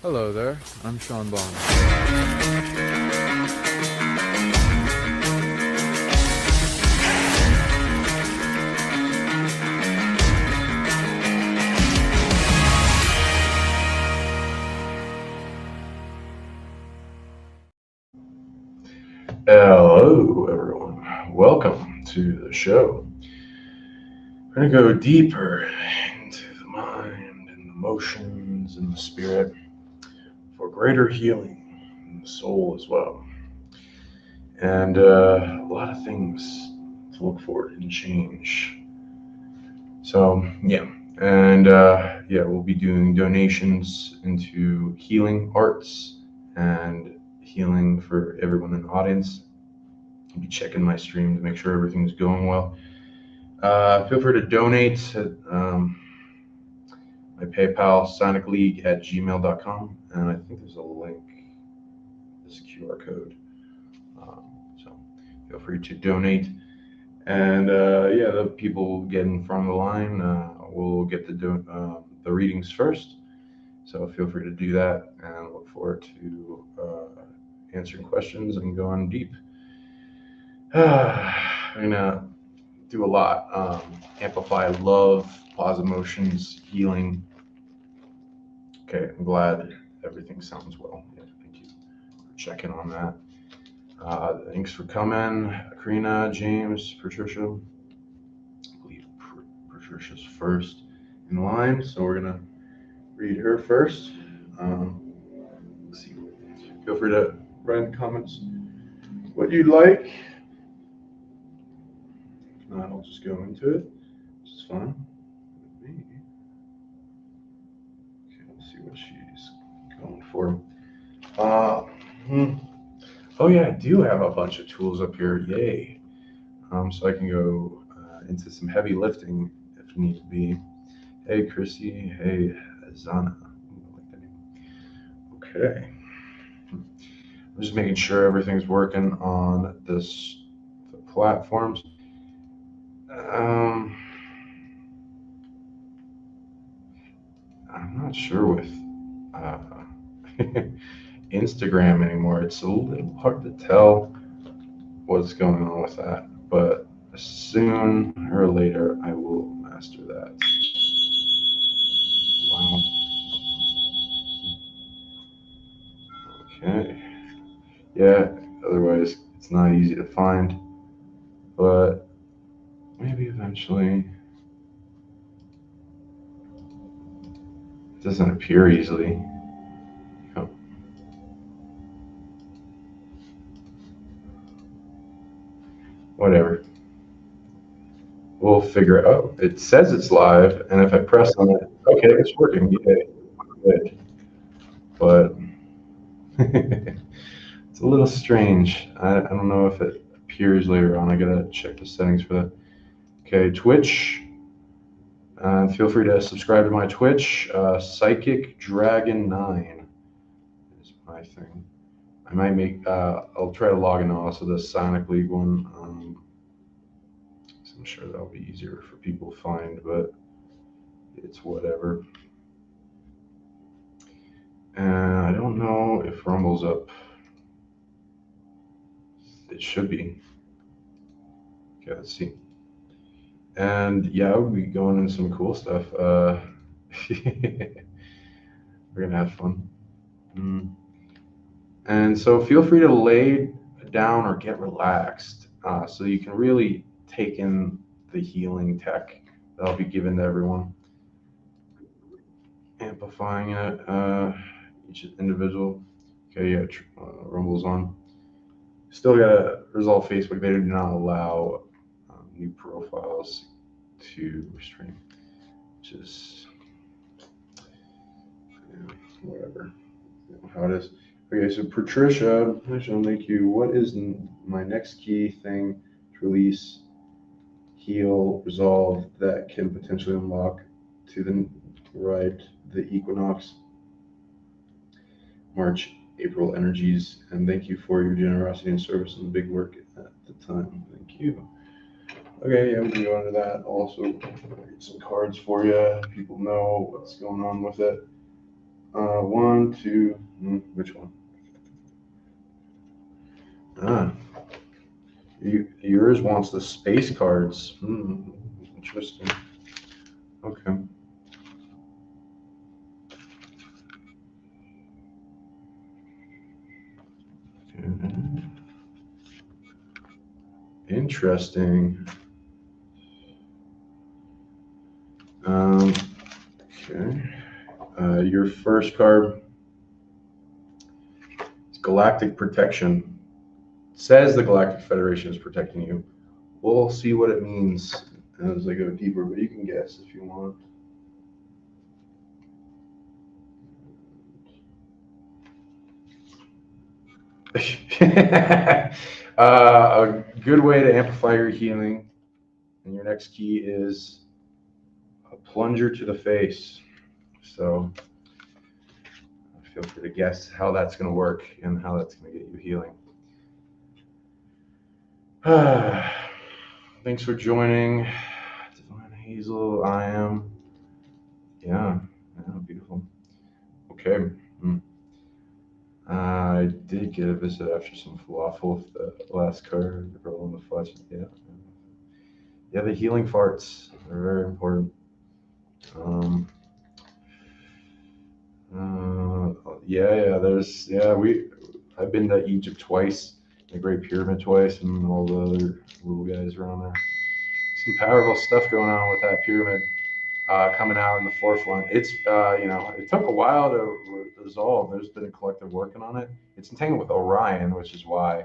Hello there, I'm Sean Bond. Hello, everyone. Welcome to the show. We're going to go deeper into the mind and the emotions and the spirit for greater healing in the soul as well. And a lot of things to look for in change. So, we'll be doing donations into healing arts and healing for everyone in the audience. I'll be checking my stream to make sure everything's going well. Feel free to donate at my PayPal, PsionicLeague@gmail.com, and I think there's a link, this QR code. So feel free to donate. And the people getting from the line will get the readings first. So feel free to do that, and look forward to answering questions and going deep. I'm gonna do a lot. Amplify love, positive emotions, healing. Okay, I'm glad everything sounds well. Yeah, thank you for checking on that. Thanks for coming, Karina, James, Patricia. I believe Patricia's first in line, so we're gonna read her first. Let's see. Feel free to write in the comments what you'd like. If not, I'll just go into it. This is fun with me. Okay, let's see what she's going for. Oh yeah, I do have a bunch of tools up here. Yay! So I can go into some heavy lifting if need be. Hey, Chrissy. Hey, Zana. I like that name. Okay. I'm just making sure everything's working on the platforms. I'm not sure with Instagram anymore. It's a little hard to tell what's going on with that, but soon or later I will master that. Wow. Okay. Yeah, otherwise it's not easy to find, but maybe eventually. It doesn't appear easily. Oh. Whatever. We'll figure it out. It says it's live, and if I press on it, okay, it's working. Yay. Good. But it's a little strange. I don't know if it appears later on. I gotta check the settings for that. Okay, Twitch. Feel free to subscribe to my Twitch. Psychic Dragon 9 is my thing. I might make. I'll try to log in also the PsionicLeague one. So I'm sure that'll be easier for people to find, but it's whatever. And I don't know if Rumble's up. It should be. Okay, let's see. And yeah, we'll be going into some cool stuff. We're gonna have fun. And so feel free to lay down or get relaxed so you can really take in the healing tech that'll be given to everyone. Amplifying it, each individual. Okay, yeah, Rumble's on. Still gotta resolve Facebook. They do not allow new profiles to stream, which is whatever. You know how it is. Okay, so Patricia, I shall make you. What is my next key thing to release, heal, resolve that can potentially unlock to the equinox, March, April energies, and thank you for your generosity and service and the big work at the time. Thank you. Okay, yeah, we can go into that. Also, get some cards for you. People know what's going on with it. One, two, which one? Yours wants the space cards. Interesting. Okay. Interesting. Okay. Your first card is Galactic Protection. It says the Galactic Federation is protecting you. We'll see what it means as I go deeper, but you can guess if you want. A good way to amplify your healing. And your next key is a plunger to the face. So feel free to guess how that's going to work and how that's going to get you healing. Thanks for joining. Divine Hazel, I am. Yeah, beautiful. Okay. I did get a visit after some falafel with the last card, the girl in the flesh. Yeah, the healing farts are very important. I've been to Egypt twice, the Great Pyramid twice, and all the other little guys around there. Some powerful stuff going on with that pyramid coming out in the forefront. It's it took a while to resolve. There's been a collective working on it. It's entangled with Orion, which is why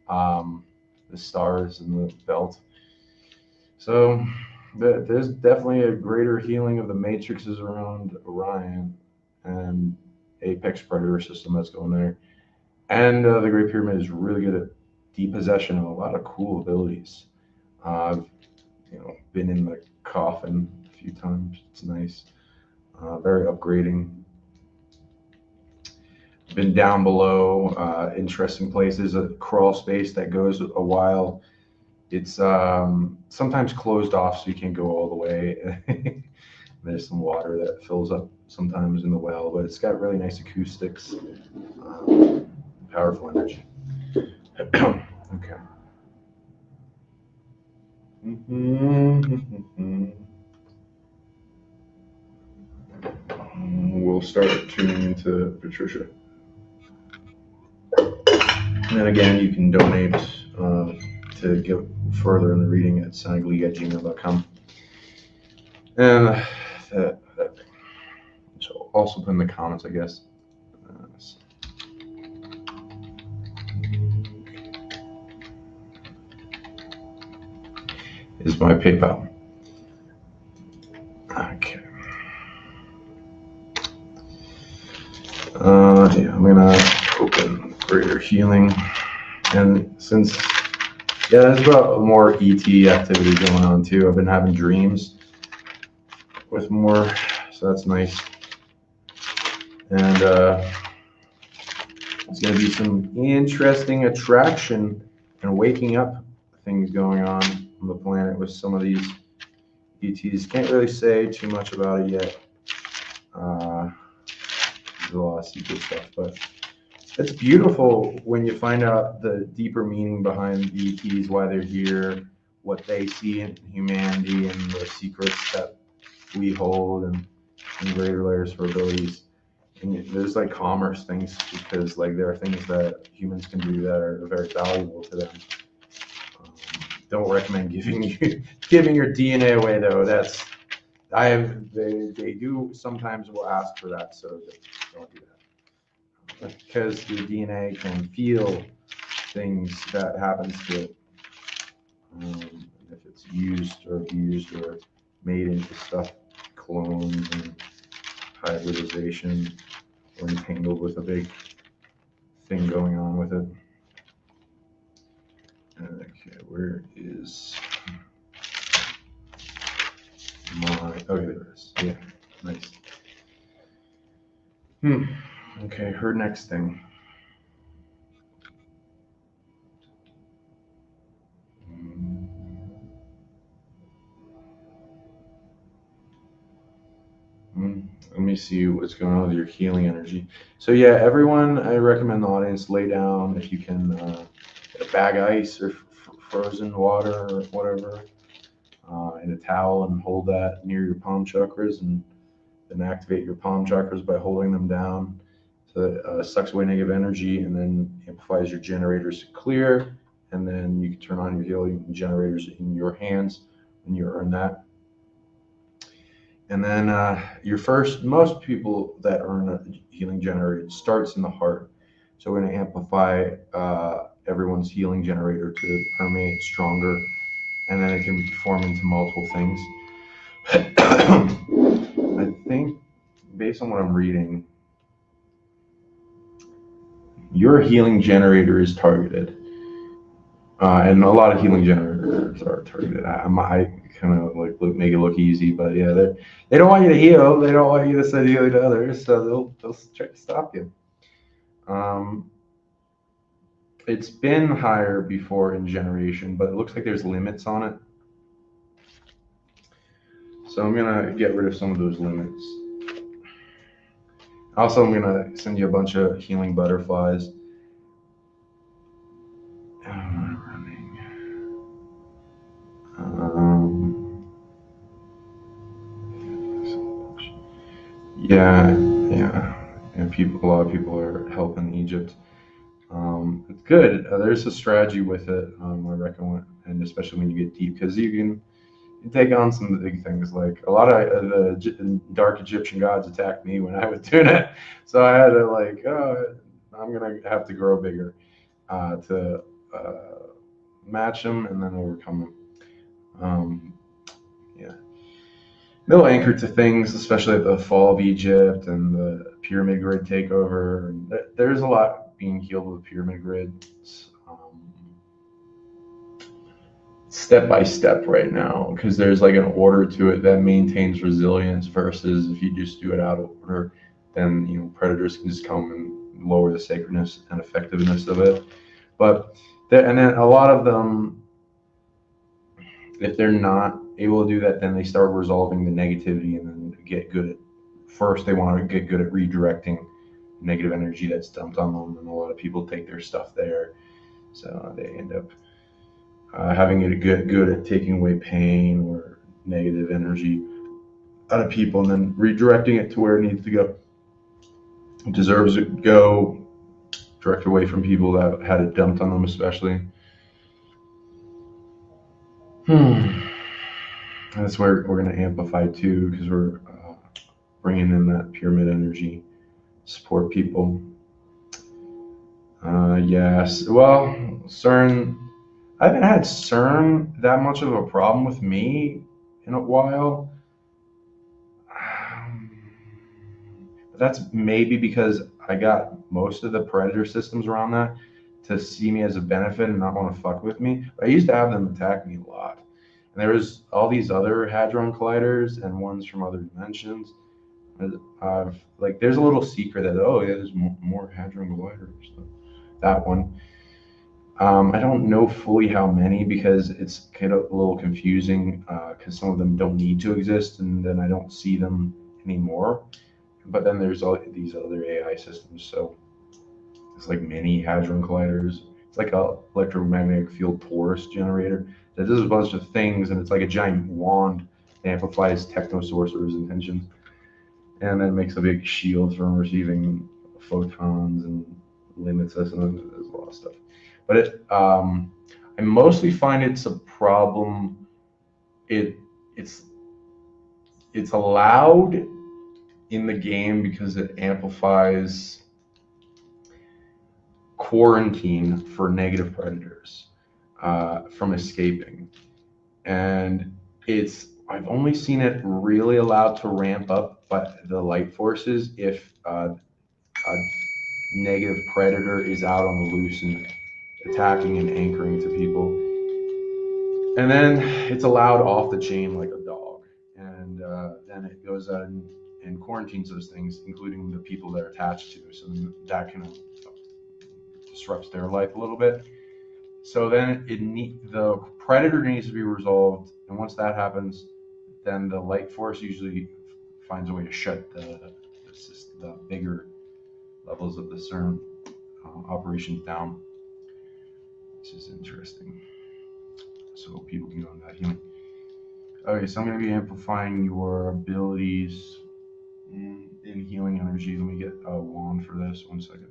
the stars and the belt. So there's definitely a greater healing of the matrices around Orion and Apex Predator system that's going there. And the Great Pyramid is really good at depossession of a lot of cool abilities. I've been in the coffin a few times. It's nice. Very upgrading. Been down below, interesting places, a crawl space that goes a while. It's sometimes closed off so you can't go all the way. There's some water that fills up sometimes in the well, but it's got really nice acoustics, powerful energy. Okay. We'll start tuning into Patricia. And then again, you can donate to get further in the reading at PsionicLeague@gmail.com. And that thing. So also put in the comments, I guess. Is my PayPal. Okay. I'm gonna open Greater Healing, and since there's about more ET activity going on too. I've been having dreams with more, so that's nice. And there's gonna be some interesting attraction and waking up things going on the planet with some of these ETs. Can't really say too much about it yet. There's a lot of secret stuff, but it's beautiful when you find out the deeper meaning behind the ETs, why they're here, what they see in humanity, and the secrets that we hold, and greater layers for abilities. And there's like commerce things, because like there are things that humans can do that are very valuable to them. Don't recommend giving your DNA away though. They do sometimes will ask for that, so don't do that. Because your DNA can feel things that happens to it. If it's used or abused or made into stuff, clones and hybridization, or entangled with a big thing going on with it. Okay, where is okay, there it is. Yeah, nice. Okay, her next thing. Let me see what's going on with your healing energy. So yeah, everyone, I recommend the audience lay down if you can, get a bag of ice or frozen water or whatever, in a towel, and hold that near your palm chakras, and then activate your palm chakras by holding them down. So that sucks away negative energy and then amplifies your generators to clear. And then you can turn on your healing generators in your hands when you earn that. And then most people that earn a healing generator, it starts in the heart. So we're going to amplify everyone's healing generator to permeate stronger, and then it can form into multiple things. I think, based on what I'm reading, your healing generator is targeted. And a lot of healing generators are targeted. I kind of like make it look easy, but yeah, they don't want you to heal. They don't want you to send healing to others, so they'll try to stop you. It's been higher before in generation, but it looks like there's limits on it. So I'm gonna get rid of some of those limits. Also, I'm gonna send you a bunch of healing butterflies. Yeah. And a lot of people are helping Egypt. It's good. There's a strategy with it. I recommend, and especially when you get deep, because you can take on some big things. Like a lot of the dark Egyptian gods attacked me when I was doing it, so I had to I'm gonna have to grow bigger to match them and then overcome them. Yeah. They'll anchor to things, especially at the fall of Egypt and the pyramid grid takeover. There's a lot being healed with pyramid grids, step by step right now, because there's like an order to it that maintains resilience, versus if you just do it out of order, then predators can just come and lower the sacredness and effectiveness of it. But and then a lot of them, if they're not able to do that, then they start resolving the negativity and then get good at, first they want to get good at redirecting negative energy that's dumped on them, and a lot of people take their stuff there, so they end up having it get good at taking away pain or negative energy out of people, and then redirecting it to where it needs to go. It deserves to go direct away from people that had it dumped on them, especially. That's where we're going to amplify too, because we're bringing in that pyramid energy, support people. Yes. Well, CERN, I haven't had CERN that much of a problem with me in a while. But that's maybe because I got most of the predator systems around that to see me as a benefit and not want to fuck with me. But I used to have them attack me a lot. And there was all these other hadron colliders and ones from other dimensions. There's a little secret that, there's more hadron colliders. So that one. I don't know fully how many, because it's kind of a little confusing, because some of them don't need to exist, and then I don't see them anymore. But then there's all these other AI systems, so it's like mini hadron colliders. It's like a electromagnetic field torus generator that does a bunch of things, and it's like a giant wand that amplifies techno-sorcerers' intentions, and then makes a big shield from receiving photons and limits us, and there's a lot of stuff. But I mostly find it's a problem. It's allowed in the game because it amplifies quarantine for negative predators from escaping, and I've only seen it really allowed to ramp up by the light forces if a negative predator is out on the loose and attacking and anchoring to people. And then it's allowed off the chain like a dog, and then it goes out and quarantines those things, including the people they're attached to, so that kind of disrupts their life a little bit. So then the predator needs to be resolved, and once that happens, then the light force usually finds a way to shut It's just the bigger levels of the CERN operations down. This is interesting. So people can go into that healing. Okay, so I'm going to be amplifying your abilities in healing energy. Let me get a wand for this. 1 second.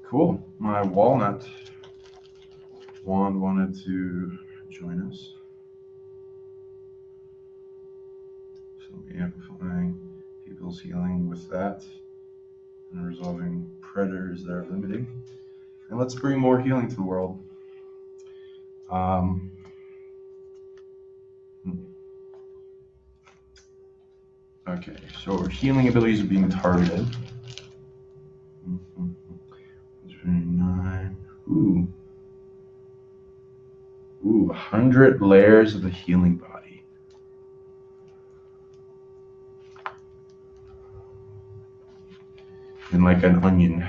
Cool. My walnut wand wanted to join us. So I'll be amplifying people's healing with that and resolving predators that are limiting. And let's bring more healing to the world. Okay, so our healing abilities are being targeted. 9. Ooh, 100 layers of the healing body. And like an onion.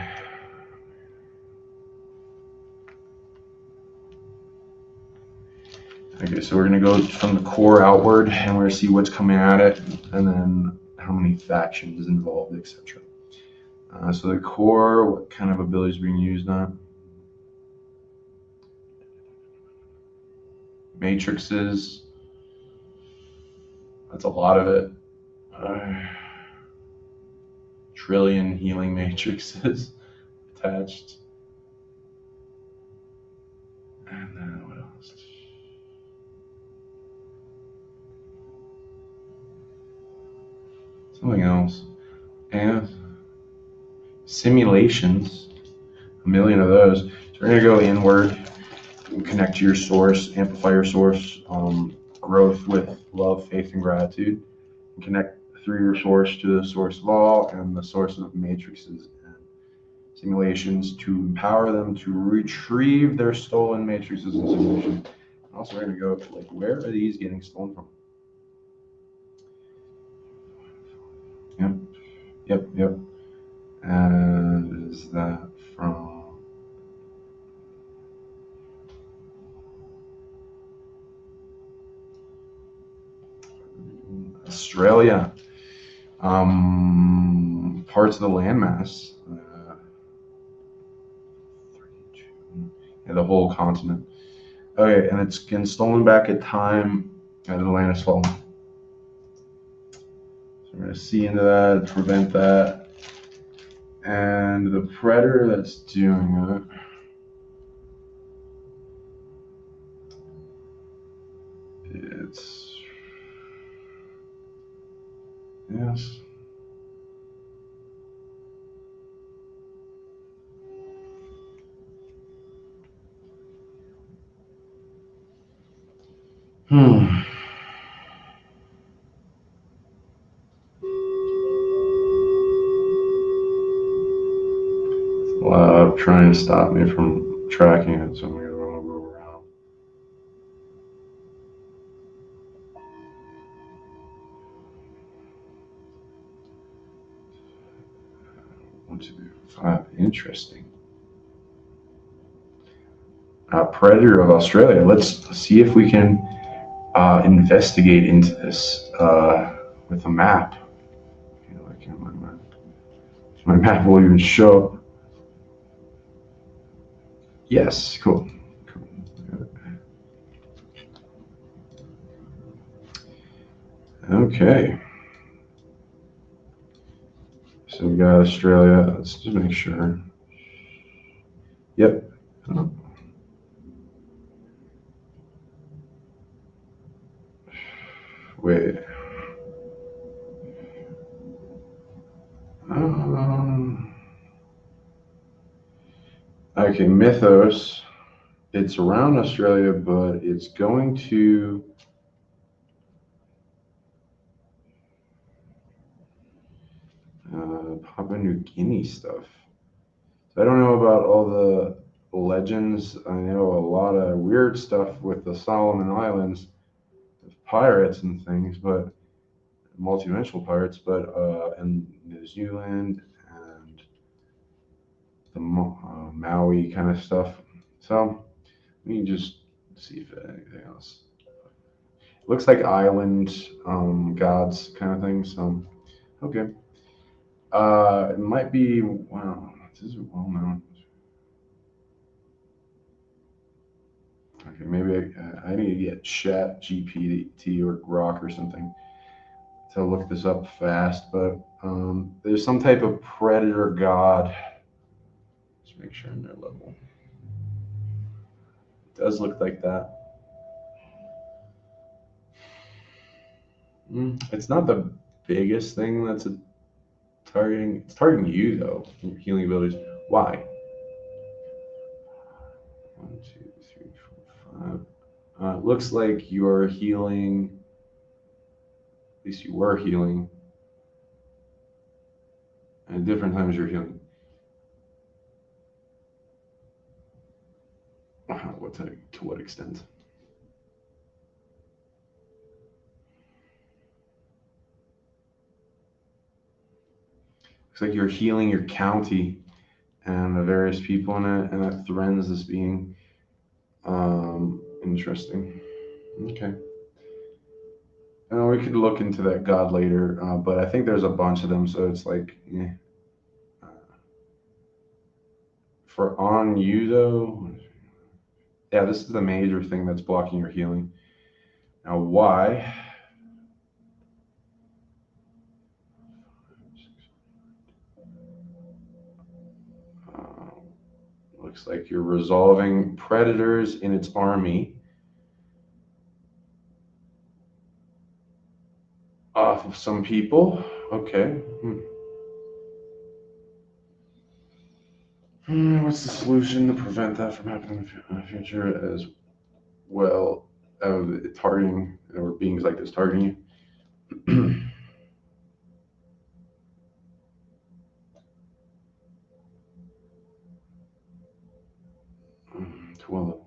Okay, so we're gonna go from the core outward, and we're gonna see what's coming at it, and then how many factions involved, etc. So the core, what kind of abilities are being used on? Matrices. That's a lot of it. Trillion healing matrices attached. And then what else? Something else. And simulations. 1 million of those. So we're going to go inward and connect to your source, amplify your source, growth with love, faith, and gratitude. And connect through your source to the source of all and the source of matrices and simulations to empower them to retrieve their stolen matrices and simulations. Also, we're going to go like, where are these getting stolen from? Yep. And is that from Australia? Parts of the landmass. The whole continent. Okay, and it's been stolen back at time at Atlantis fall. So we're going to see into that, prevent that. And the predator that's doing it's yes. Trying to stop me from tracking it, so I'm going to go around. One, two, 5. Interesting. Predator of Australia. Let's see if we can investigate into this with a map. I feel like my map will even show up. Yes, cool. Okay. So we got Australia. Let's just make sure. Yep. Wait. Okay, Mythos. It's around Australia, but it's going to Papua New Guinea stuff. So I don't know about all the legends. I know a lot of weird stuff with the Solomon Islands, with pirates and things, but multidimensional pirates, but in New Zealand and the Maui kind of stuff. So we can just see if anything else. It looks like island gods kind of thing. So okay, it might be wow. This is well known. Okay, maybe I need to get Chat GPT or Grok or something to look this up fast. But there's some type of predator god. Let's make sure in their level. It does look like that. It's not the biggest thing that's targeting. It's targeting you though. Your healing abilities. Why? 1, 2, 3, 4, 5. It looks like you're healing. At least you were healing. And at different times you're healing. To what extent? Looks like you're healing your county and the various people in it, and that threatens this being. Interesting. Okay. We could look into that god later, but I think there's a bunch of them, so it's like, for on you though, yeah, this is the major thing that's blocking your healing. Now, why? Looks like you're resolving predators in its army off of some people. Okay. What's the solution to prevent that from happening in the future as well? Targeting or beings like this targeting you. 12.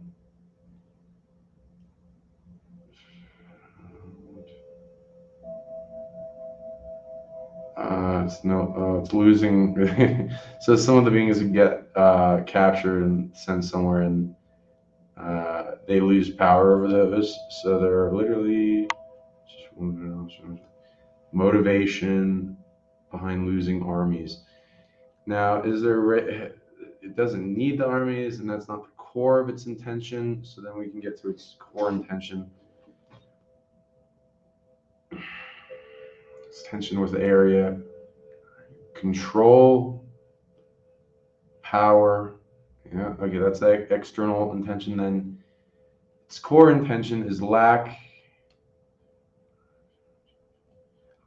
It's losing. So some of the beings get captured and sent somewhere, and they lose power over those. So they're literally motivation behind losing armies. Now, is there? It doesn't need the armies, and that's not the core of its intention. So then we can get to its core intention. Its tension with the area, control, power. Yeah, okay, that's the external intention. Then its core intention is lack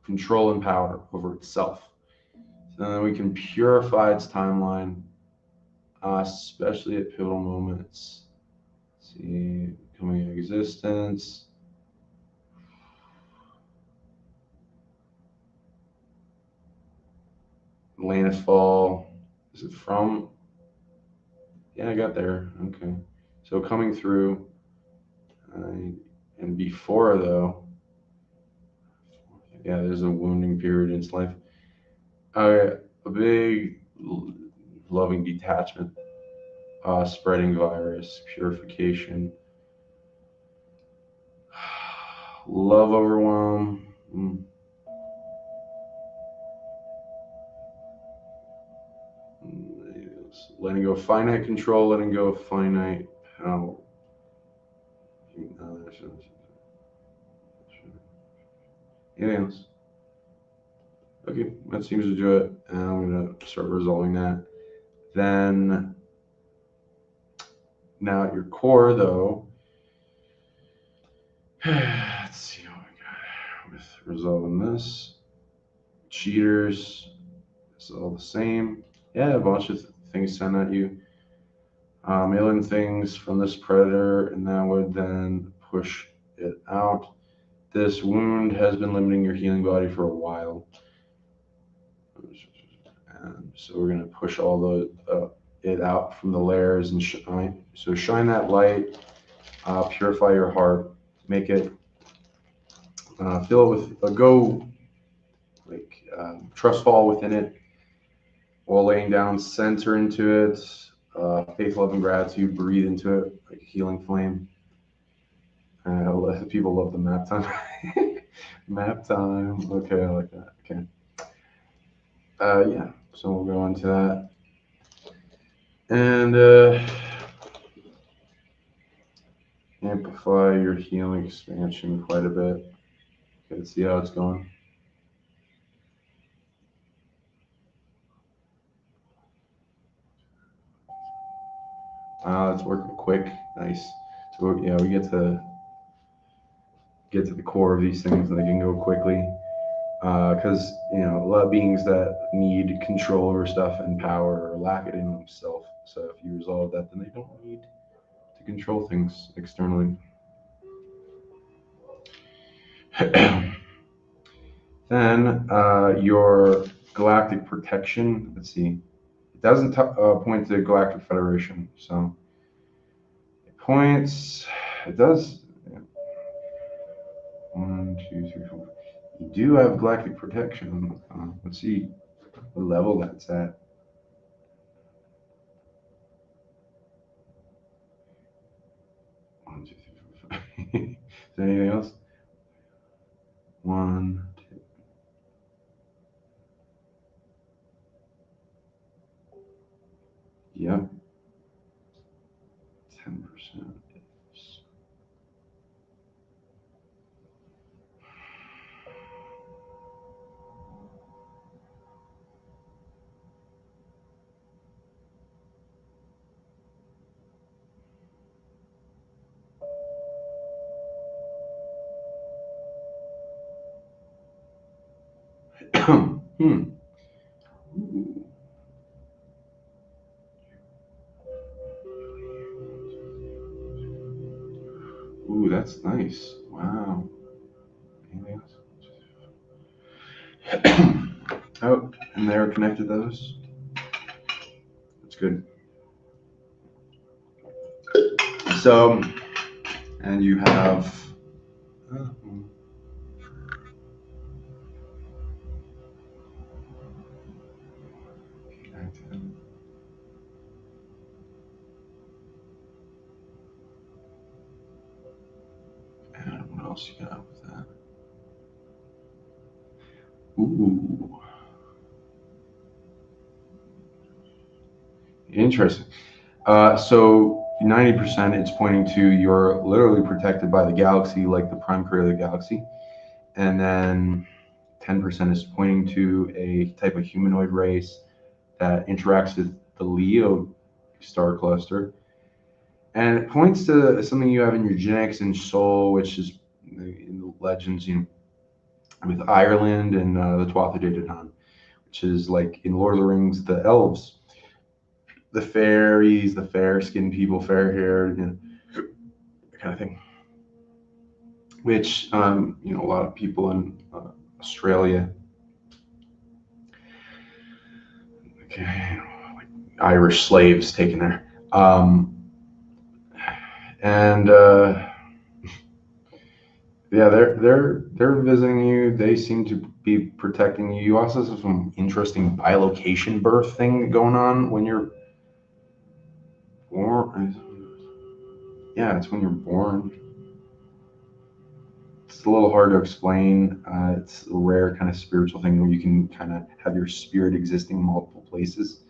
control and power over itself. So then we can purify its timeline, especially at pivotal moments. Let's see, coming into existence. Landfall. Is it from? Yeah, I got there. Okay. So coming through, and before though, yeah, there's a wounding period in its life. A big loving detachment, spreading virus, purification, love overwhelm. Letting go of finite control, letting go of finite power. Anything else? Okay, that seems to do it. And I'm going to start resolving that. Then, now at your core, though, let's see what we got with resolving this. Cheaters, it's all the same. Yeah, a bunch of things sent at you. Alien things from this predator, and that would then push it out. This wound has been limiting your healing body for a while. And so we're going to push all those it out from the layers and shine. So shine that light, purify your heart, make it, fill it with, trust fall within it, while laying down, center into it, faith, love, and gratitude, breathe into it like a healing flame. People love the map time. Map time. Okay, I like that. Okay. Yeah, so we'll go into that. And amplify your healing expansion quite a bit. Okay, let's see how it's going. It's working quick. Nice. So yeah, we get to the core of these things, and they can go quickly. Because a lot of beings that need control over stuff and power or lack it in themselves. So if you resolve that, then they don't need to control things externally. Then your galactic protection. Let's see. It doesn't point to Galactic Federation, so it points. It does. Yeah. 1, 2, 3, 4. You do have galactic protection. Let's see what level that's at. 1, 2, 3, 4, 5. Is there anything else? 1, 2. Yep. 10%. Hmm. Ooh, that's nice. Wow. Anything else? Oh, and they're connected those. That's good. So, and you have. And what else you got with that? Ooh. Interesting. So 90% it's pointing to you're literally protected by the galaxy, like the prime career of the galaxy. And then 10% is pointing to a type of humanoid race that interacts with the Leo star cluster. And it points to something you have in your genetics and soul, which is in the legends, with Ireland and the Tuatha De Danann, which is like in Lord of the Rings, the elves, the fairies, the fair-skinned people, fair-haired, kind of thing. Which a lot of people in Australia, okay, like Irish slaves taken there, and yeah, they're visiting you. They seem to be protecting you. You also have some interesting bilocation birth thing going on when you're born. Yeah, it's when you're born. It's a little hard to explain. It's a rare kind of spiritual thing where you can kind of have your spirit existing in multiple places.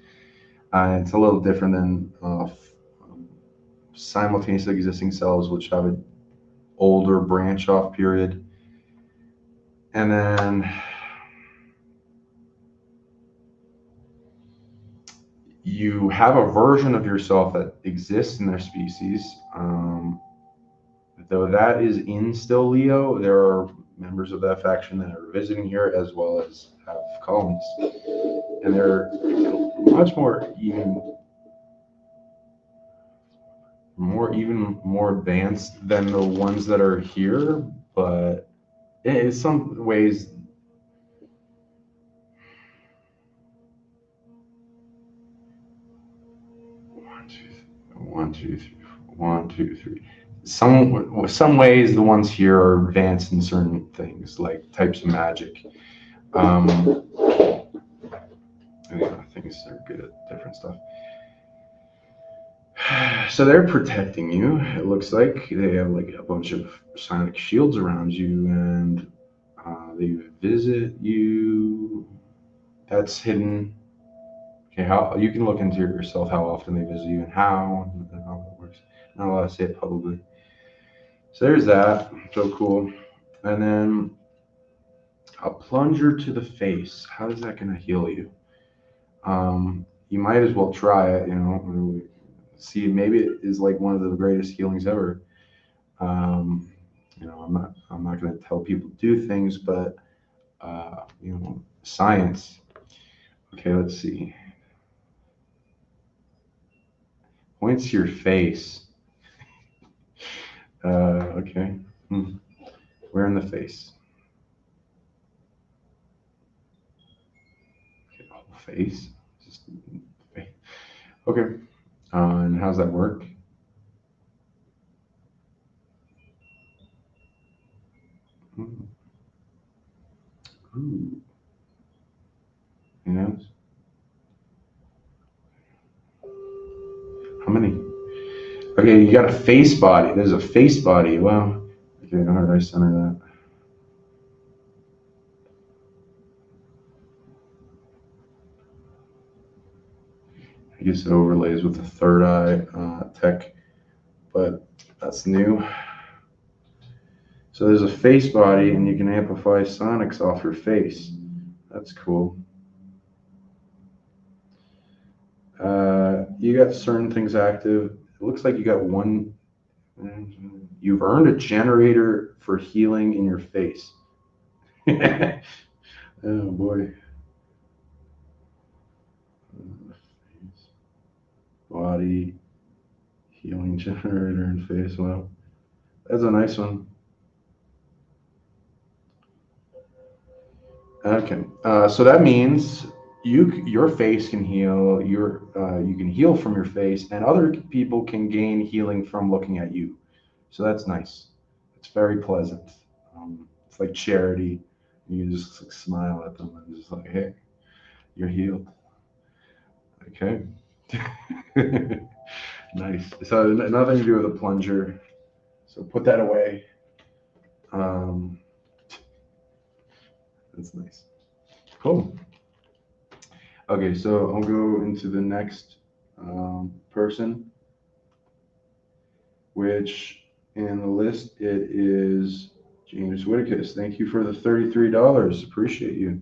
It's a little different than simultaneously existing cells, which have an older branch off period. And then you have a version of yourself that exists in their species. Though that is in still Leo, there are members of that faction that are visiting here as well as have colonies. And they're much more more advanced than the ones that are here, but in some ways 1, 2, 3, 1, 2, 3. Some ways the ones here are advanced in certain things, like types of magic. Things are good at different stuff. So they're protecting you. It looks like they have like a bunch of psionic shields around you, and they visit you. That's hidden. Okay, how you can look into yourself how often they visit you and how that works. Not allowed to say it publicly. So there's that. So cool. And then a plunger to the face. How is that going to heal you? You might as well try it. See, maybe it is like one of the greatest healings ever. I'm not going to tell people to do things, but science. Okay, let's see. Points to your face. Okay. Where in the face? Okay, the whole face. Just face. Okay. And how's that work? Ooh. Who knows? How many? Okay, you got a face body. There's a face body. Wow. Okay, how did I center that? I guess it overlays with the third eye tech, but that's new. So there's a face body, and you can amplify sonics off your face. That's cool. You got certain things active. It looks like you got one. You've earned a generator for healing in your face. Oh boy. Body healing generator and face. Wow, that's a nice one. Okay, so that means your face can heal. You can heal from your face, and other people can gain healing from looking at you. So that's nice. It's very pleasant. It's like charity. You can just like, smile at them and just like, hey, you're healed. Okay. Nice. So nothing to do with a plunger. So put that away. That's nice. Cool. Okay, so I'll go into the next person, which in the list it is James Whitticus. Thank you for the $33. Appreciate you.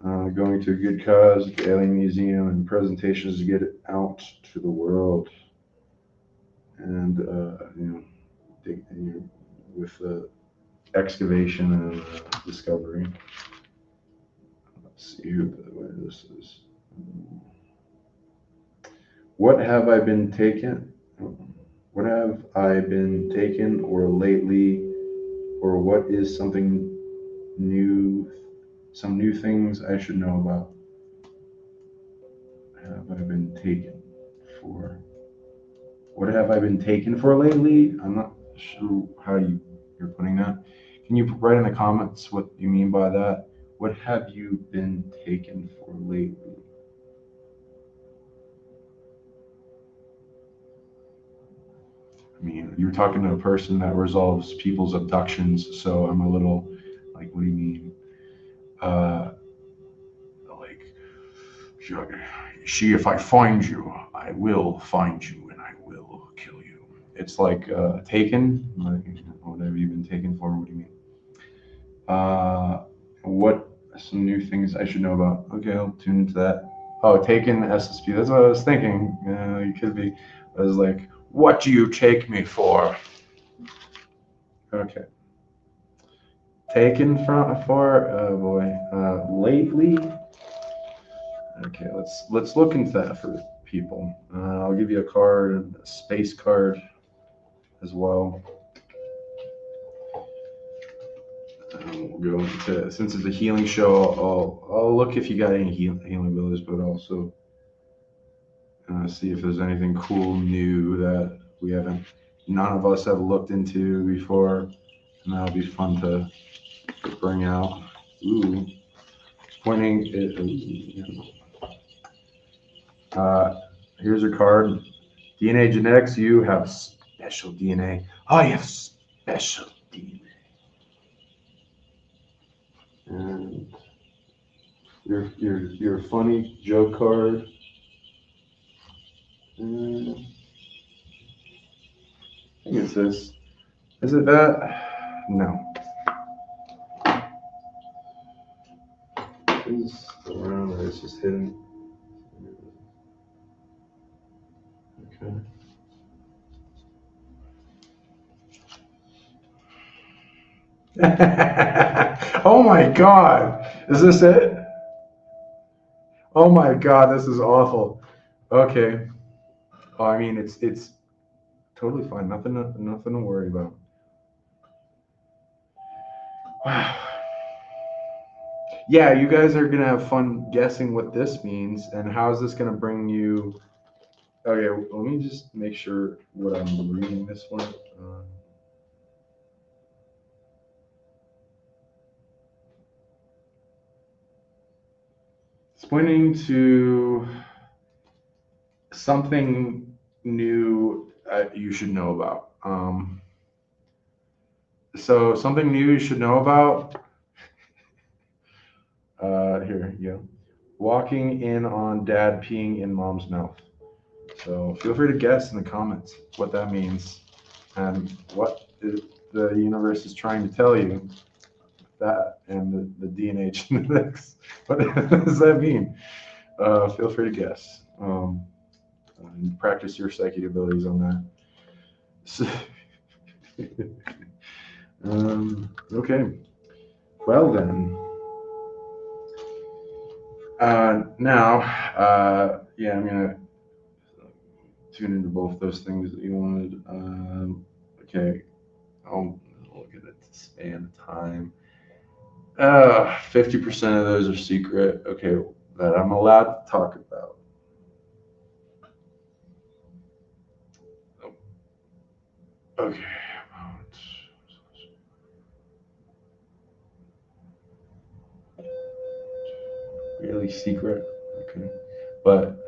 Going to a good cause, the Alien Museum, and presentations to get it out to the world. And with the excavation and discovery. Let's see where this is. What have I been taken? What have I been taken or lately, or what is something new? Some new things I should know about. Have I been taken for? What have I been taken for lately? I'm not sure how you're putting that. Can you write in the comments what you mean by that? What have you been taken for lately? I mean, you're talking to a person that resolves people's abductions, so I'm a little like, what do you mean? See, if I find you, I will find you and I will kill you. It's like taken. Like, what have you been taken for? What do you mean? What some new things I should know about? Okay, I'll tune into that. Oh, taken SSP. That's what I was thinking. You could be. I was like, what do you take me for? Okay. Taken for? Oh boy. Lately. Okay, let's look into that for people. I'll give you a card, a space card as well. We'll go into, since it's a healing show, I'll look if you got any healing abilities, but also see if there's anything cool new that none of us have looked into before, and that'll be fun to bring out. Ooh, pointing it. Here's your card. DNA genetics. You have special DNA. Oh, you have special DNA. And your funny joke card. I think it's this. Is it that? No. It's around there. It's just hidden. Okay. Oh my God! Is this it? Oh my God! This is awful. Okay. Oh, I mean, it's totally fine. Nothing to worry about. Wow. Yeah, you guys are gonna have fun guessing what this means, and how is this gonna bring you? Okay, let me just make sure what I'm reading this one. It's pointing to something new you should know about. So something new you should know about. Here you go. Walking in on dad peeing in mom's mouth. So feel free to guess in the comments what that means and what the universe is trying to tell you. That and the DNA genetics. What does that mean? Feel free to guess. And practice your psychic abilities on that. So, okay. Well then. Now, yeah, I'm gonna tune into both those things that you wanted. Okay. I'll look at the span of time. 50% of those are secret. Okay, that I'm allowed to talk about. Okay. Really secret. Okay. But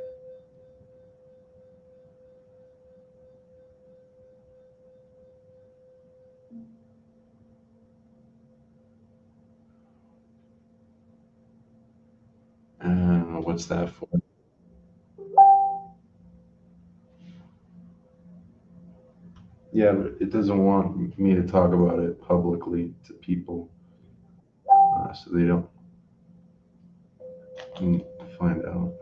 what's that for? Yeah, but it doesn't want me to talk about it publicly to people, so they don't find out.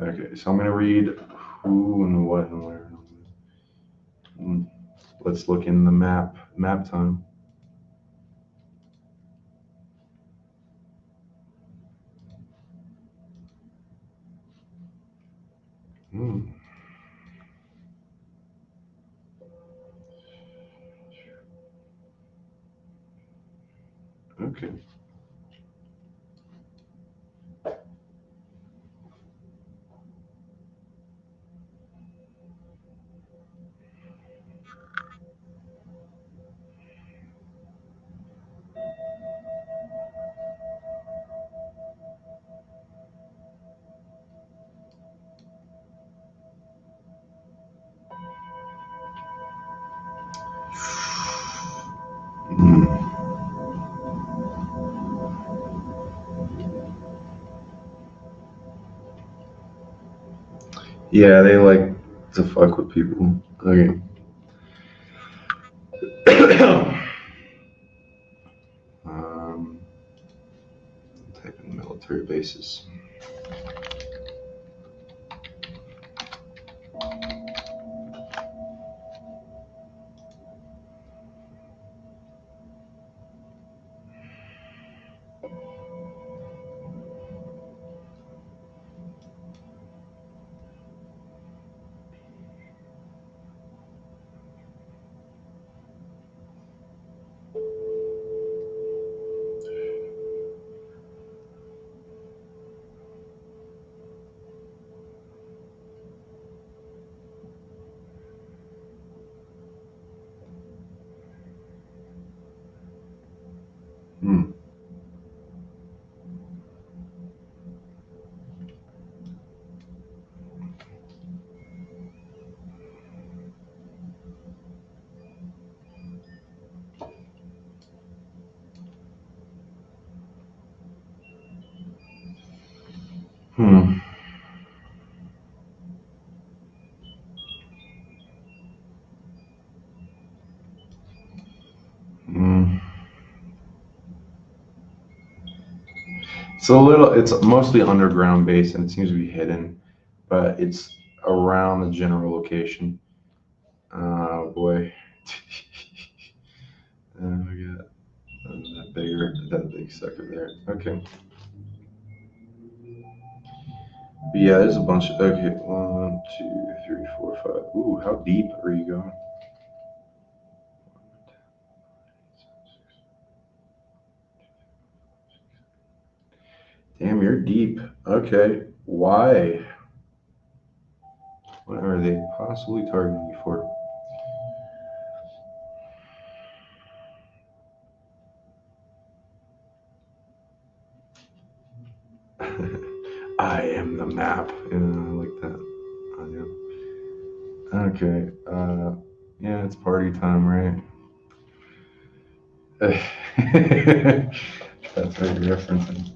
Okay, so I'm gonna read who and what and where. Let's look in the map time. Okay. Yeah, they like to fuck with people. Okay. Type in military bases. Hmm. Hmm. It's mostly underground base and it seems to be hidden, but it's around the general location. Oh boy. Oh my god. That big sucker there. Okay. But yeah, there's a bunch of, okay, 1, 2, 3, 4, 5. Ooh, how deep are you going? Damn, you're deep. Okay. Why? What are they possibly targeting you for? I am the map. Yeah, I like that. I am. Okay. Yeah, it's party time, right? That's what you're referencing.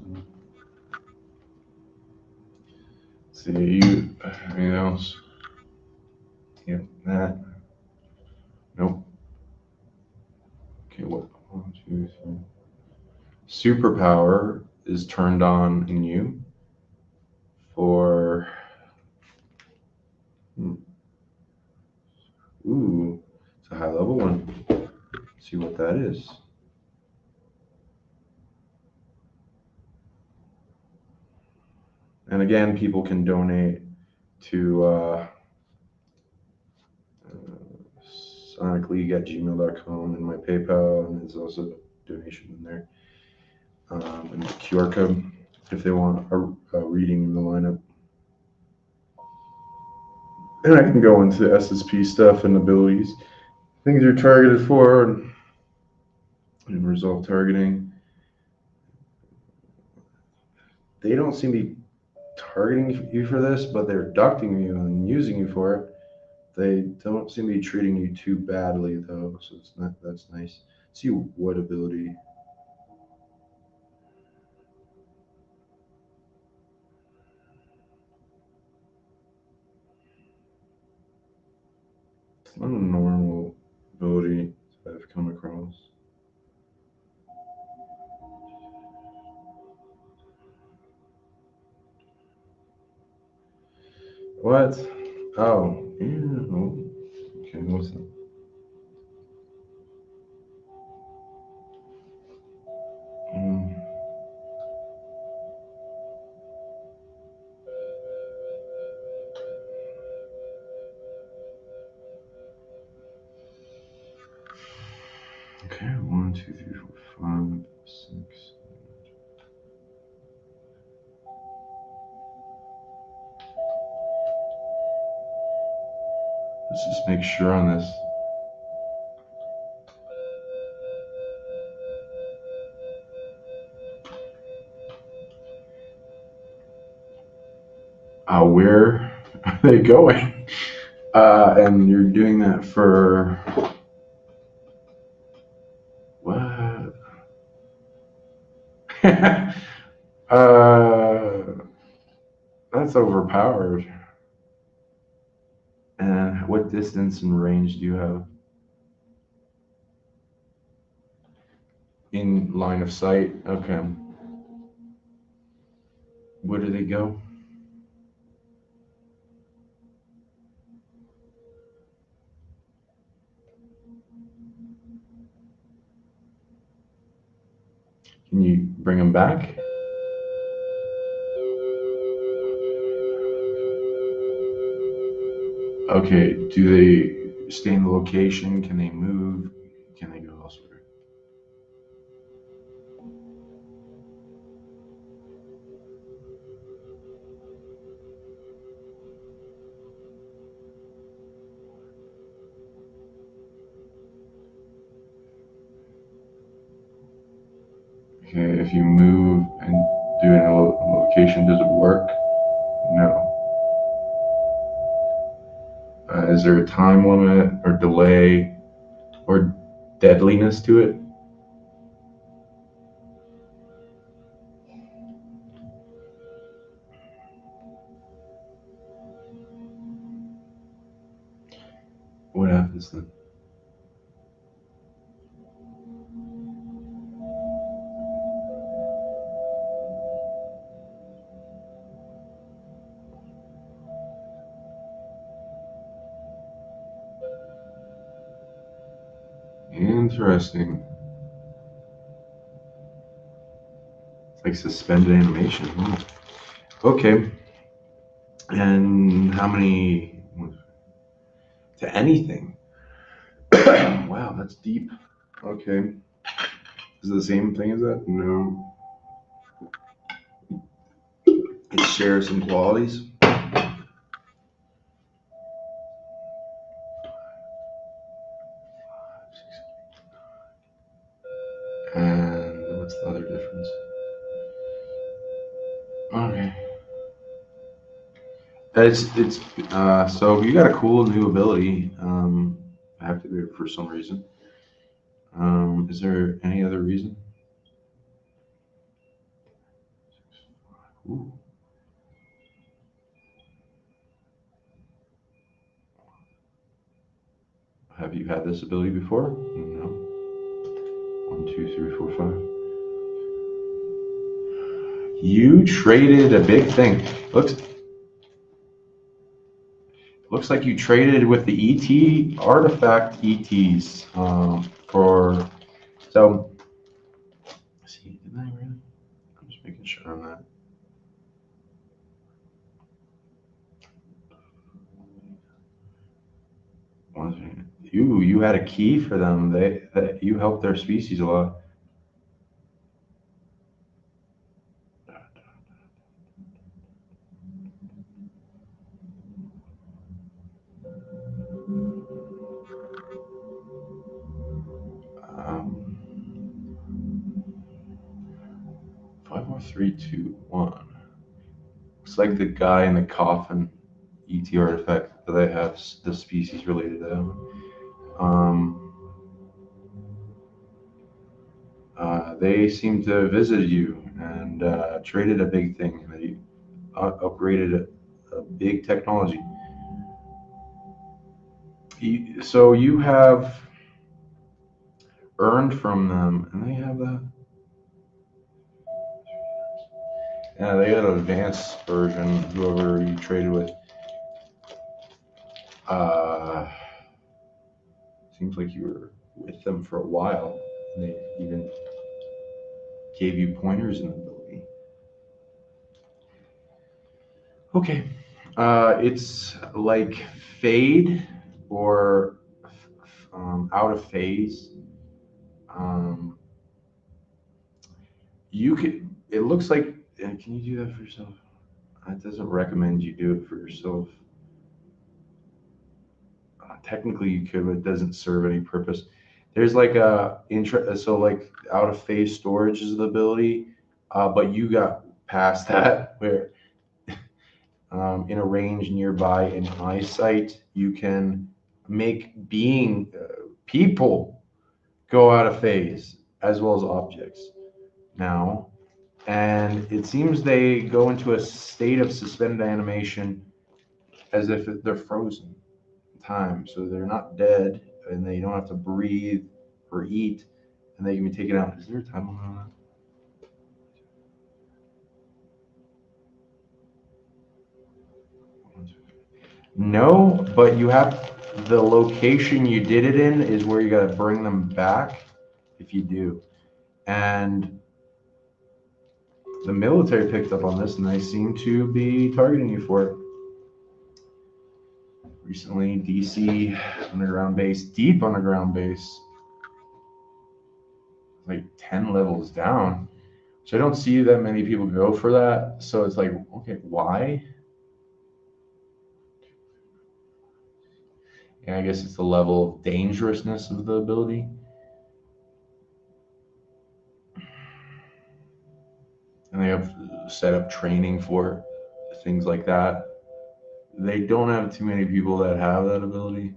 See, anything else? Yep, that. Nope. Okay, what? 1, 2, 3. Superpower is turned on in you for. Ooh, it's a high level one. Let's see what that is. And again, people can donate to PsionicLeague@gmail.com and my PayPal, and there's also a donation in there. And the QR code if they want a reading in the lineup. And I can go into SSP stuff and abilities, things you're targeted for, and resolve targeting. They don't seem to be targeting you for this, but they're ducting you and using you for it. They don't seem to be treating you too badly though, so that's nice. See what ability. It's not a normal ability that I've come across. What? Oh, yeah. Oh, okay, what's that? Mm. Okay, 1, 2, 3, 4, 5, 6. Let's just make sure on this. Where are they going? And you're doing that for what? That's overpowered. And what distance and range do you have in line of sight? Okay. Where do they go? Can you bring them back? Okay. Do they stay in the location? Can they move? Can they go elsewhere? Okay. If you move and do it in a location, does it work? No. Is there a time limit or delay or deadliness to it? What happens then? Interesting. It's like suspended animation. Okay. And how many to anything? Wow, that's deep. Okay. Is it the same thing as that? No. It shares some qualities. And what's the other difference? Okay. It's so you got a cool new ability. I have to do it for some reason. Is there any other reason? Ooh. Have you had this ability before? No. 1, 2, 3, 4, 5. You traded a big thing. Looks like you traded with the ET artifact ETs for. So, see, didn't I really? I'm just making sure on that. You had a key for them. You helped their species a lot. Um, 5, 4, 3, 2, 1. Looks like the guy in the coffin, ET artifact that they have the species related to them. They seem to have visited you and traded a big thing. They upgraded a big technology. So you have earned from them, and they have that. Yeah, they had an advanced version. Whoever you traded with. Seems like you were with them for a while. And they even gave you pointers in the ability. Okay. It's like fade or out of phase. You could. It looks like. And can you do that for yourself? It doesn't recommend you do it for yourself. Technically, you could, but it doesn't serve any purpose. There's like so like out of phase storage is the ability, but you got past that where in a range nearby in eyesight, you can make people go out of phase as well as objects now. And it seems they go into a state of suspended animation as if they're frozen in time. So they're not dead and they don't have to breathe or eat and they can be taken out. Is there a time limit on that? No, but you have the location you did it in is where you got to bring them back if you do. And the military picked up on this and they seem to be targeting you for it. Recently, DC underground base, deep underground base, like 10 levels down. So I don't see that many people go for that. So it's like, okay, why? And I guess it's the level of dangerousness of the ability. And they have set up training for things like that. They don't have too many people that have that ability.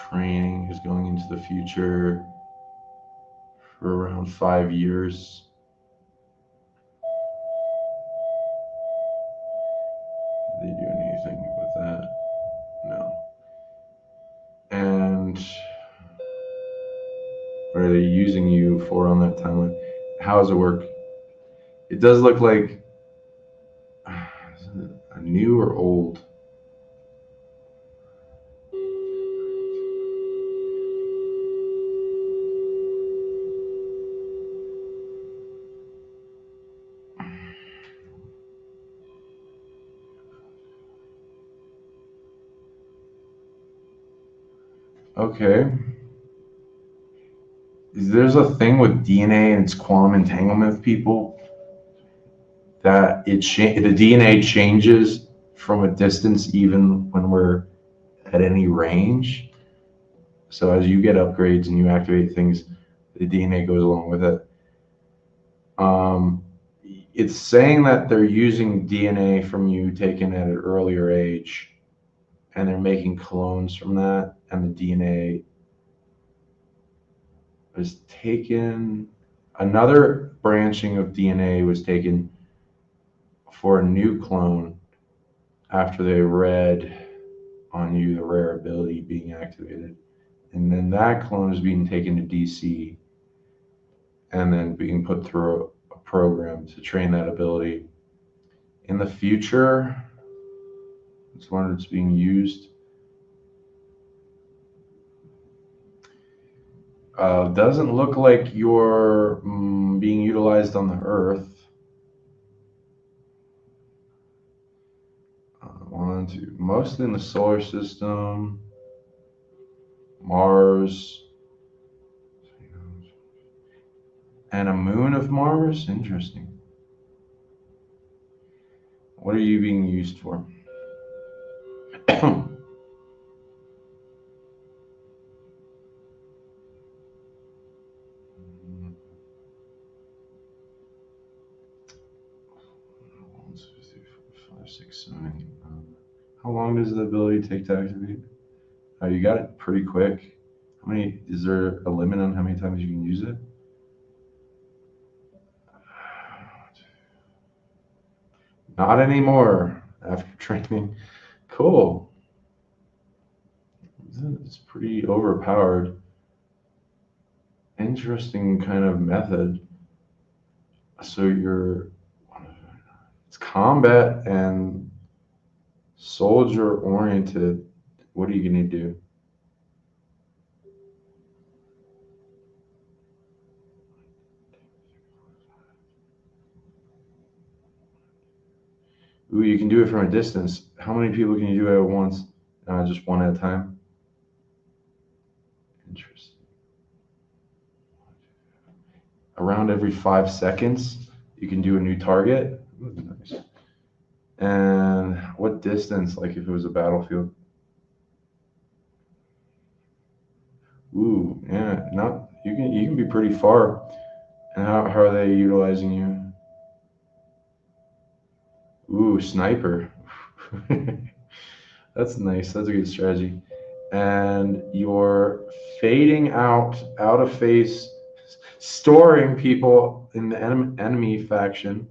Training is going into the future for around 5 years. are they using you for on that timeline? How does it work? It does look like is it a new or old? Okay. There's a thing with DNA and its quantum entanglement with people that the DNA changes from a distance even when we're at any range. So as you get upgrades and you activate things, the DNA goes along with it. It's saying that they're using DNA from you taken at an earlier age, and they're making clones from that, and the DNA was taken. Another branching of DNA was taken for a new clone after they read on you the rare ability being activated. And then that clone is being taken to DC and then being put through a program to train that ability. In the future, it's when it's being used. Doesn't look like you're being utilized on the Earth. Mostly in the solar system, Mars, and a moon of Mars. Interesting. What are you being used for? How long does the ability take to activate? Oh, you got it pretty quick. How many? Is there a limit on how many times you can use it? Not anymore after training. Cool. It's pretty overpowered. Interesting kind of method. So it's combat and soldier oriented. What are you going to do? Ooh, you can do it from a distance. How many people can you do it at once? Just one at a time? Interesting. Around every 5 seconds, you can do a new target. Ooh, nice. And what distance, like if it was a battlefield? Ooh, yeah, not you can be pretty far. And how are they utilizing you? Ooh, sniper. That's nice. That's a good strategy. And you're fading out of phase, storing people in the enemy faction.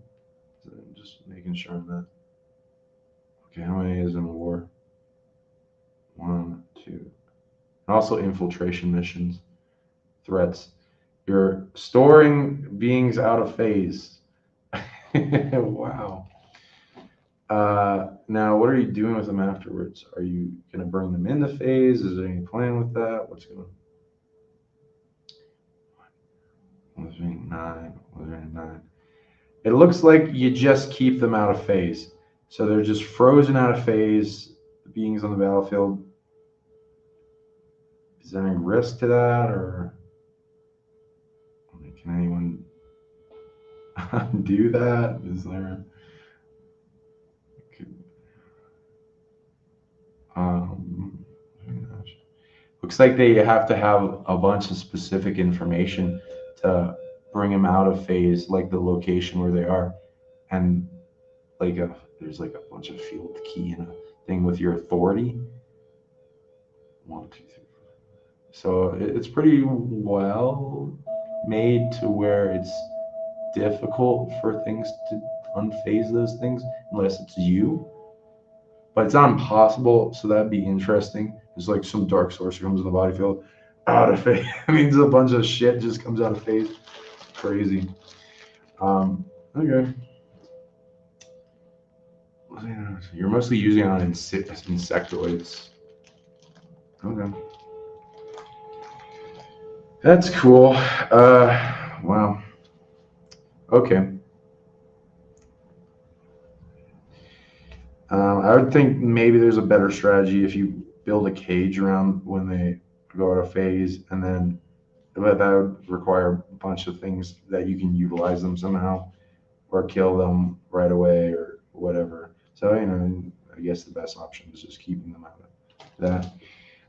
So just making sure on that. Okay, how many is in the war? 1, 2. And also infiltration missions, threats. You're storing beings out of phase. Wow. Now, what are you doing with them afterwards? Are you going to bring them into phase? Is there any plan with that? What's going on? 9. It looks like you just keep them out of phase. So they're just frozen out of phase, the beings on the battlefield. Is there any risk to that, or can anyone do that? Is there? Looks like they have to have a bunch of specific information to bring them out of phase, like the location where they are, and there's like a bunch of field key and a thing with your authority. 1, 2, 3. So it's pretty well made to where it's difficult for things to unphase those things unless it's you. But it's not impossible, so that'd be interesting. It's like some dark sorcerer comes in the body field, out of phase. It means a bunch of shit just comes out of phase. Crazy. Okay. You're mostly using it on insectoids. Okay. That's cool. Wow. Okay. I would think maybe there's a better strategy if you build a cage around when they go out of phase, and then but that would require a bunch of things that you can utilize them somehow or kill them right away or whatever. So, I guess the best option is just keeping them out of that.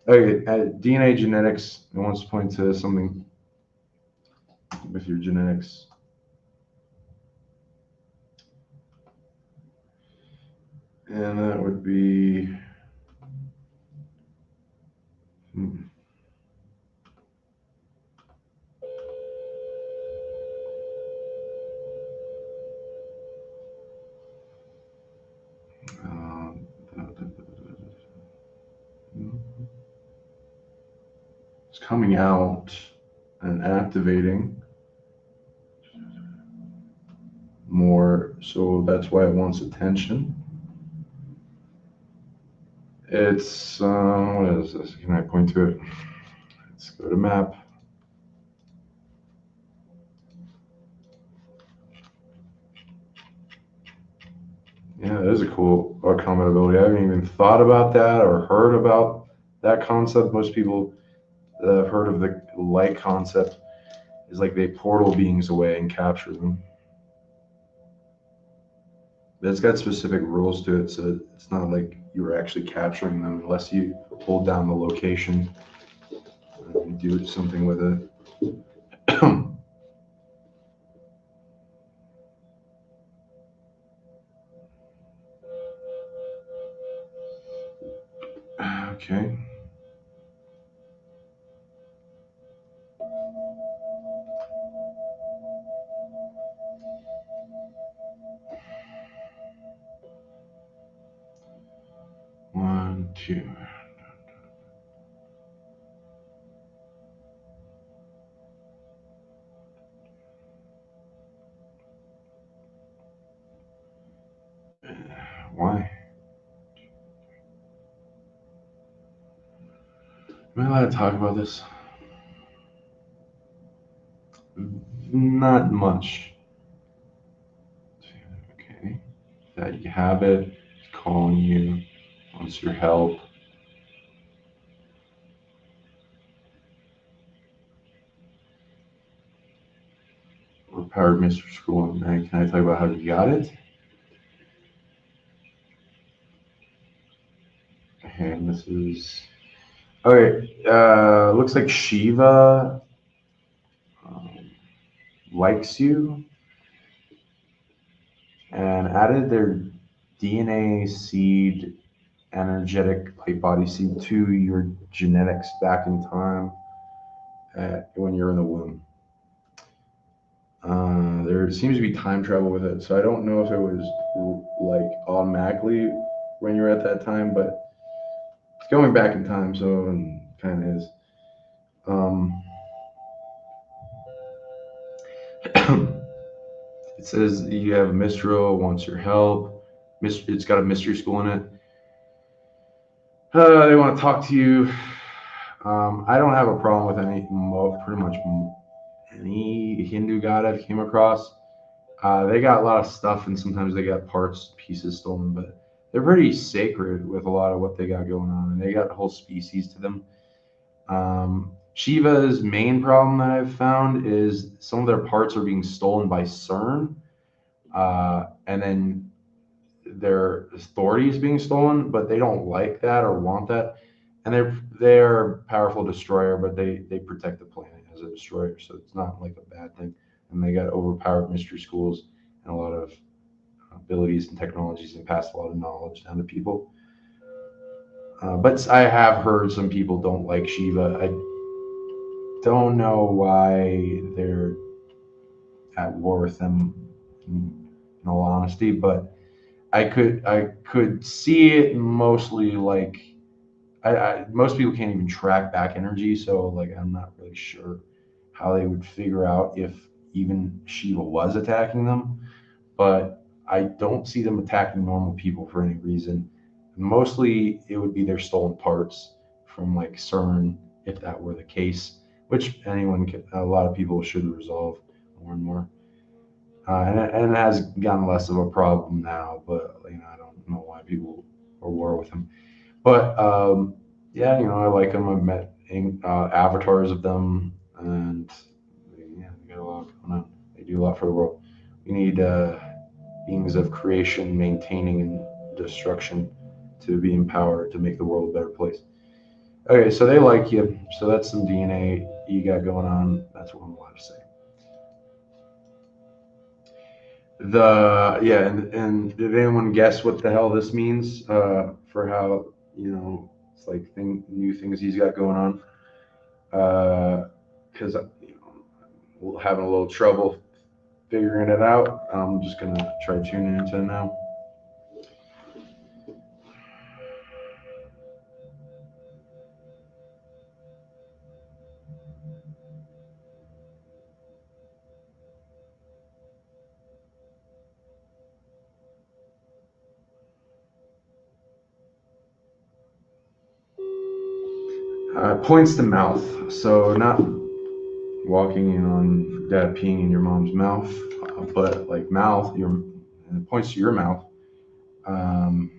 Okay, DNA genetics. It wants to point to something with your genetics. And that would be. It's coming out and activating more, so that's why it wants attention. It's what is this? Can I point to it? Let's go to map. Yeah, that is a cool comment ability. I haven't even thought about that or heard about that concept. Most people that have heard of the light concept is like they portal beings away and capture them. But it's got specific rules to it, so it's not like you were actually capturing them unless you hold down the location and do something with it. Okay. One, two. Why? Am I allowed to talk about this? Not much. Okay. That you have it, it's calling you, wants your help. Overpowered Mr. School. And can I talk about how you got it? And this is. Okay. Looks like Shiva likes you and added their DNA seed, energetic light body seed to your genetics back in time when you're in the womb. There seems to be time travel with it, so I don't know if it was like automatically when you're at that time, but it's going back in time, so it kind of is. It says you have a Mistral wants your help. It's got a mystery school in it. They want to talk to you. I don't have a problem with pretty much any Hindu god I've came across. They got a lot of stuff, and sometimes they got parts, pieces stolen, but they're pretty sacred with a lot of what they got going on, and they got a whole species to them. Shiva's main problem that I've found is some of their parts are being stolen by CERN, and then their authority is being stolen, but they don't like that or want that. And they're a powerful destroyer, but they protect the planet as a destroyer, so it's not like a bad thing. And they got overpowered mystery schools and a lot of abilities and technologies and passed a lot of knowledge down to people. But I have heard some people don't like Shiva. I don't know why they're at war with them, in all honesty, but I could see it mostly like most people can't even track back energy, so like I'm not really sure how they would figure out if even Shiva was attacking them. But I don't see them attacking normal people for any reason. Mostly, it would be their stolen parts from like CERN, if that were the case, which a lot of people should resolve more and more. And it has gotten less of a problem now, but I don't know why people are war with him. But yeah, I like them. I've met avatars of them, and yeah, they got a lot going on. They do a lot for the world. We need beings of creation, maintaining, and destruction to be empowered to make the world a better place. Okay, so they like you. So that's some DNA you got going on. That's what I'm allowed to say. And did anyone guess what the hell this means for how it's like new things he's got going on? Because we're having a little trouble figuring it out. I'm just gonna try tuning into it now. Points to mouth, so not walking in on dad peeing in your mom's mouth, but like mouth. And it points to your mouth. Um,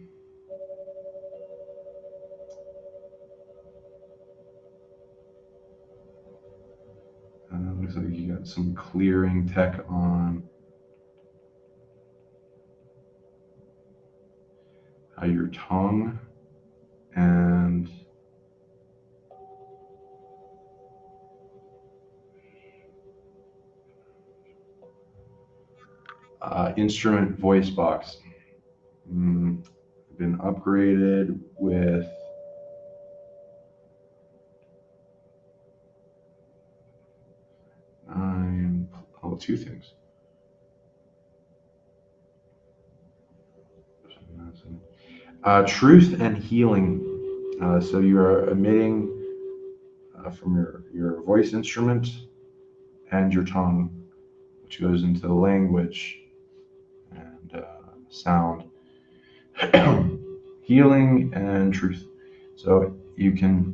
Looks like you got some clearing tech on your tongue and instrument voice box. Been upgraded with two things. Truth and healing. So you are emitting from your voice instrument and your tongue, which goes into the language and sound. Healing and truth. So you can,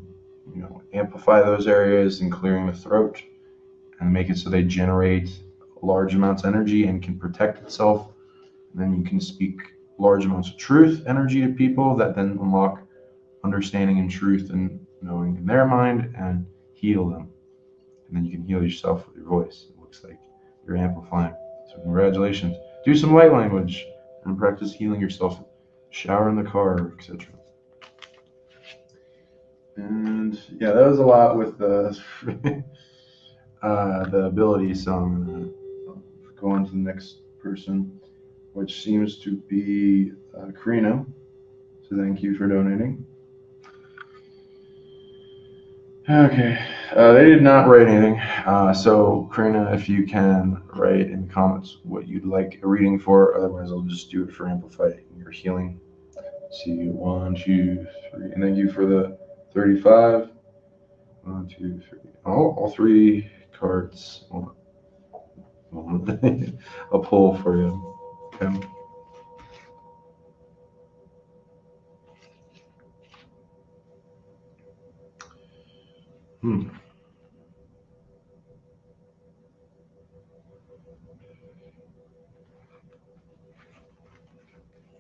amplify those areas in clearing the throat and make it so they generate large amounts of energy and can protect itself. And then you can speak large amounts of truth energy to people that then unlock understanding and truth and knowing in their mind and heal them. And then you can heal yourself with your voice. It looks like you're amplifying. So congratulations. Do some light language and practice healing yourself. Shower in the car, etc. And yeah, that was a lot with the the ability. So I'm gonna go on to the next person, which seems to be Karina. So thank you for donating. Okay, they did not write anything. So Karina, if you can write in the comments what you'd like a reading for, otherwise I'll just do it for amplifying your healing. Let's see, 1, 2, 3, and thank you for the 35. 1, 2, 3. All three cards. I'll pull for you. Okay.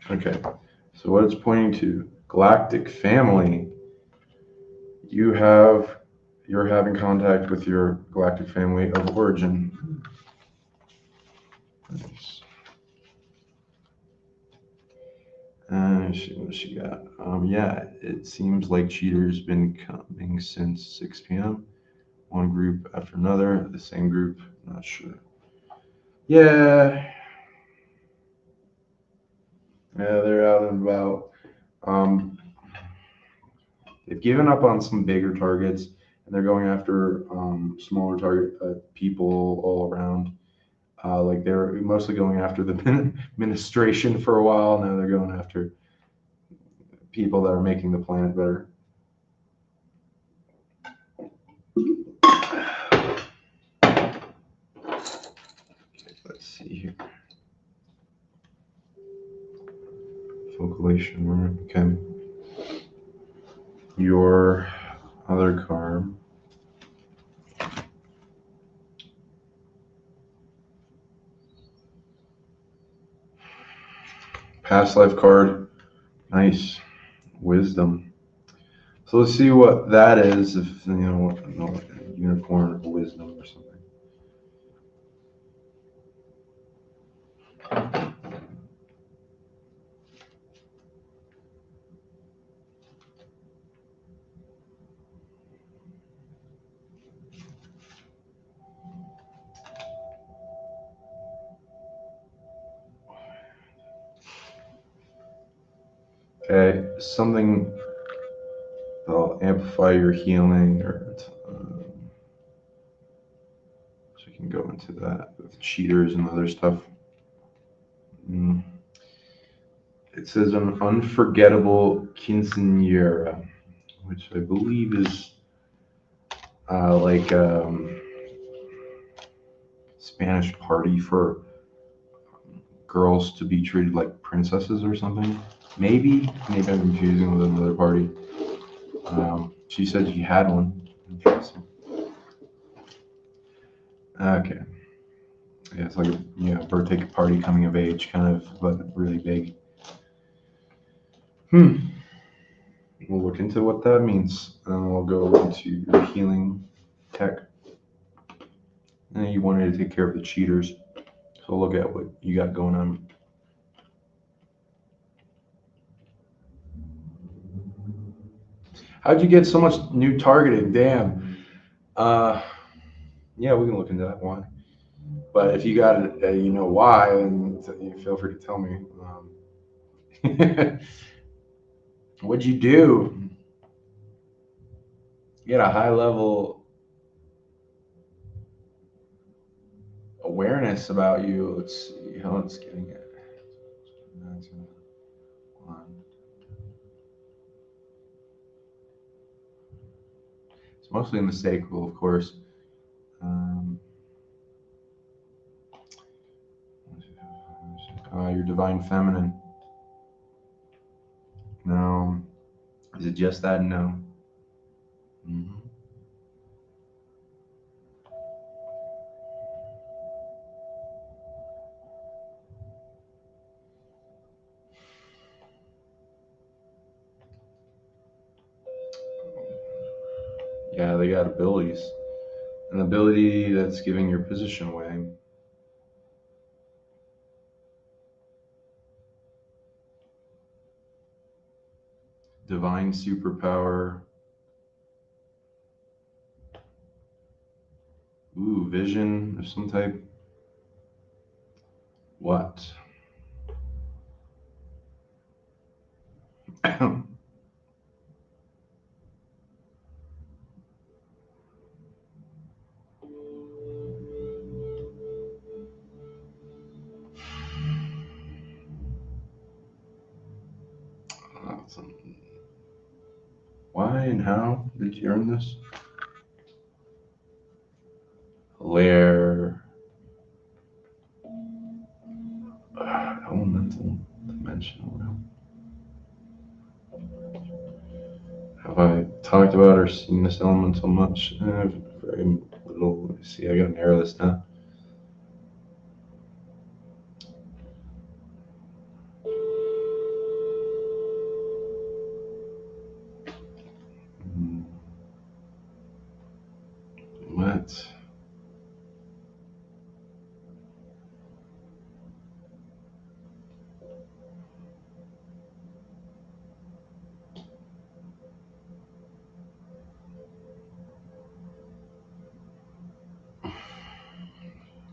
Okay. So what it's pointing to, galactic family. You're having contact with your galactic family of origin. Nice. What she got? Yeah, it seems like Cheater's been coming since 6 p.m. One group after another, the same group, not sure. Yeah, they're out and about. They've given up on some bigger targets, and they're going after smaller target people all around. Like they were mostly going after the administration for a while. Now they're going after people that are making the planet better. situation. Right? Okay. Your other card. Past life card. Nice. Wisdom. So let's see what that is. If like a unicorn or wisdom or something. Okay, something that'll amplify your healing, or so you can go into that with cheaters and other stuff. It says an unforgettable quinceañera, which I believe is like Spanish party for girls to be treated like princesses or something. Maybe I'm confusing with another party. She said she had one. Interesting. Okay. Yeah, it's like a birthday party, coming of age, kind of, but really big. We'll look into what that means, and we'll go into your healing tech. And you wanted to take care of the cheaters, so look at what you got going on. How'd you get so much new targeting? Damn. Yeah, we can look into that one. But if you got it, you know why, then you feel free to tell me. What'd you do? You got a high level awareness about you. Let's see how it's getting it. It's mostly unmistakable, of course. Your divine feminine. No. Is it just that? No. Mm-hmm. Yeah, they got abilities. An ability that's giving your position away. Divine superpower. Ooh, vision of some type. What? Why and how did you earn this? Lair. Elemental dimensional realm. Have I talked about or seen this elemental much? Very little. Let me see, I gotta narrow this down. What?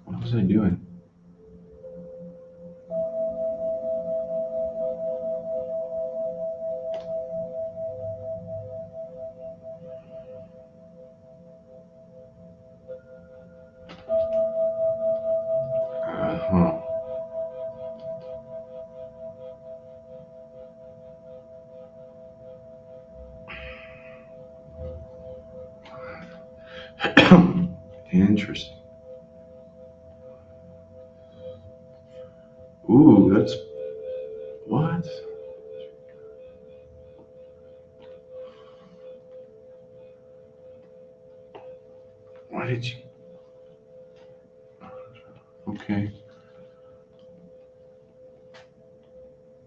What was I doing? Interesting. Ooh, that's what? Why did you? Okay.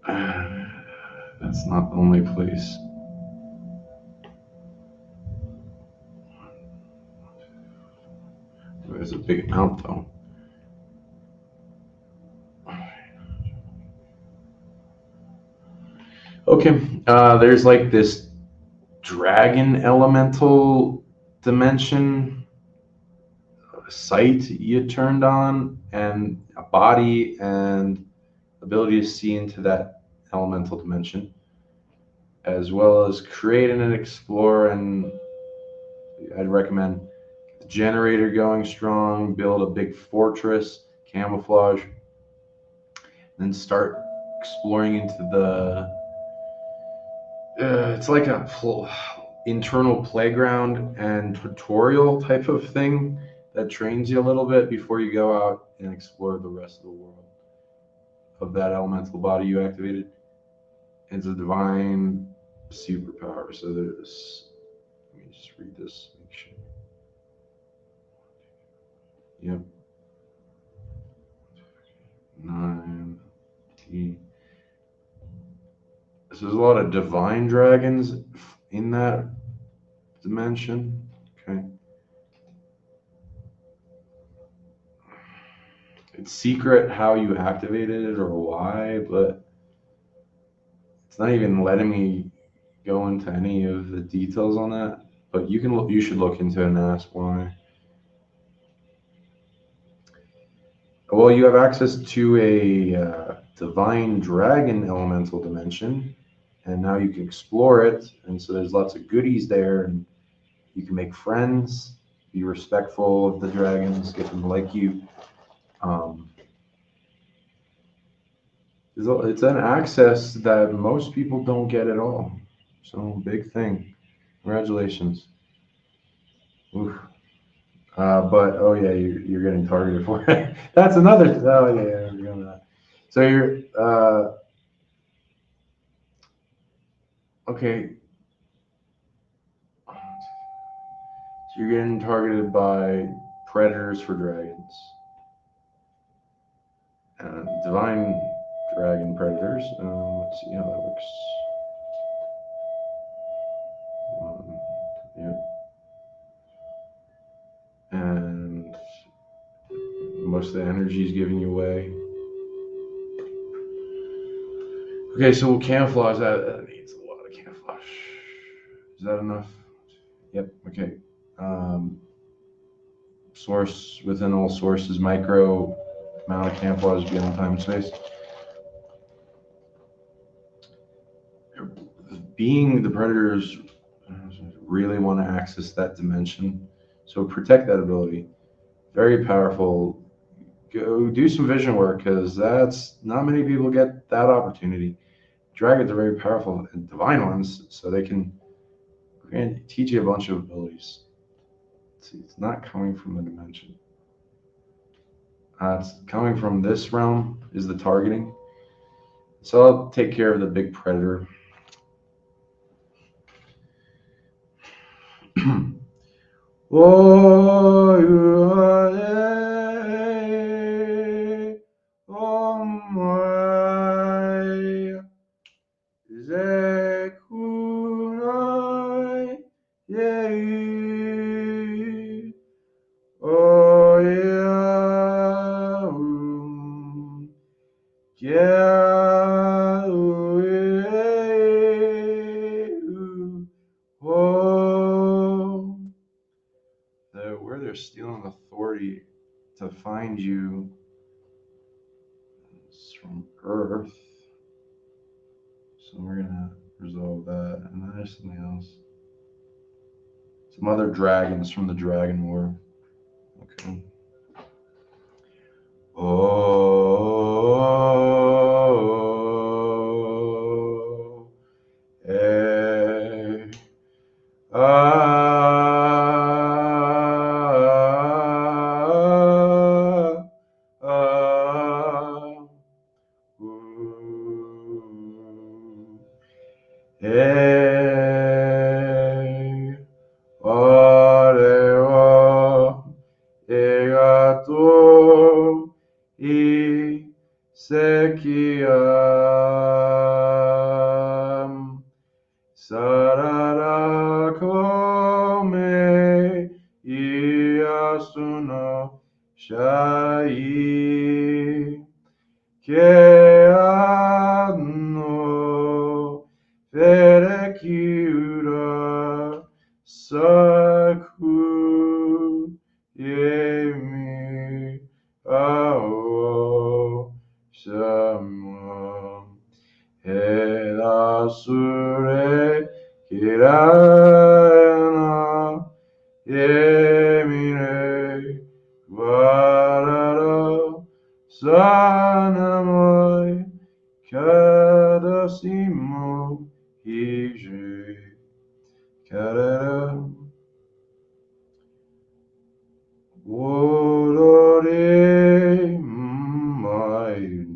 That's not the only place. There's a big amount though. Okay, there's like this dragon elemental dimension sight you turned on, and a body and ability to see into that elemental dimension, as well as creating and explore. And I'd recommend the generator going strong, build a big fortress, camouflage, then start exploring into the it's like a internal playground and tutorial type of thing that trains you a little bit before you go out and explore the rest of the world of that elemental body you activated. It's a divine superpower. So there's, let me just read this, make sure. Yep. 9 T. So there's a lot of divine dragons in that dimension. Okay. It's secret how you activated it or why, but it's not even letting me go into any of the details on that. But you should look into it and ask why. Well, you have access to a divine dragon elemental dimension, and now you can explore it. And so there's lots of goodies there, and you can make friends, be respectful of the dragons, get them to like you. It's an access that most people don't get at all. So big thing. Congratulations. Oof. But oh yeah, you're getting targeted for it. That's another. Oh yeah, we're going to that. So you're okay. So you're getting targeted by predators for dragons. Divine dragon predators. Let's see how that works. Yeah. And most of the energy is giving you away. Okay, so we'll camouflage that. That needs a lot of camouflage. Is that enough? Yep. Okay. Source within all sources, micro amount of camouflage beyond time and space. Being the predators really want to access that dimension, so protect that ability. Very powerful. Go do some vision work, because that's not many people get that opportunity. Dragons are very powerful and divine ones, so they can teach you a bunch of abilities. See, it's not coming from the dimension. It's coming from this realm is the targeting. So I'll take care of the big predator. Oh, you are oh my, Zekunai, yeah, oh yeah, yeah, oh. Where they're stealing authority to find you is from Earth. So we're gonna resolve that. And then there's something else. Some other dragons from the Dragon War. Okay. Oh, eh, ooh, eh, oh, Saku Yemi Ao Sama Edasure Kirana Yemine Varara Sanamai Kadasimo Hiji Karara Worore Mayun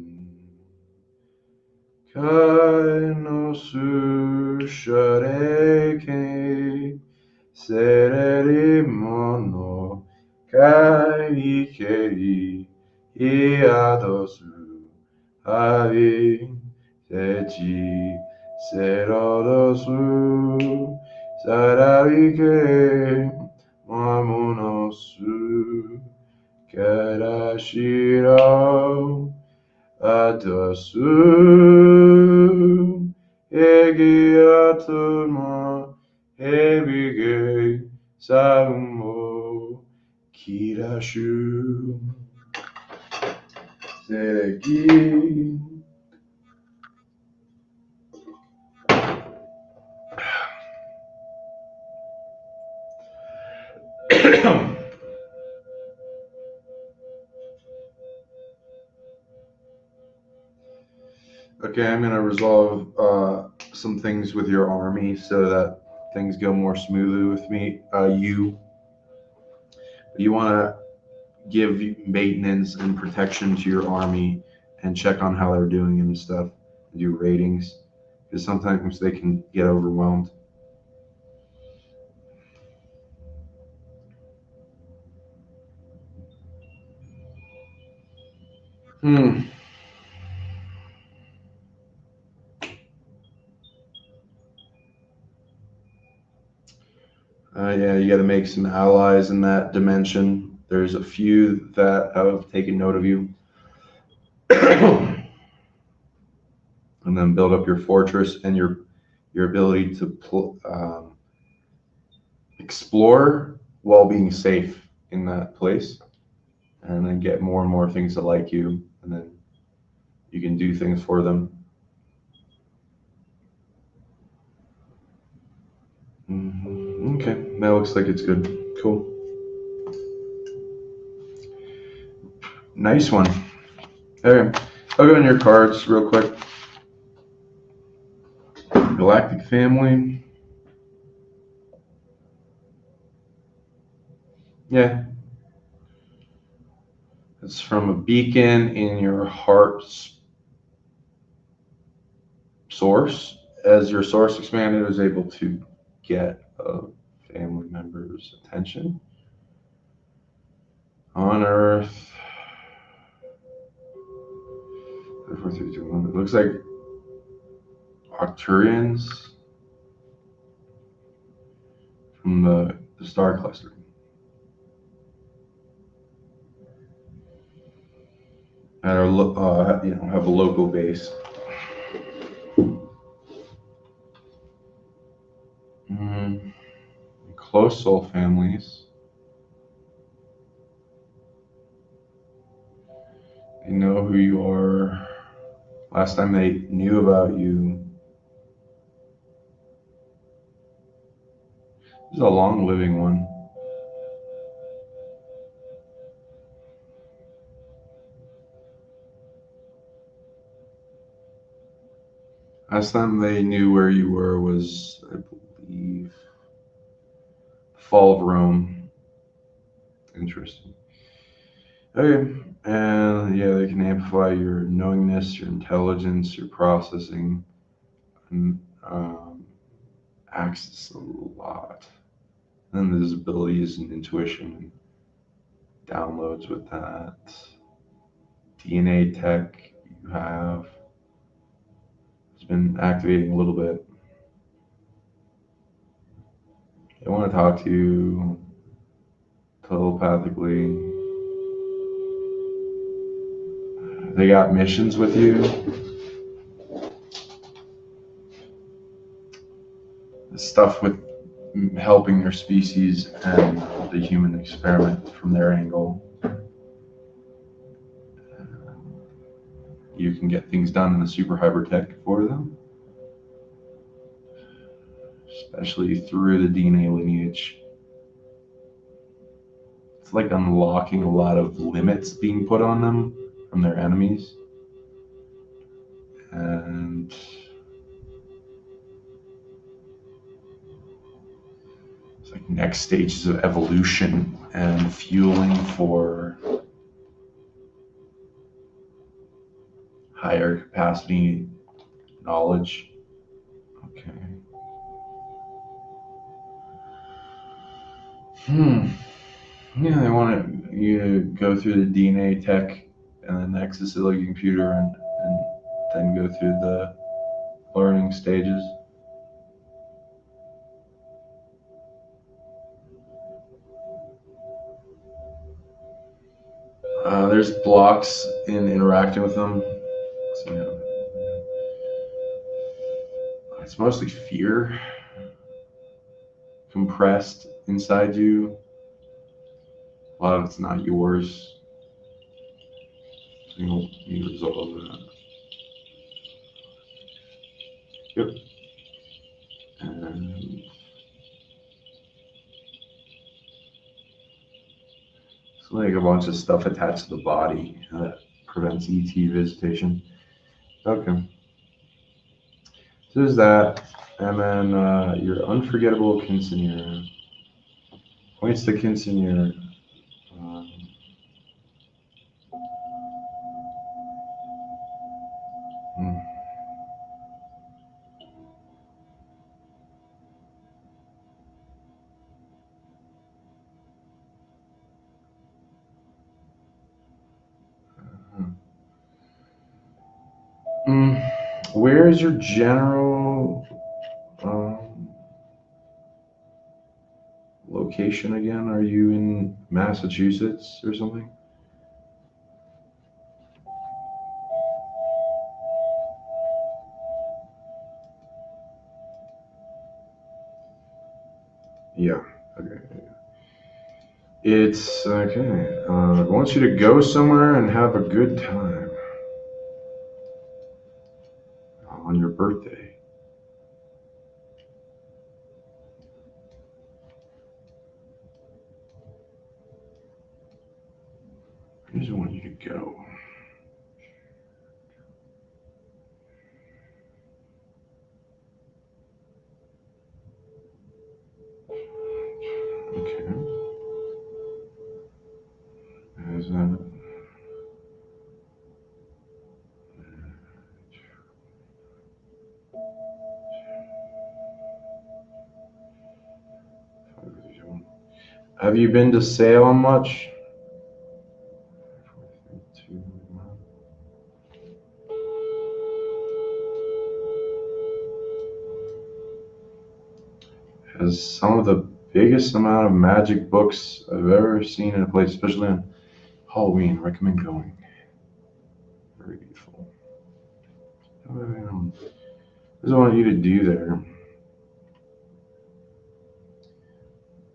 Kaino Sushareke Sereri Mono Kaikei Iadosu Avi Sechi Serodosu Saravike Mamonosu Karashiro Atasu Egiatuma Ebige Saumo Kirashu Sereki. Okay, I'm going to resolve some things with your army so that things go more smoothly with me. You want to give maintenance and protection to your army and check on how they're doing and stuff. Do ratings because sometimes they can get overwhelmed. Yeah, you got to make some allies in that dimension. There's a few that have taken note of you. And then build up your fortress and your ability to explore while being safe in that place, and then get more and more things that like you, and then you can do things for them. Okay, that looks like it's good. Cool. Nice one. Okay, I'll go in your cards real quick. Galactic family. Yeah. It's from a beacon in your heart's source. As your source expanded, it was able to get a family member's attention. On Earth. 4, 3, 2, 1. It looks like Arcturians from the star cluster. That are have a local base. Close soul families. They know who you are. Last time they knew about you. This is a long living one. Last time they knew where you were was, I believe, the fall of Rome. Interesting. Okay, and yeah, they can amplify your knowingness, your intelligence, your processing, and access a lot. And there's abilities and intuition and downloads with that. DNA tech you have. It's been activating a little bit. They want to talk to you telepathically. They got missions with you. Stuff with helping their species and the human experiment from their angle. You can get things done in the super hypertech for them, especially through the DNA lineage. It's like unlocking a lot of limits being put on them from their enemies. And it's like next stages of evolution and fueling for higher capacity knowledge. Okay. Yeah, they want you to go through the DNA tech and then access it like a computer and then go through the learning stages. There's blocks in interacting with them. So, it's mostly fear compressed inside you. A lot of it's not yours. So you'll need to resolve that. Yep. And it's like a bunch of stuff attached to the body that prevents ET visitation. Okay. So there's that. And then your unforgettable quinceanera. Points to quinceanera. Where is your general location again? Are you in Massachusetts or something? Yeah. Okay. It's okay. I want you to go somewhere and have a good time on your birthday. I just want you to go. Okay. As have you been to Salem much? Has some of the biggest amount of magic books I've ever seen in a place, especially on Halloween. I recommend going. Very beautiful. What does I want you to do there?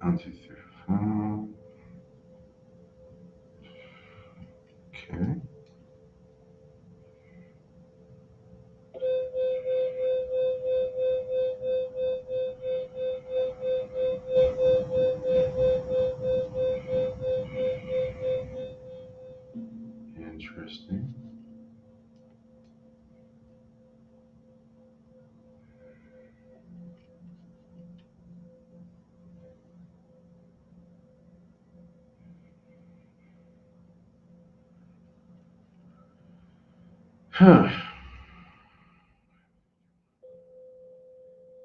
1, 2, 3, 4. Okay. Interesting. Huh.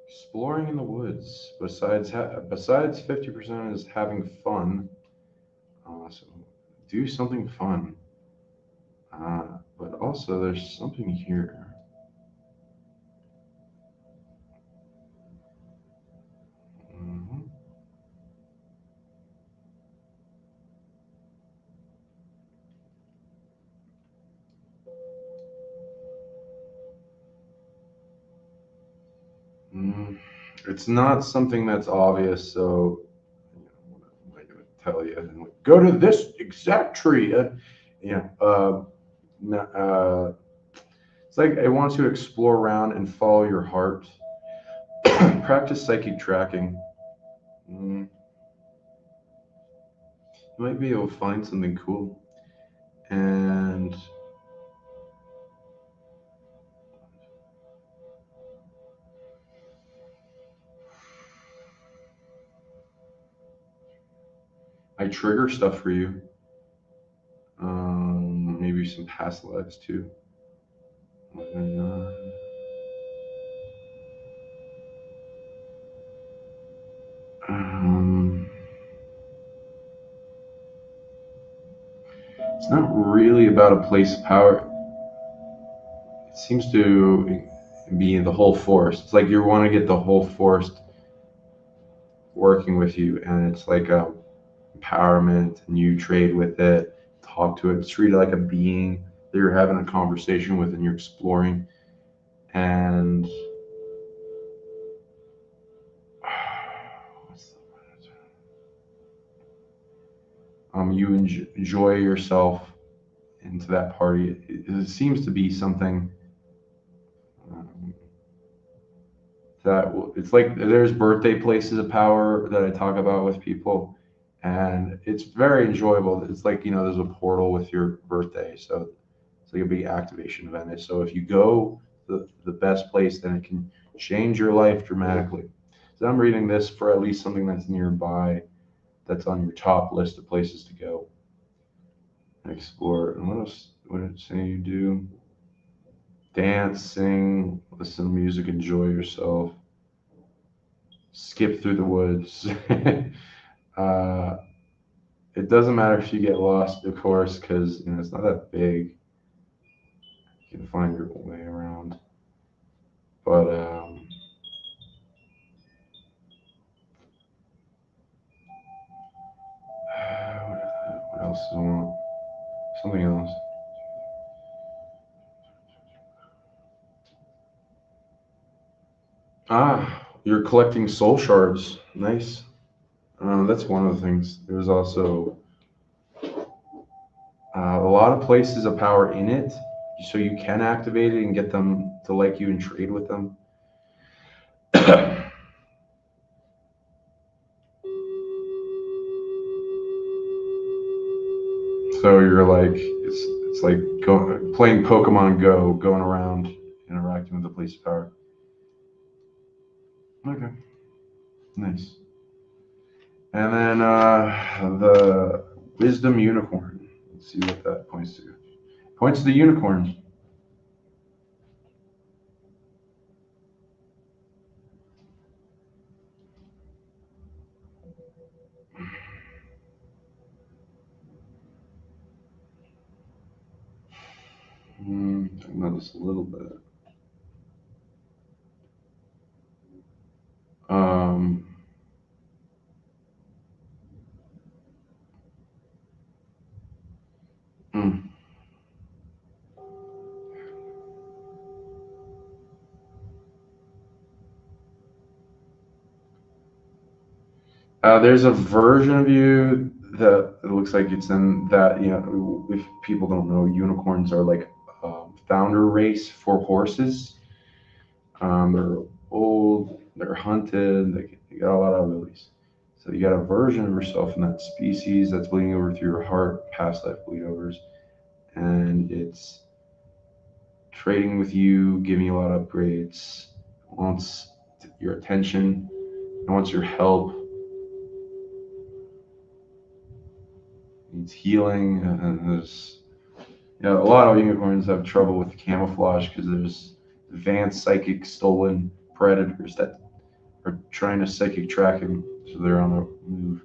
Exploring in the woods. Besides 50% is having fun. So do something fun. But also there's something here. Mm-hmm. it's not something that's obvious, so what am I going to tell you? And like, go to this exact tree. It's like I want you to explore around and follow your heart. Practice psychic tracking. You might be able to find something cool. And I trigger stuff for you. Maybe some past lives too. It's not really about a place of power. It seems to be the whole forest. It's like you want to get the whole forest working with you, and it's like empowerment, and you trade with it, talk to it. It's treated like a being that you're having a conversation with, and you're exploring. And you enjoy yourself into that party. It seems to be something that it's like there's birthday places of power that I talk about with people, and it's very enjoyable. It's like, there's a portal with your birthday, so it's like a big activation event. So if you go the best place, then it can change your life dramatically. So I'm reading this for at least something that's nearby, that's on your top list of places to go and explore. And what else? What did it say you do? Dance, sing, listen to music, enjoy yourself, skip through the woods. It doesn't matter if you get lost, of course, because it's not that big. You can find your way around. But what else do I want? Something else. You're collecting soul shards. Nice. That's one of the things. There's also a lot of places of power in it, so you can activate it and get them to like you and trade with them. So you're like, it's like playing Pokemon Go, going around interacting with the police power. Okay, nice. And then the Wisdom Unicorn. Let's see what that points to. Points to the unicorns. Talking about this a little bit. Um, mm. There's a version of you that it looks like it's in that, if people don't know, unicorns are like founder race for horses. They're old, they're hunted, they got a lot of abilities. So you got a version of yourself in that species that's bleeding over through your heart, past life bleed overs, and it's trading with you, giving you a lot of upgrades, wants your attention, it wants your help, needs healing, and there's a lot of unicorns have trouble with camouflage because there's advanced psychic stolen predators that are trying to psychic track him, so they're on the move.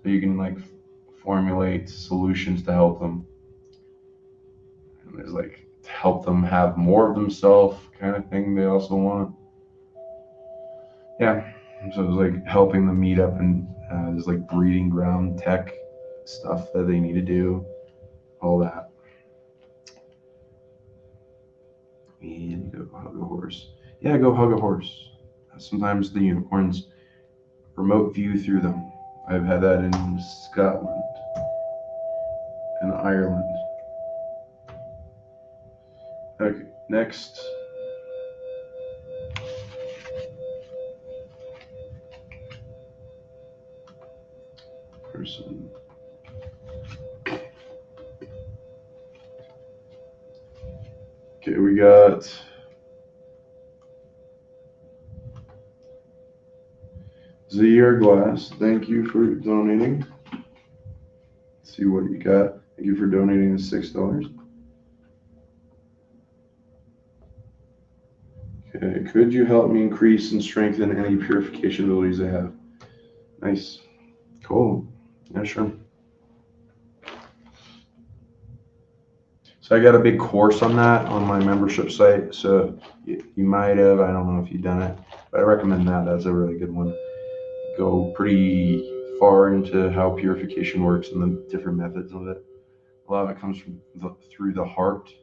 So you can like formulate solutions to help them. And there's like to help them have more of themselves kind of thing they also want. Yeah. So it's like helping them meet up, and there's like breeding ground tech stuff that they need to do, all that. And go hug a horse. Yeah, go hug a horse. sometimes the unicorns remote view through them. I've had that in Scotland and Ireland. Okay, next. Person. Okay, we got Zaire Glass. Thank you for donating. Let's see what you got. Thank you for donating the $6. Okay, could you help me increase and strengthen any purification abilities I have? Nice. Cool. Yeah, sure. So I got a big course on that on my membership site. So you might have, I don't know if you've done it, but I recommend that. That's a really good one. Go pretty far into how purification works and the different methods of it. A lot of it comes from through the heart,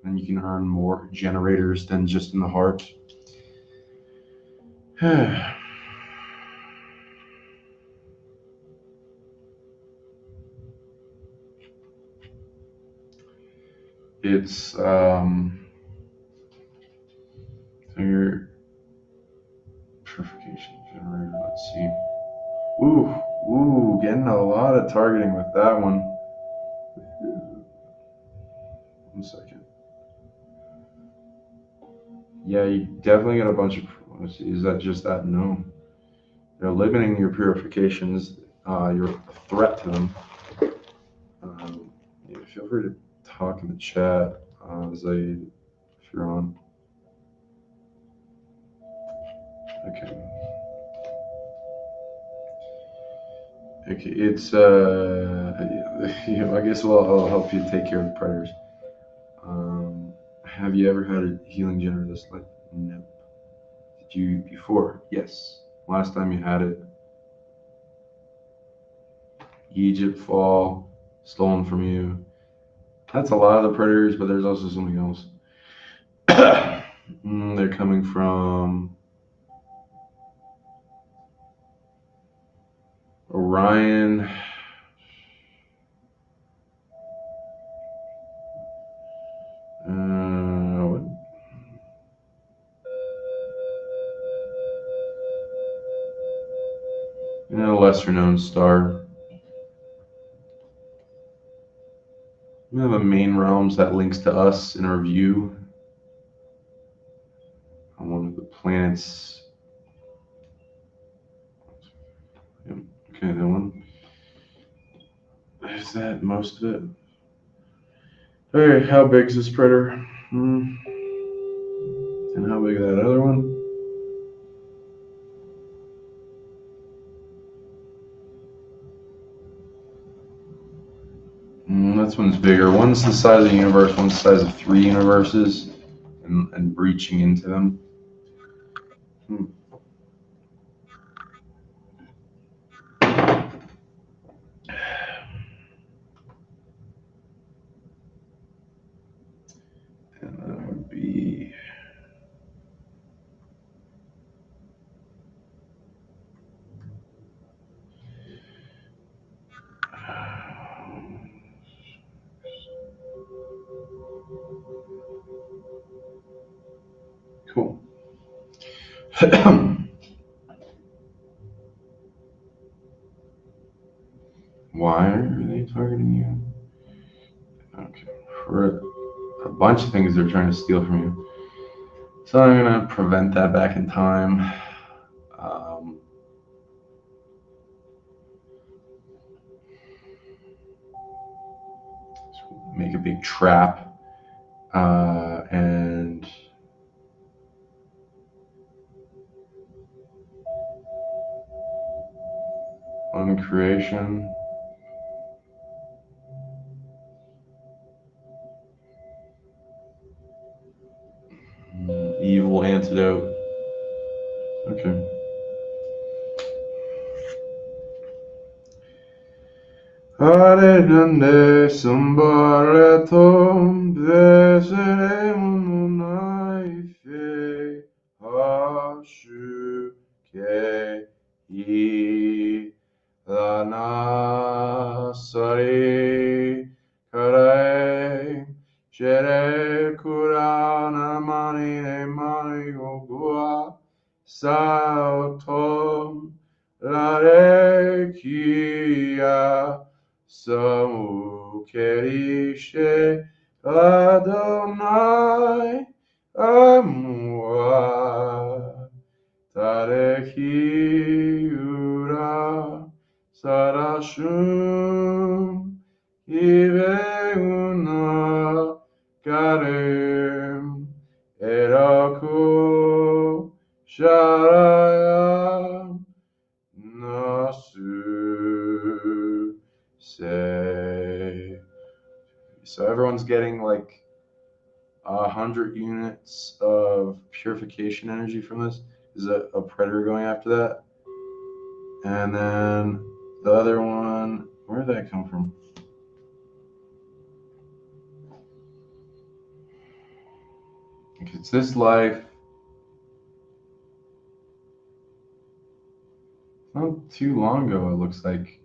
and you can earn more generators than just in the heart. It's your purification generator. Let's see. Ooh, getting a lot of targeting with that one. 1 second. Yeah, you definitely get a bunch of. Let's see, is that just that? No. They're limiting your purifications. You're a threat to them. Yeah, feel free to talk in the chat, Zaid, if you're on. Okay. Okay, it's I guess I'll help you take care of the predators. Have you ever had a healing generator this life? No. Did you before? Yes. Last time you had it, Egypt fall, stolen from you. That's a lot of the predators, but there's also something else. They're coming from Orion. A lesser known star. We have a main realms that links to us in our view on one of the planets. Okay, that one. Is that most of it? Okay, how big is this predator? And how big is that other one? This one's bigger. One's the size of the universe, one's the size of 3 universes, and breaching into them. And that would be... Cool. Why are they targeting you? Okay, for a bunch of things they're trying to steal from you. So I'm gonna prevent that back in time. Make a big trap, and on creation. Evil antidote. Okay. Hare nande sambaretom deseremo naife hashu. I lana sari kare shere kurana mani ne mani ogua sautom lare kia samu kerishe Adonai amua tarehi ura sarashum iveuna karem eraku sharaya nasu say. So everyone's getting like 100 units of purification energy from this. Is a predator going after that? And then the other one, where did that come from? It's this life. Not too long ago, it looks like.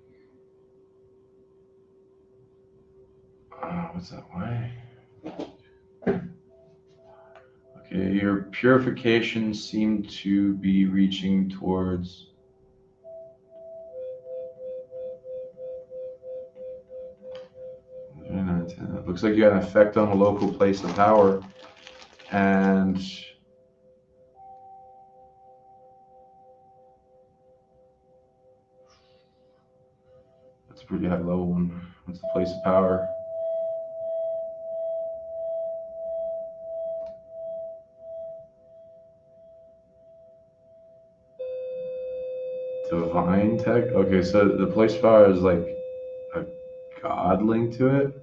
What's that way? Okay, your purification seemed to be reaching towards. It looks like you had an effect on the local place of power, and that's a pretty high level one. What's the place of power? Divine tech? Okay, so the place of power is like a god link to it?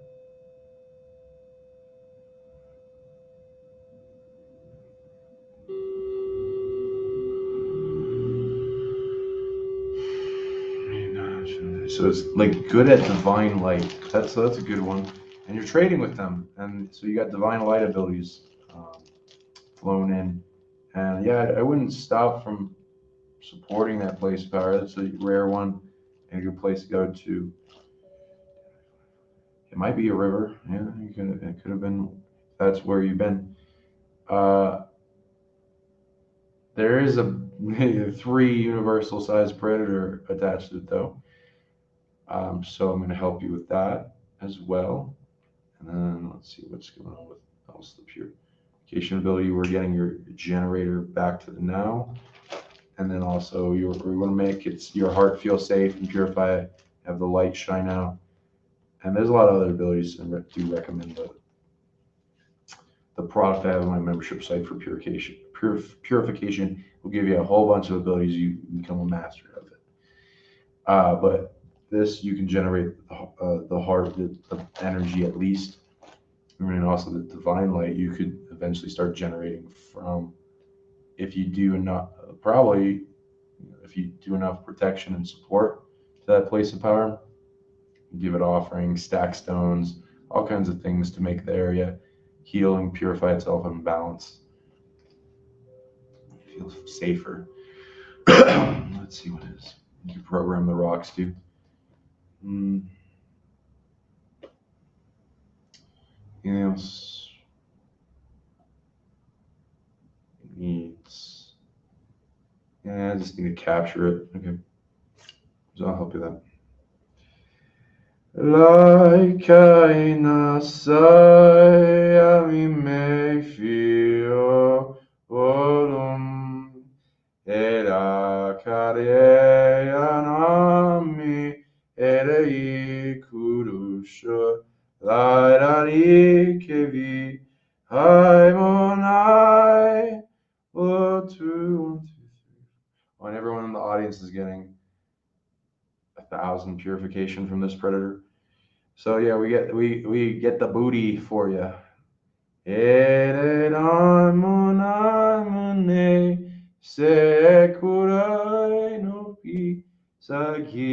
So it's like good at divine light. That's a good one. And you're trading with them, and so you got divine light abilities flown in. And yeah, I wouldn't stop from supporting that place of power. That's a rare one and a good place to go to. It might be a river. Yeah, it could have been. That's where you've been. There is a 3 universal size predator attached to it though. So I'm going to help you with that as well. And then let's see what's going on with else the purification ability. We're getting your generator back to the now. And then also we're going to make your heart feel safe and purify it, have the light shine out. And there's a lot of other abilities, and I do recommend the product I have on my membership site for purification will give you a whole bunch of abilities. You become a master of it. But this, you can generate the heart, the energy at least. And also the divine light, you could eventually start generating from, if you do enough, probably if you do enough protection and support to that place of power, give it offerings, stack stones, all kinds of things to make the area heal and purify itself and balance. It feels safer. Let's see what it is. You can program the rocks too. Anything else? Needs. Yeah, I just need to capture it. Okay. So I'll help you with that. Like I say, I may feel era kare anami erei kurusha lairari kevi hai monai 1, 2, 1, 2, 3. Oh, and everyone in the audience is getting 1,000 purification from this predator. So yeah, we get the booty for you. Sekurai no pisagi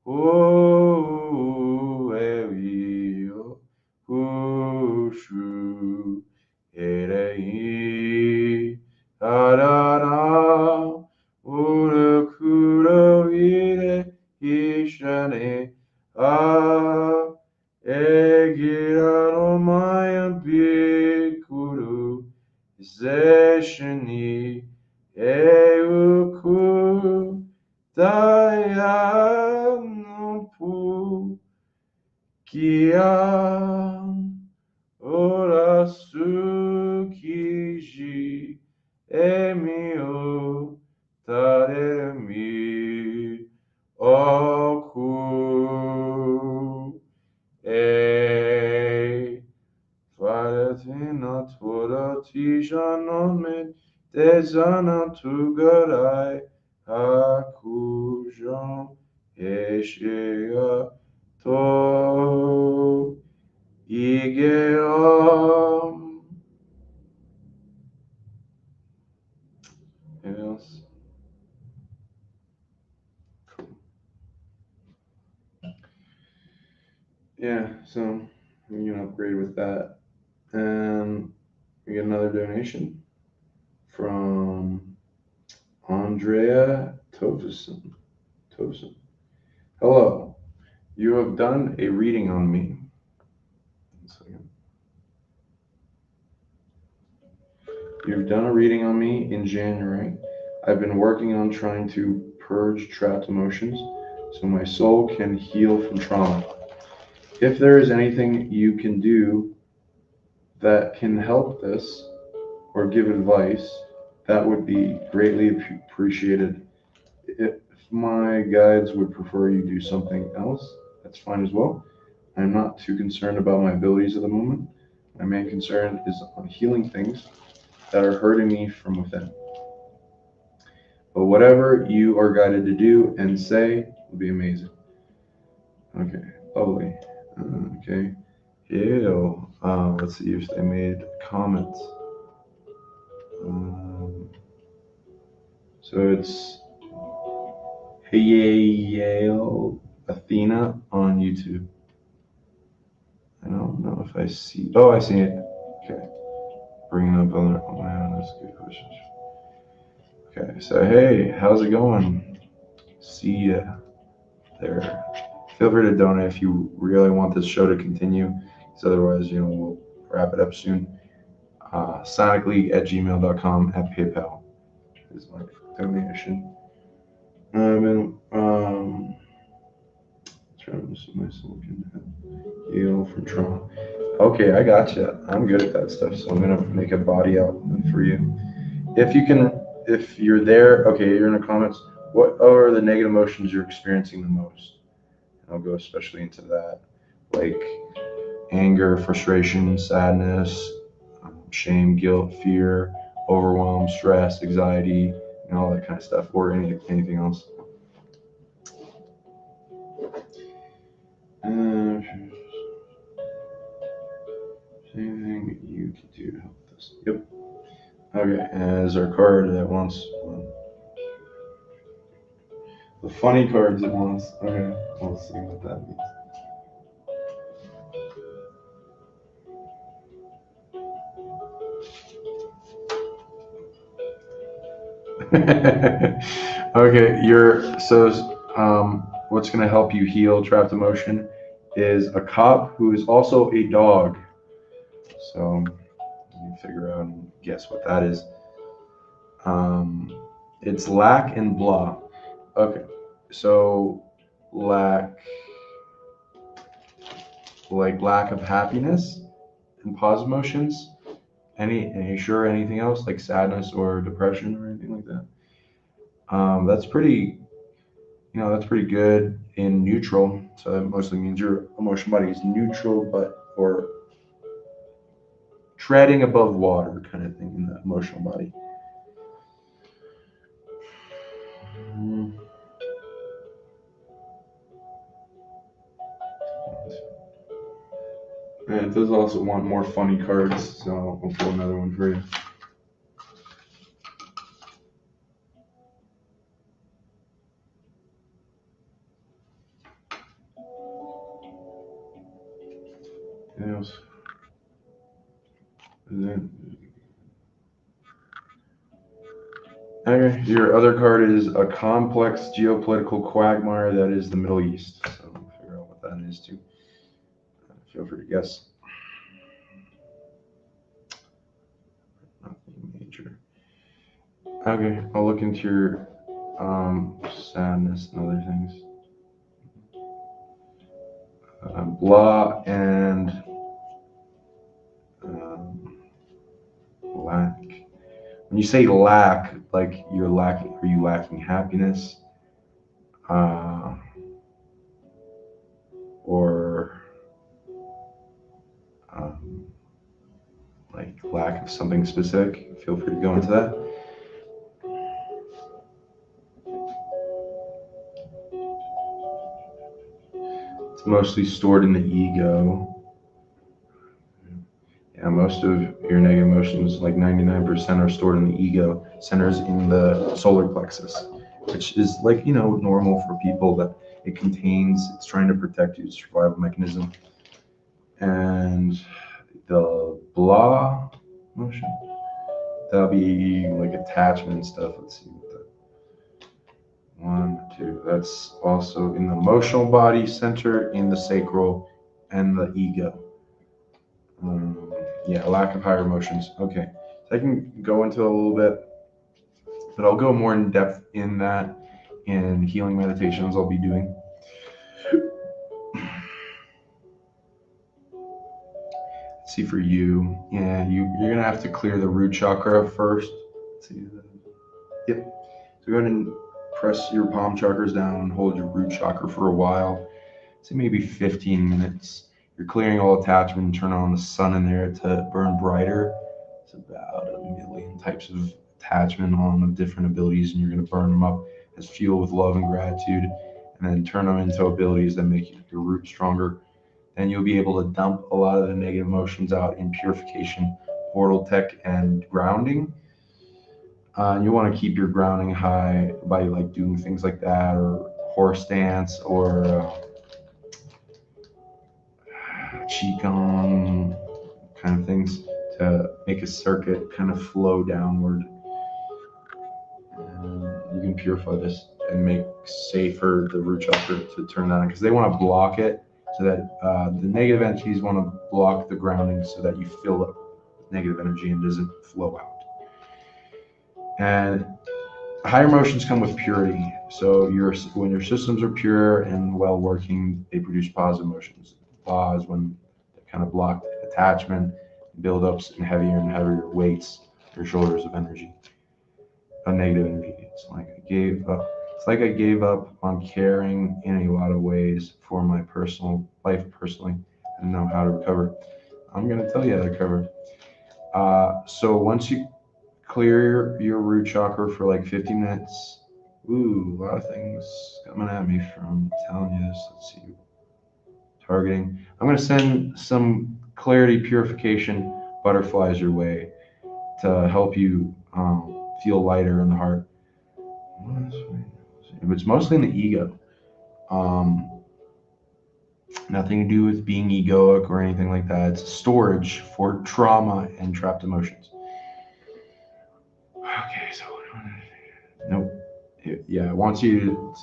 o eio kushu erei arara uruku Dayanu Pukian Orasukiji Emio Taremi Oku E Varatina Tora Tijanon Dezana Tugarai Hakujon Eshega To Igeom. Anything else? Cool. Yeah, so we can upgrade with that. And we get another donation from Andrea Tovison. Hello, you have done a reading on me. One second. You've done a reading on me in January. I've been working on trying to purge trapped emotions so my soul can heal from trauma. If there is anything you can do that can help this or give advice, that would be greatly appreciated. If my guides would prefer you do something else, that's fine as well. I'm not too concerned about my abilities at the moment. My main concern is on healing things that are hurting me from within. But whatever you are guided to do and say will be amazing. Okay, lovely. Okay. Ew. Let's see if they made comments. So it's Hayale Athena on YouTube. I don't know if I see. Oh, I see it. Okay. Bringing up on my own. That's a good question. Okay. So, hey, how's it going? See ya there. Feel free to donate if you really want this show to continue. Because otherwise, we'll wrap it up soon. PsionicLeague@gmail.com at PayPal is my donation. Myself can heal from trauma. Okay, I gotcha. I'm good at that stuff, so I'm gonna make a body album for you. If you're there, okay, you're in the comments. What are the negative emotions you're experiencing the most? I'll go especially into that, like anger, frustration, sadness, shame, guilt, fear, overwhelm, stress, anxiety, and all that kind of stuff, or anything else. Anything you can do to help this? Yep. Okay, as our card that wants the funny cards it wants. Okay, we'll see what that means. Okay, what's going to help you heal trapped emotion is a cop who is also a dog. So you figure out and guess what that is. It's lack and blah. Okay, so lack, like lack of happiness and positive emotions. Are you sure anything else like sadness or depression or anything like that? That's pretty, that's pretty good in neutral. So that mostly means your emotional body is neutral, or treading above water kind of thing in the emotional body. And it does also want more funny cards, so I'll pull another one for you. Yes. Okay, your other card is a complex geopolitical quagmire that is the Middle East. So we'll figure out what that is too. Feel free to guess. Nothing major. Okay, I'll look into your sadness and other things. Blah and lack. When you say lack, like you're lacking, are you lacking happiness? Or like lack of something specific? Feel free to go into that. It's mostly stored in the ego. Yeah, most of your negative emotions, like 99%, are stored in the ego centers in the solar plexus, which is like, normal for people, that it's trying to protect you, survival mechanism. And the blah motion, that'll be like attachment and stuff. Let's see what that. 1, 2. That's also in the emotional body center, in the sacral, and the ego. Yeah, lack of higher emotions. Okay, so I can go into a little bit, but I'll go more in depth in that in healing meditations I'll be doing. Let's see for you. Yeah, you're gonna have to clear the root chakra first. Let's see. Yep. So go ahead and press your palm chakras down and hold your root chakra for a while. Say maybe 15 minutes. You're clearing all attachment and turn on the sun in there to burn brighter. It's about 1,000,000 types of attachment on of different abilities, and you're going to burn them up as fuel with love and gratitude, and then turn them into abilities that make your root stronger. Then you'll be able to dump a lot of the negative emotions out in purification, portal tech, and grounding. You want to keep your grounding high by like doing things like that, or horse dance, or qigong kind of things, to make a circuit kind of flow downward. And you can purify this and make safer the root chakra to turn that on, because they want to block it, so that the negative entities want to block the grounding, so that you fill up with negative energy and doesn't flow out. And higher emotions come with purity. So when your systems are pure and well working, they produce positive emotions. Blah is when they kind of block attachment, buildups, and heavier weights, your shoulders of energy, of negative energy. It's like I gave up. It's like I gave up on caring in a lot of ways for my personal life. Personally, I didn't know how to recover. I'm going to tell you how to recover. So once you clear your root chakra for like 50 minutes. Ooh, a lot of things coming at me from telling you this. Let's see. Targeting. I'm going to send some clarity purification butterflies your way to help you feel lighter in the heart. It's mostly in the ego. Nothing to do with being egoic or anything like that. It's storage for trauma and trapped emotions. Okay, so nope. Yeah, I want you to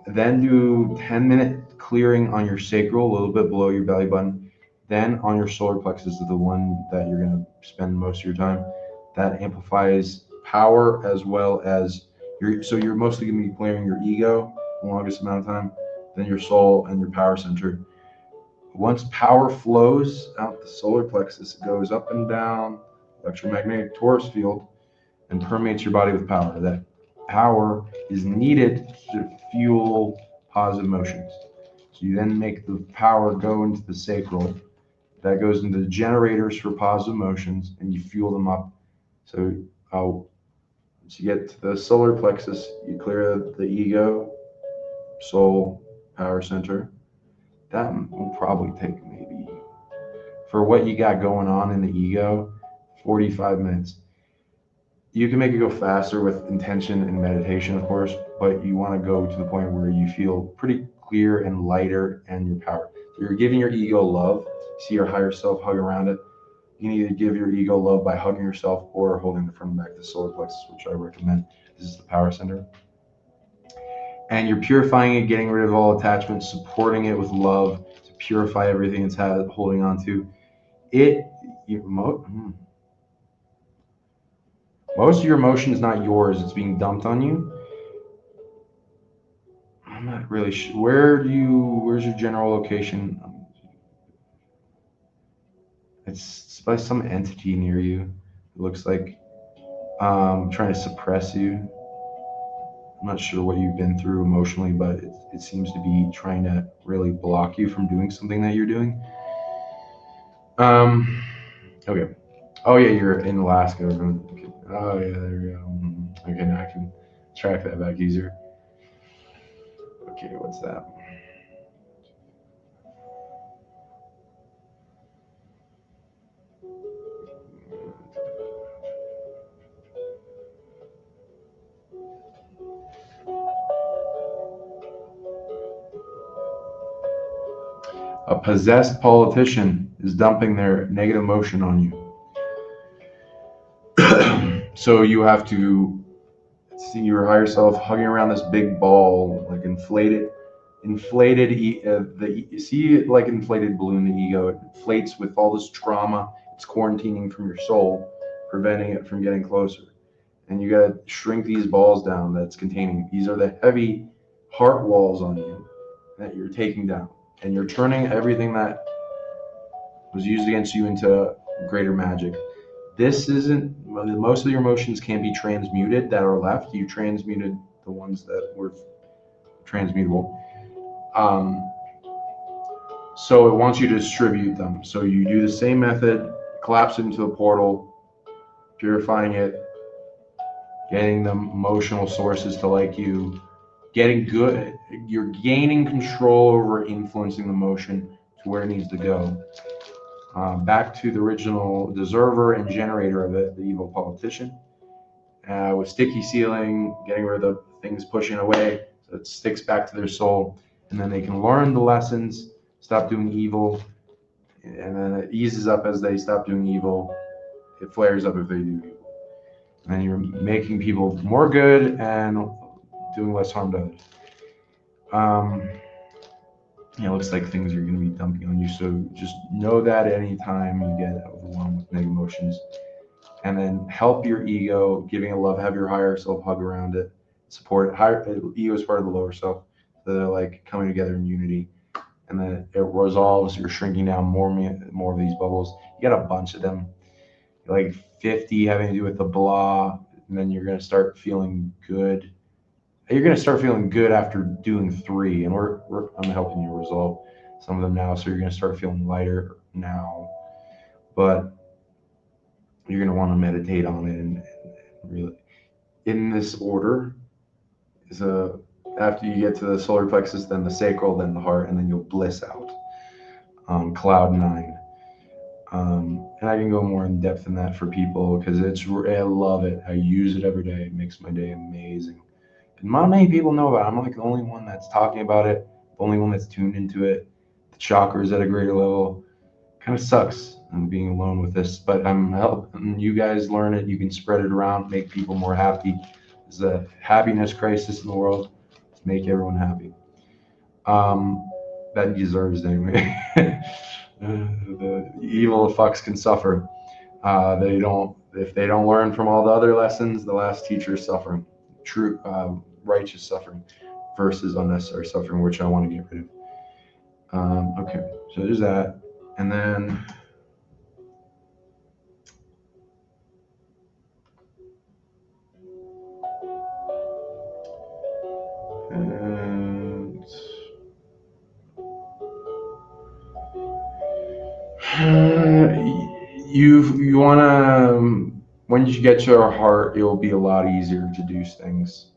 then do 10-minute clearing on your sacral, a little bit below your belly button. Then on your solar plexus is the one that you're going to spend most of your time. That amplifies power, as well as you're mostly going to be clearing your ego the longest amount of time, then your soul and your power center. Once power flows out the solar plexus, it goes up and down electromagnetic torus field and permeates your body with power. That power is needed to fuel positive emotions. So you then make the power go into the sacral. That goes into the generators for positive emotions, and you fuel them up. So once you get to the solar plexus, you clear the ego, soul, power center. That will probably take maybe, for what you got going on in the ego, 45 minutes. You can make it go faster with intention and meditation, of course, but you want to go to the point where you feel pretty clear and lighter and your power. So you're giving your ego love. See your higher self, hug around it. You can either give your ego love by hugging yourself or holding it from the back of the solar plexus, which I recommend. This is the power center. And you're purifying it, getting rid of all attachments, supporting it with love to purify everything it's holding on to. Most of your emotion is not yours. It's being dumped on you. I'm not really sure. Where's your general location? It's by some entity near you. It looks like trying to suppress you. I'm not sure what you've been through emotionally, but it seems to be trying to really block you from doing something that you're doing. Okay. Oh yeah, you're in Alaska. Okay. Oh yeah, there we go. Okay, now I can track that back easier. Okay, what's that? A possessed politician is dumping their negative emotion on you. So you have to see your higher self hugging around this big ball, like you see it like inflated balloon. The ego, it inflates with all this trauma. It's quarantining from your soul, preventing it from getting closer. And you gotta shrink these balls down that's containing. These are the heavy heart walls on you that you're taking down, and you're turning everything that was used against you into greater magic. This isn't, most of your emotions can be transmuted that are left. You transmuted the ones that were transmutable. So it wants you to distribute them. So you do the same method, collapse it into a portal, purifying it, getting the emotional sources to like you, getting good. You're gaining control over influencing the emotion to where it needs to go. Back to the original deserver and generator of it, the evil politician. With sticky sealing, getting rid of the things pushing away, so it sticks back to their soul, and then they can learn the lessons, stop doing evil, and then it eases up as they stop doing evil. It flares up if they do evil. And then you're making people more good and doing less harm to others. It looks like things are going to be dumping on you, so just know that anytime you get overwhelmed with negative emotions, and then help your ego, giving it love, have your higher self hug around it, support it. Higher ego is part of the lower self, so they're like coming together in unity, and then it resolves. You're shrinking down more of these bubbles. You got a bunch of them, like 50 having to do with the blah, and then you're going to start feeling good. You're going to start feeling good after doing 3, and I'm helping you resolve some of them now, so you're going to start feeling lighter now, but you're going to want to meditate on it and really in this order. So after you get to the solar plexus, then the sacral, then the heart, and then you'll bliss out. Cloud 9. And I can go more in depth in that for people because I love it. I use it every day. It makes my day amazing. And not many people know about it. I'm like the only one that's talking about it, the only one that's tuned into it. The chakras at a greater level. Kind of sucks being alone with this, but I'm helping you guys learn it. You can spread it around, make people more happy. There's a happiness crisis in the world. Let's make everyone happy. That deserves it anyway. The evil fucks can suffer. If they don't learn from all the other lessons, the last teacher is suffering. True, righteous suffering versus unnecessary suffering, which I want to get rid of. Okay, so there's that. And then you want to, when you get to your heart, it will be a lot easier to do things,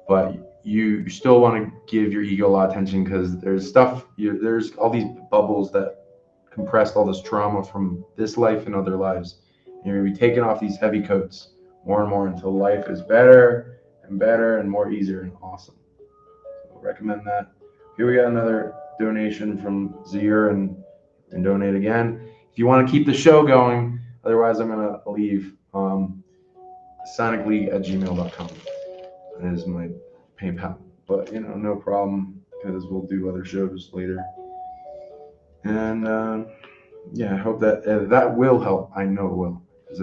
but you still want to give your ego a lot of attention because there's all these bubbles that compressed all this trauma from this life and other lives. And you're going to be taking off these heavy coats more and more until life is better and better and more easier and awesome. So I'll recommend that. Here we got another donation from Zier and donate again. If you want to keep the show going, otherwise I'm going to leave. PsionicLeague@gmail.com is my PayPal. But, no problem because we'll do other shows later. And I hope that will help. I know it will because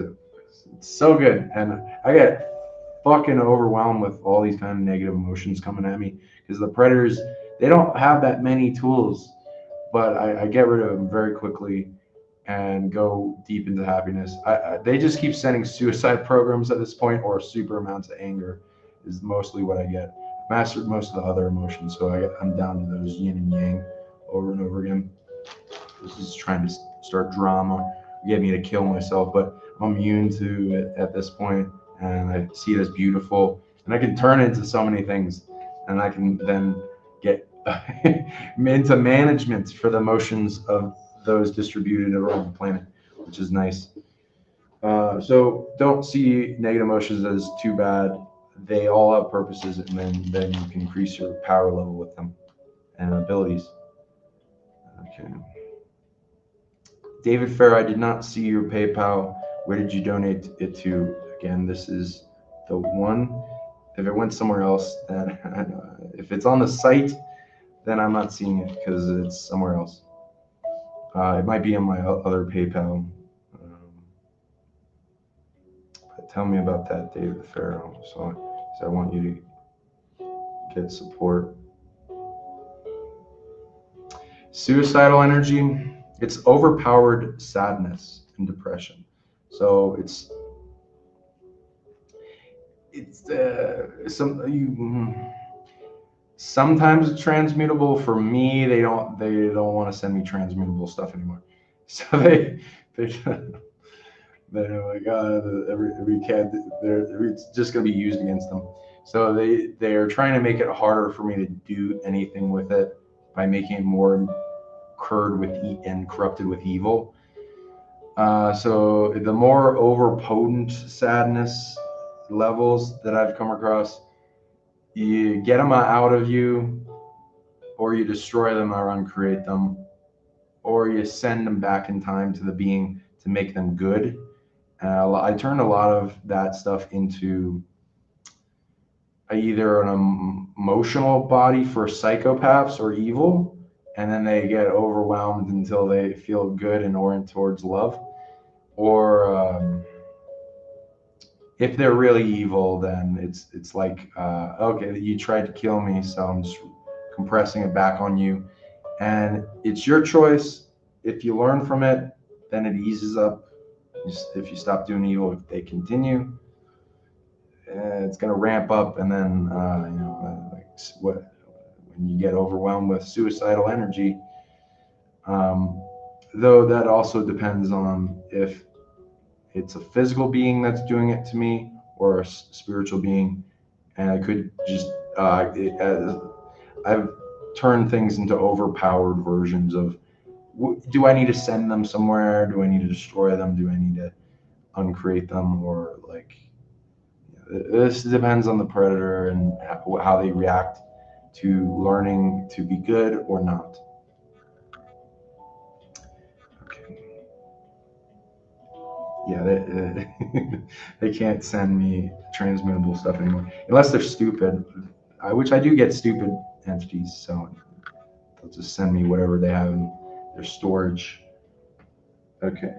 it's so good. And I get fucking overwhelmed with all these kind of negative emotions coming at me, because the predators, they don't have that many tools, but I get rid of them very quickly and go deep into happiness. They just keep sending suicide programs at this point, or super amounts of anger is mostly what I get. Mastered most of the other emotions, so I'm down to those yin and yang over and over again. This is trying to start drama, get me to kill myself, but I'm immune to it at this point, and I see it as beautiful, and I can turn it into so many things, and I can then get into management for the emotions of those distributed around the planet, which is nice. So don't see negative emotions as too bad. They all have purposes, and then you can increase your power level with them and abilities. Okay. David Fair, I did not see your PayPal. Where did you donate it to? Again, this is the one. If it went somewhere else, then if it's on the site, then I'm not seeing it because it's somewhere else. It might be on my other PayPal. But tell me about that, David Farrow. So I want you to get support. Suicidal energy, it's overpowered sadness and depression. So it's sometimes it's transmutable. For me, they don't want to send me transmutable stuff anymore. So they're like, every cat, it's just going to be used against them. So they are trying to make it harder for me to do anything with it by making it more curd with and corrupted with evil. So the more overpotent sadness levels that I've come across, you get them out of you, or you destroy them or uncreate them, or you send them back in time to the being to make them good. I turned a lot of that stuff into either an emotional body for psychopaths or evil, and then they get overwhelmed until they feel good and orient towards love. Or if they're really evil, then it's like, okay, you tried to kill me, so I'm just compressing it back on you. And it's your choice. If you learn from it, then it eases up. If you stop doing evil, if they continue, it's going to ramp up. And then, when you get overwhelmed with suicidal energy, though that also depends on if it's a physical being that's doing it to me or a spiritual being. And I could just, I've turned things into overpowered versions of, do I need to send them somewhere? Do I need to destroy them? Do I need to uncreate them? Or like, this depends on the predator and how they react to learning to be good or not. Okay. Yeah, they can't send me transmittable stuff anymore unless they're stupid, which I do get stupid entities, so they'll just send me whatever they have in their storage. Okay.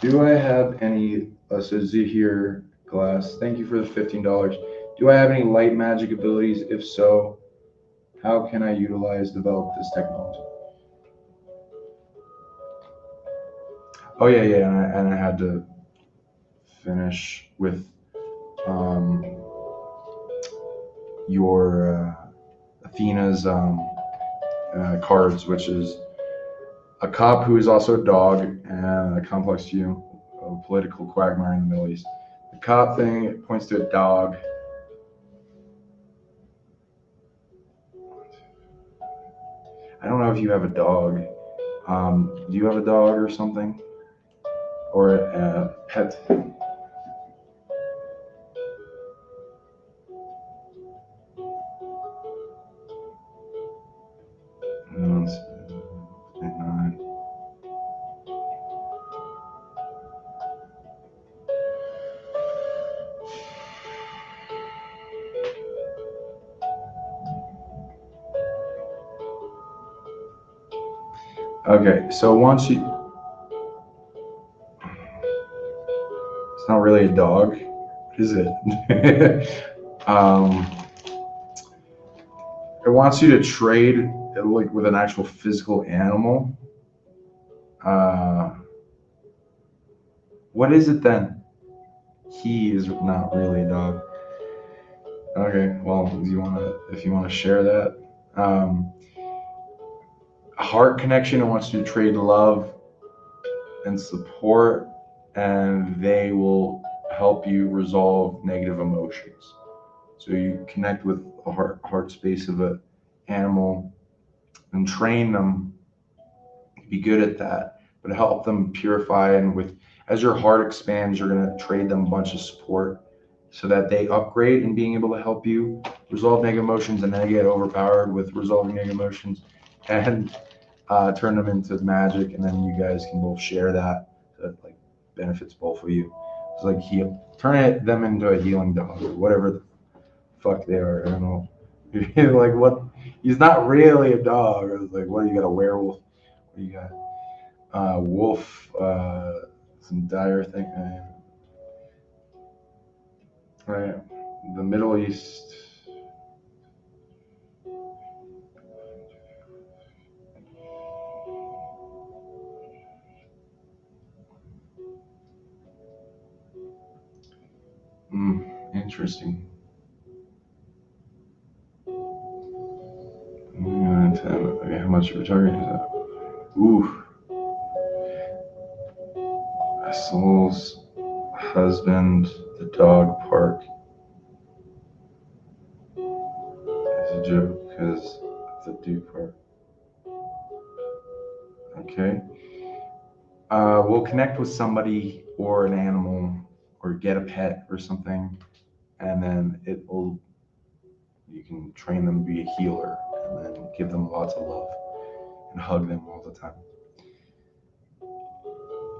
Do I have any, so Zahir Glass, thank you for the $15. Do I have any light magic abilities? If so, how can I develop this technology? Oh yeah, and I had to finish with your Athena's cards, which is a cop who is also a dog, and a complex view of political quagmire in the Middle East. The cop thing, it points to a dog. I don't know if you have a dog. Do you have a dog or something? Or a pet? Okay, so once you, it's not really a dog, is it? It wants you to trade like with an actual physical animal. What is it then? He is not really a dog. Okay, well, if you wanna share that, a heart connection. It wants you to trade love and support, and they will help you resolve negative emotions. So you connect with a heart space of an animal and train them, be good at that, but help them purify. And as your heart expands, you're going to trade them a bunch of support so that they upgrade in being able to help you resolve negative emotions, and then they get overpowered with resolving negative emotions and turn them into magic, and then you guys can both share that. So that like benefits both of you. It's like them into a healing dog or whatever the fuck they are. I don't know. Like what? He's not really a dog. Or like what? You got a werewolf? What do you got? Wolf. Some dire thing. Right. The Middle East. Interesting. Okay, how much are we targeting is that? Ooh. Soul's husband, the dog park. It's a joke because it's a dude park. Okay. We'll connect with somebody or an animal or get a pet or something, and then you can train them to be a healer, and then give them lots of love and hug them all the time.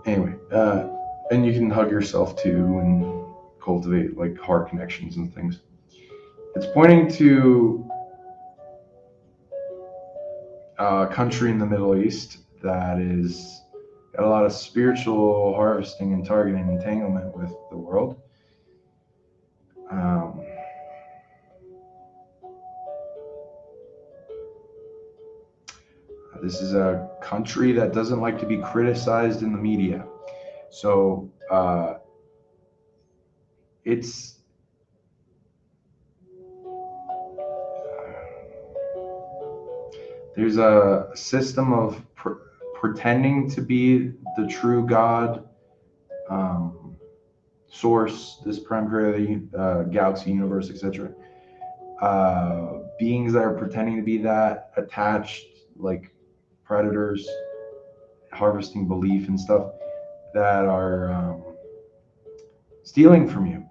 Anyway, and you can hug yourself too and cultivate like heart connections and things. It's pointing to a country in the Middle East that is got a lot of spiritual harvesting and targeting entanglement with the world. This is a country that doesn't like to be criticized in the media. So there's a system of pretending to be the true God, source, this primarily galaxy, universe, etc. Beings that are pretending to be that, attached, like predators, harvesting belief and stuff, that are stealing from you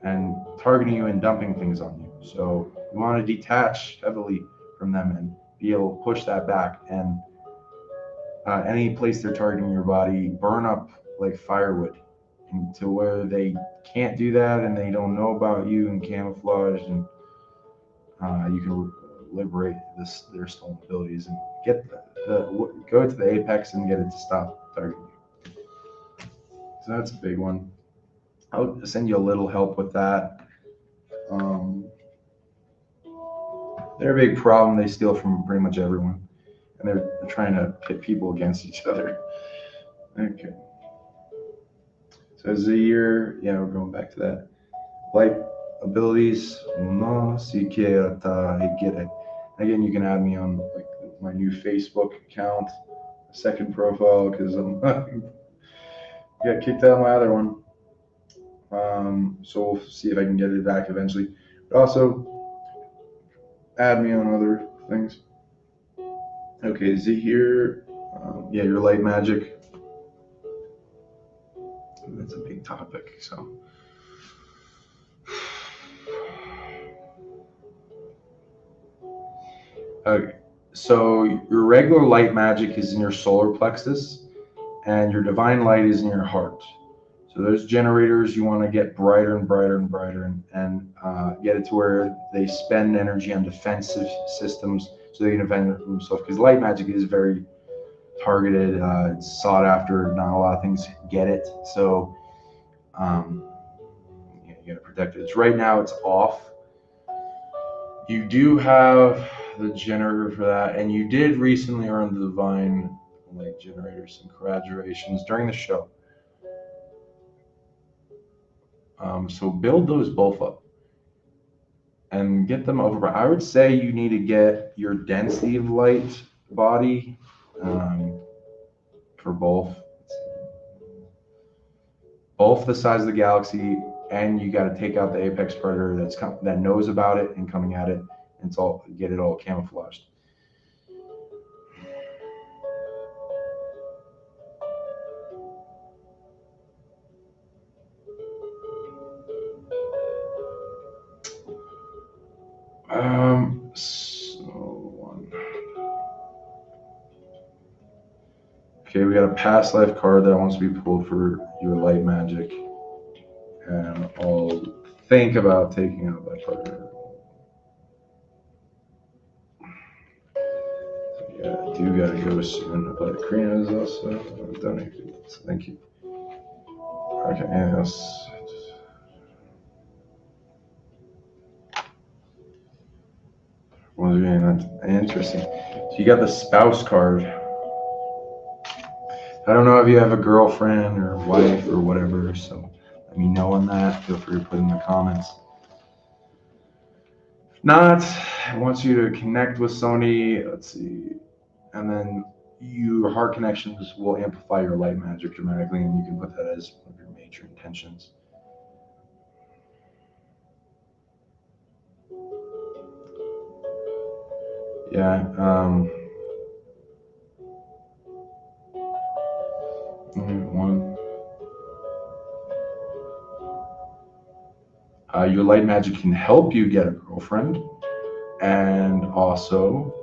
and targeting you and dumping things on you. So you want to detach heavily from them and be able to push that back. And any place they're targeting your body, burn up like firewood, to where they can't do that and they don't know about you, and camouflage, and you can liberate their stolen abilities and get go to the apex and get it to stop targeting you. So that's a big one. I'll send you a little help with that. They're a big problem. They steal from pretty much everyone, and they're trying to pit people against each other. Okay. So Zaire, yeah, we're going back to that. Light abilities, no, si get it. Again, you can add me on like my new Facebook account, second profile, because I'm got kicked out of my other one. So we'll see if I can get it back eventually. But also, add me on other things. Okay, Zahir, yeah, your light magic. That's a big topic, so. Okay, so your regular light magic is in your solar plexus, and your divine light is in your heart. So those generators, you want to get brighter and brighter and brighter, and get it to where they spend energy on defensive systems so they can defend themselves. Because light magic is very targeted, it's sought after. Not a lot of things get it. So You gotta protect it. It's right now it's off. You do have the generator for that, and you did recently earn the divine light generator. Some congratulations during the show. So build those both up and get them over. I would say you need to get your density of light body for both the sides of the galaxy, and you got to take out the apex predator that knows about it and coming at it, and get it all camouflaged. Okay, we got a past life card that wants to be pulled for your light magic, and I'll think about taking out that card. Yeah, I do gotta go soon, but Karina is also donated, so thank you. Okay, anything else? Well, interesting. So you got the spouse card. I don't know if you have a girlfriend or wife or whatever, so let me know on that. Feel free to put in the comments. If not, it wants you to connect with somebody, let's see, and then your heart connections will amplify your light magic dramatically, and you can put that as one of your major intentions. Yeah, one. Your light magic can help you get a girlfriend, and also,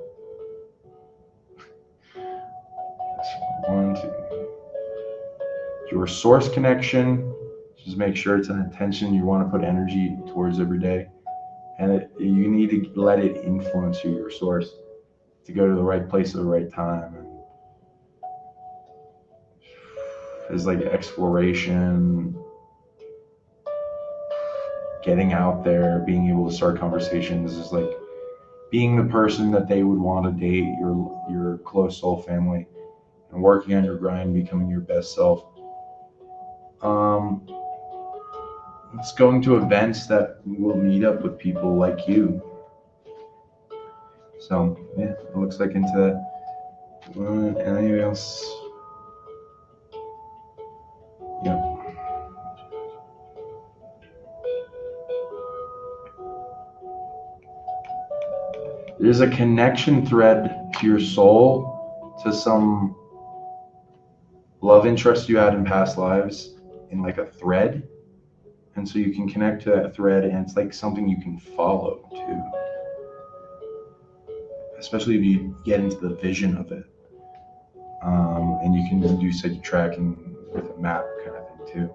one, two. Your source connection, just make sure it's an intention you want to put energy towards every day, and you need to let it influence you, your source, to go to the right place at the right time. And there's like exploration, getting out there, being able to start conversations, is like being the person that they would want to date, your close soul family, and working on your grind, becoming your best self. It's going to events that will meet up with people like you. So yeah, it looks like into that. Anything else? Yep. There's a connection thread to your soul, to some love interest you had in past lives, in like a thread. And so you can connect to that thread, and it's like something you can follow too. Especially if you get into the vision of it. And you can do site tracking with a map kind of thing too.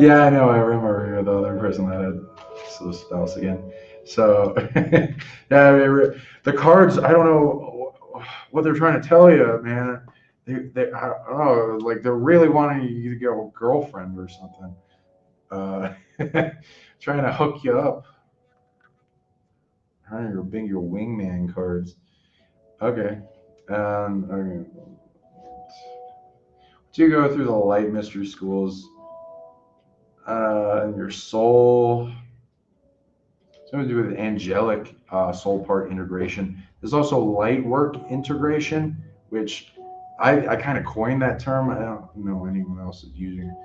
Yeah, I know. I remember you're the other person that had the spouse again. So, yeah, I mean, the cards, I don't know what they're trying to tell you, man. They I don't know, like they're really wanting you to get a girlfriend or something. Trying to hook you up. Your wingman cards. Okay. Okay. Do you go through the light mystery schools? And your soul. Something to do with angelic soul part integration. There's also light work integration, which I kind of coined that term. I don't know anyone else is using it,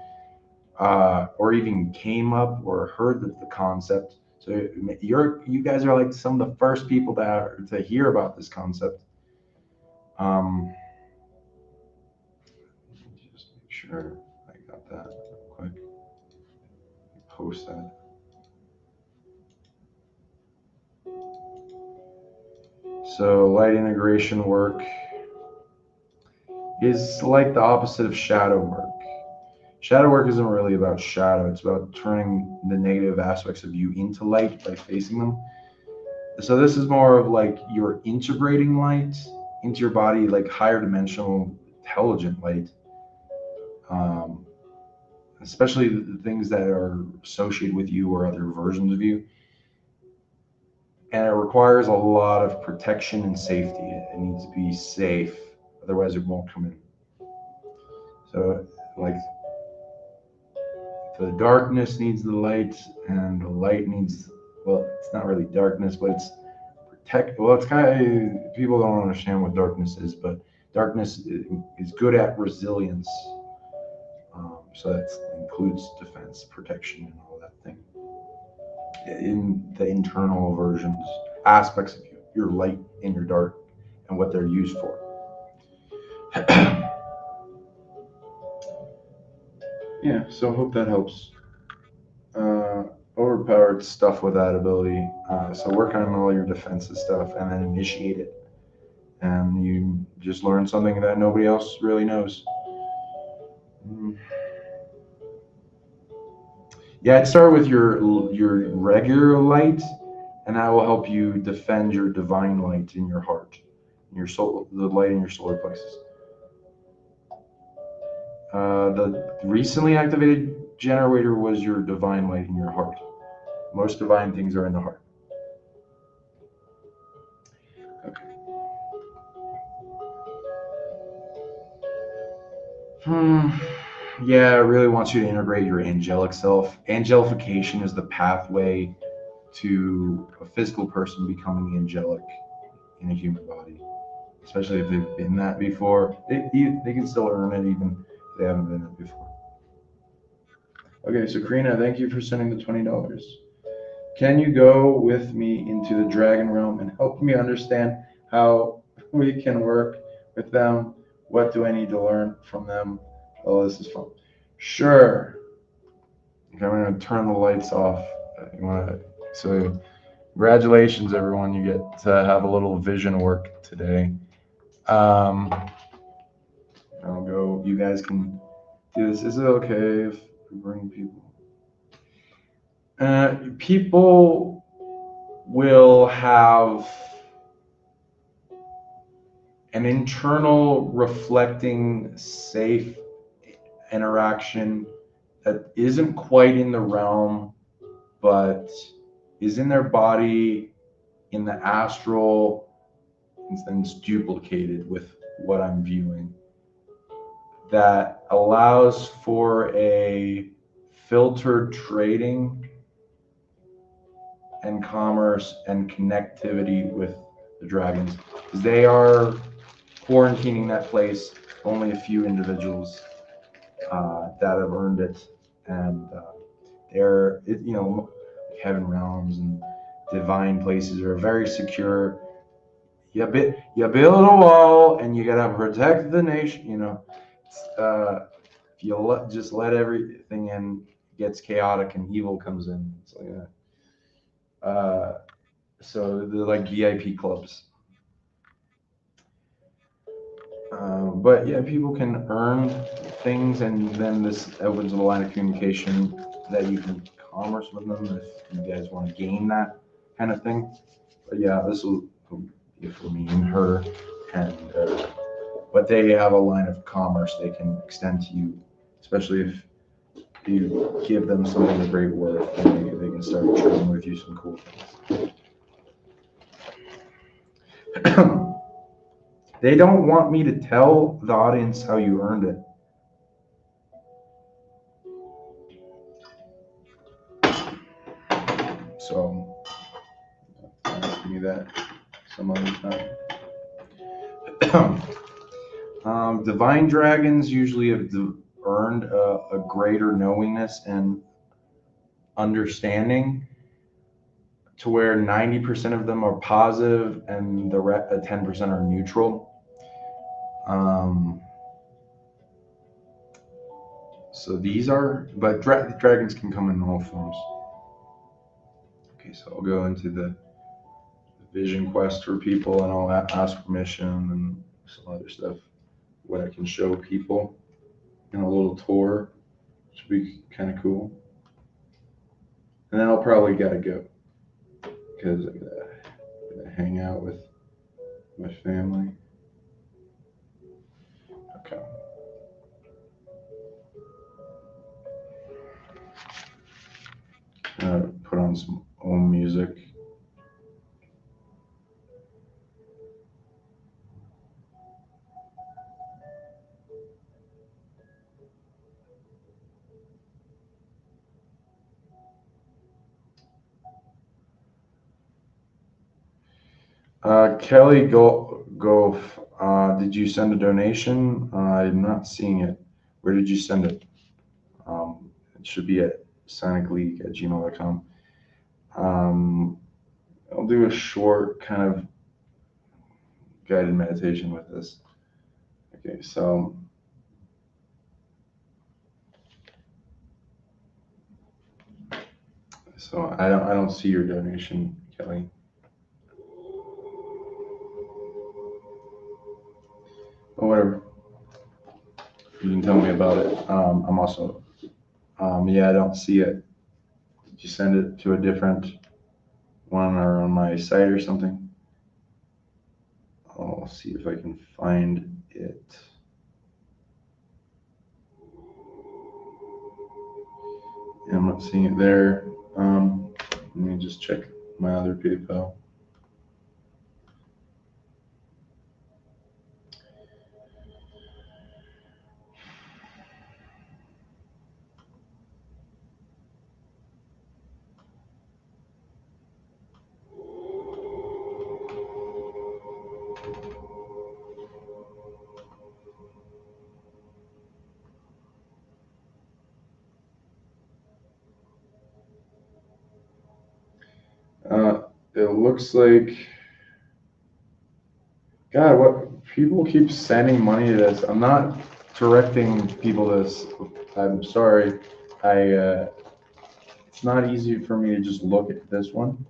or even came up or heard the concept. So you guys are like some of the first people to hear about this concept. Just make sure I got that real quick. Post that. So light integration work is like the opposite of shadow work. Shadow work isn't really about shadow. It's about turning the negative aspects of you into light by facing them. So this is more of like you're integrating light into your body, like higher dimensional, intelligent light. especially the things that are associated with you or other versions of you. And it requires a lot of protection and safety. It needs to be safe, otherwise it won't come in. So, like, the darkness needs the light, and the light needs, well, it's not really darkness, but it's well, it's kind of, people don't understand what darkness is, but darkness is good at resilience. So that includes defense, protection, and all that thing. In the internal versions, aspects of you, your light and your dark, and what they're used for. Yeah, so I hope that helps. Overpowered stuff with that ability. So work on all your defensive stuff and then initiate it. And you just learn something that nobody else really knows. Yeah, I'd start with your regular light, and that will help you defend your divine light in your heart, your soul, the light in your solar plexus. The recently activated generator was your divine light in your heart. Most divine things are in the heart. Okay. Yeah, it really wants you to integrate your angelic self. Angelification is the pathway to a physical person becoming angelic in a human body, especially if they've been that before. They can still earn it even if they haven't been it before. Okay, so Karina, thank you for sending the $20. Can you go with me into the dragon realm and help me understand how we can work with them? What do I need to learn from them? Oh, this is fun. Sure. Okay, I'm going to turn the lights off. So, congratulations, everyone. You get to have a little vision work today. I'll go. You guys can do this. Is it okay if we bring people? People will have an internal reflecting safe interaction that isn't quite in the realm, but is in their body, in the astral, and then it's duplicated with what I'm viewing. That allows for a filtered trading and commerce and connectivity with the dragons. They are quarantining that place, only a few individuals that have earned it, and they're, heaven realms and divine places are very secure. You build a wall, and you gotta protect the nation. If you just let everything in, it gets chaotic and evil comes in. It's like that. So they're like VIP clubs. But yeah, people can earn things, and then this opens a line of communication that you can commerce with them if you guys want to gain that kind of thing. But yeah, this will be for me and her, and but they have a line of commerce they can extend to you, especially if you give them something of great worth, and they can start trading with you some cool things. They don't want me to tell the audience how you earned it. So, ask me that some other time. Divine dragons usually have earned a greater knowingness and understanding, to where 90% of them are positive and the 10% are neutral. So these are, but dragons can come in all forms. Okay, so I'll go into the vision quest for people, and I'll ask permission and some other stuff, what I can show people in a little tour, which would be kind of cool. And then I'll probably gotta go because I gotta hang out with my family. Okay. put on some old music. Kelly Goff, did you send a donation? I'm not seeing it. Where did you send it? It should be at PsionicLeague@gmail.com. I'll do a short kind of guided meditation with this. Okay, so I don't see your donation, Kelly. But whatever. You can tell me about it. I'm also yeah, I don't see it. Did you send it to a different one or on my site or something? I'll see if I can find it. Yeah, I'm not seeing it there. Let me just check my other PayPal. It looks like, God, what people keep sending money to this. I'm not directing people this. I'm sorry. It's not easy for me to just look at this one.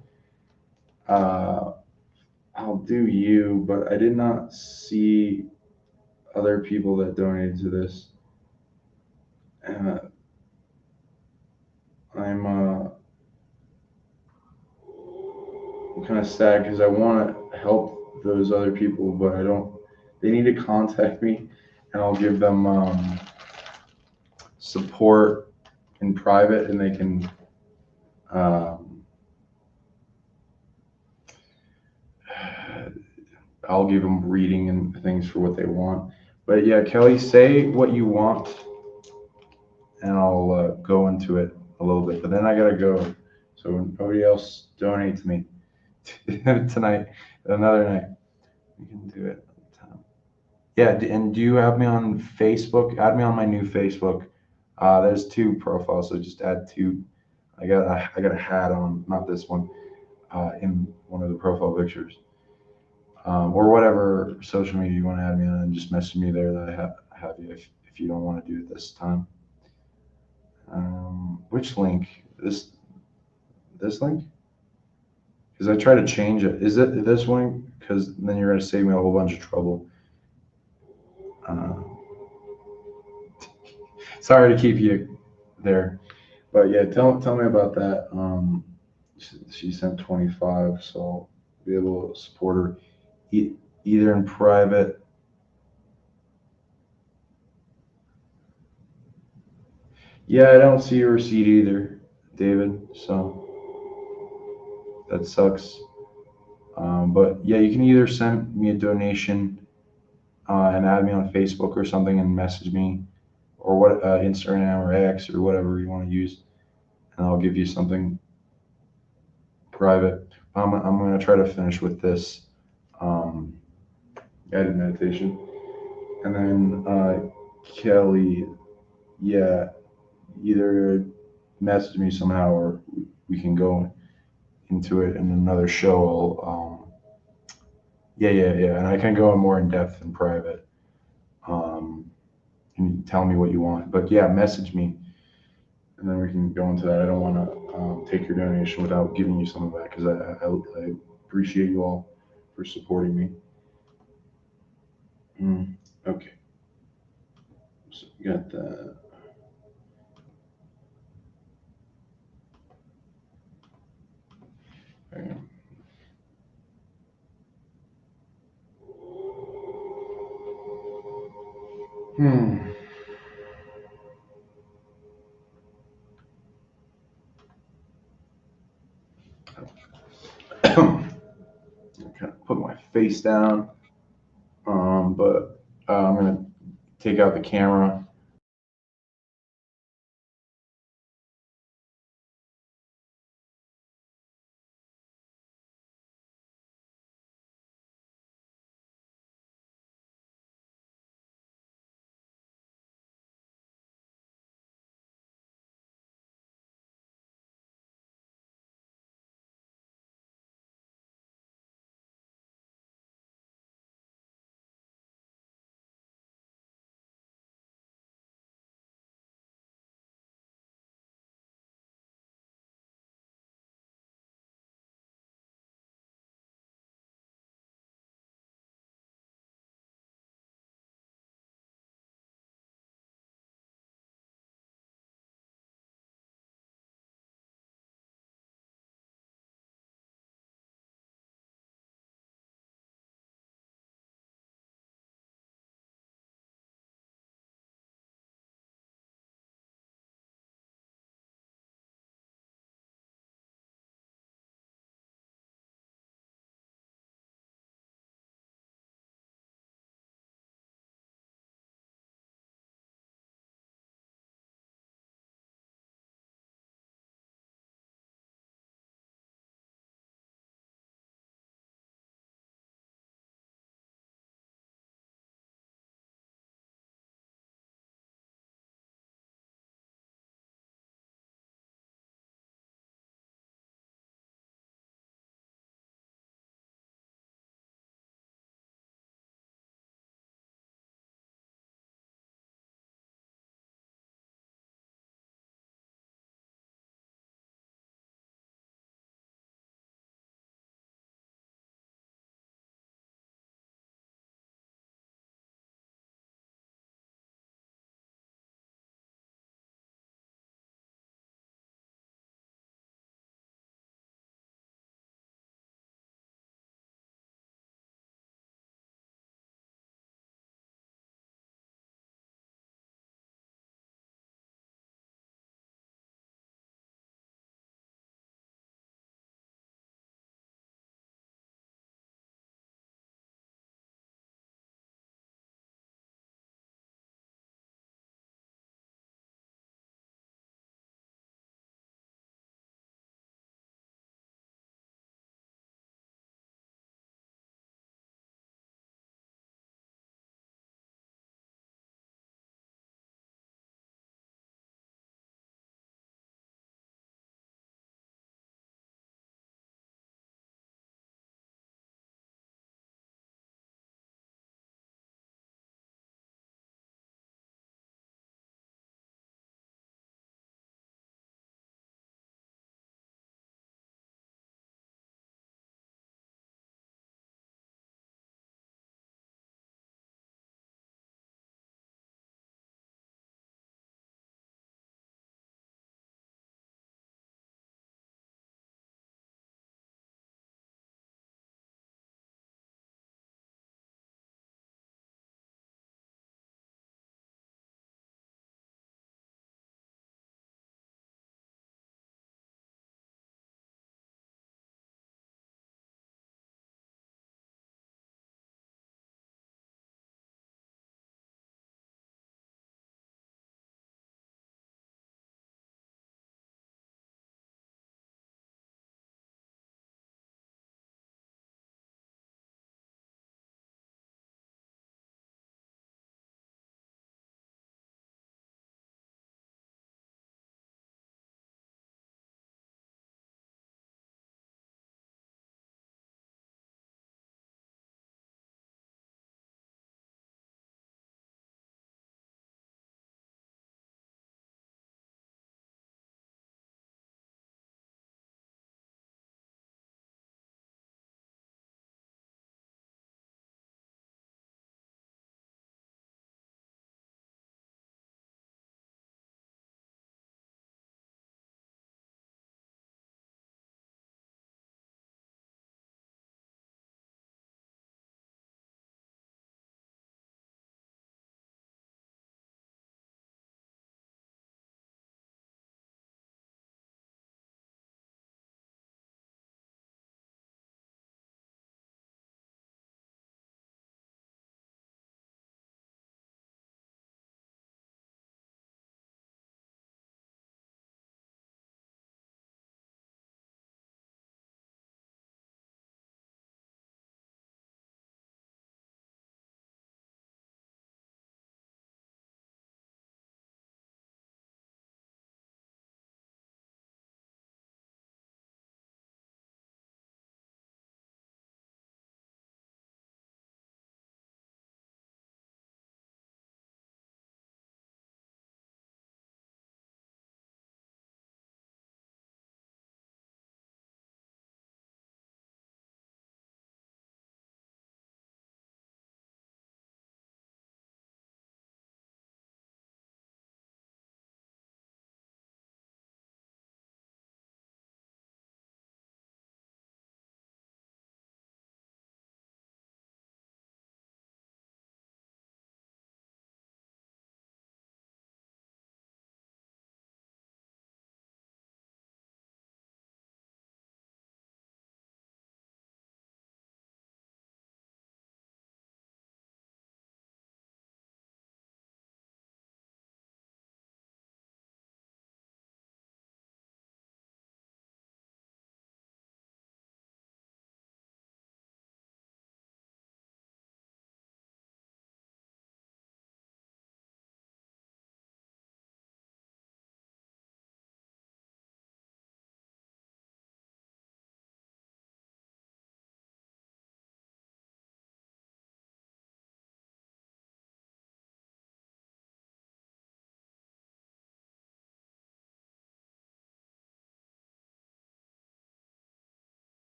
I'll do you, but I did not see other people that donated to this. I'm kind of sad because I want to help those other people, but I don't. They need to contact me, and I'll give them support in private, and they can. I'll give them reading and things for what they want. But yeah, Kelly, say what you want, and I'll go into it a little bit. But then I gotta go, so nobody else donate to me tonight. Another night, we can do it. Yeah, and do you have me on Facebook? Add me on my new Facebook. There's two profiles, so just add two. I got a hat on, not this one, in one of the profile pictures. Or whatever social media you want to add me on, and just message me there that I have you if you don't want to do it this time. Which link? This link? Because I try to change it. Is it this one? Because then you're going to save me a whole bunch of trouble. Sorry to keep you there, but yeah, tell me about that. She sent 25, so I'll be able to support her either in private. Yeah, I don't see your receipt either, David. So that sucks. But yeah, you can either send me a donation and add me on Facebook or something and message me, or what Instagram or X or whatever you want to use, and I'll give you something private. I'm going to try to finish with this guided meditation, and then Kelly, yeah, either message me somehow or we can go into it in another show. Yeah, and I can go more in depth in private. And tell me what you want. But yeah, message me, and then we can go into that. I don't want to take your donation without giving you some of that because I appreciate you all for supporting me. Okay, so you got that. Hang on. kind of put my face down, but I'm gonna take out the camera.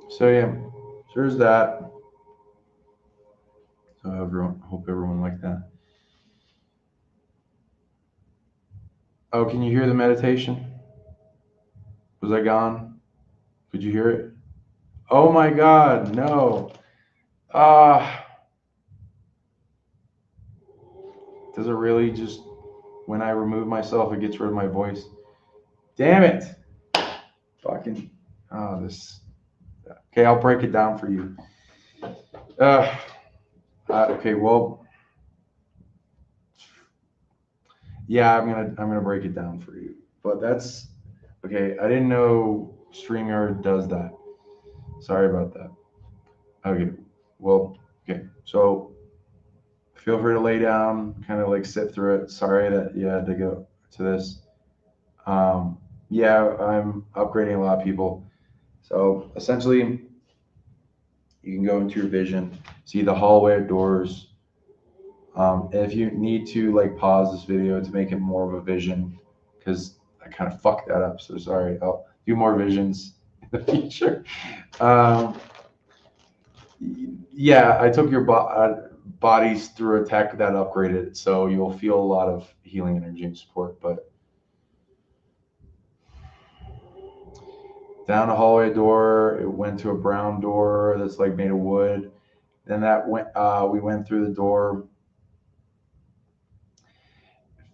So yeah, so there's that. So hope everyone liked that. Oh, can you hear the meditation? Was I gone? Could you hear it? Oh my God, no. Ah, does it really just, when I remove myself, it gets rid of my voice? Damn it. Fucking, this. Okay, I'll break it down for you. Uh, okay, well, yeah, I'm gonna break it down for you. But that's okay. I didn't know StreamYard does that. Sorry about that. Okay, well, okay. So feel free to lay down, kind of like sit through it. Sorry that you had to go to this. Yeah, I'm upgrading a lot of people. So essentially, you can go into your vision, see the hallway doors. If you need to like pause this video to make it more of a vision, because I kind of fucked that up. So sorry. I'll do more visions in the future. Um, yeah, I took your bodies through a tech that upgraded it, so you'll feel a lot of healing energy and support. But down a hallway door, it went to a brown door that's like made of wood. Then that went. We went through the door.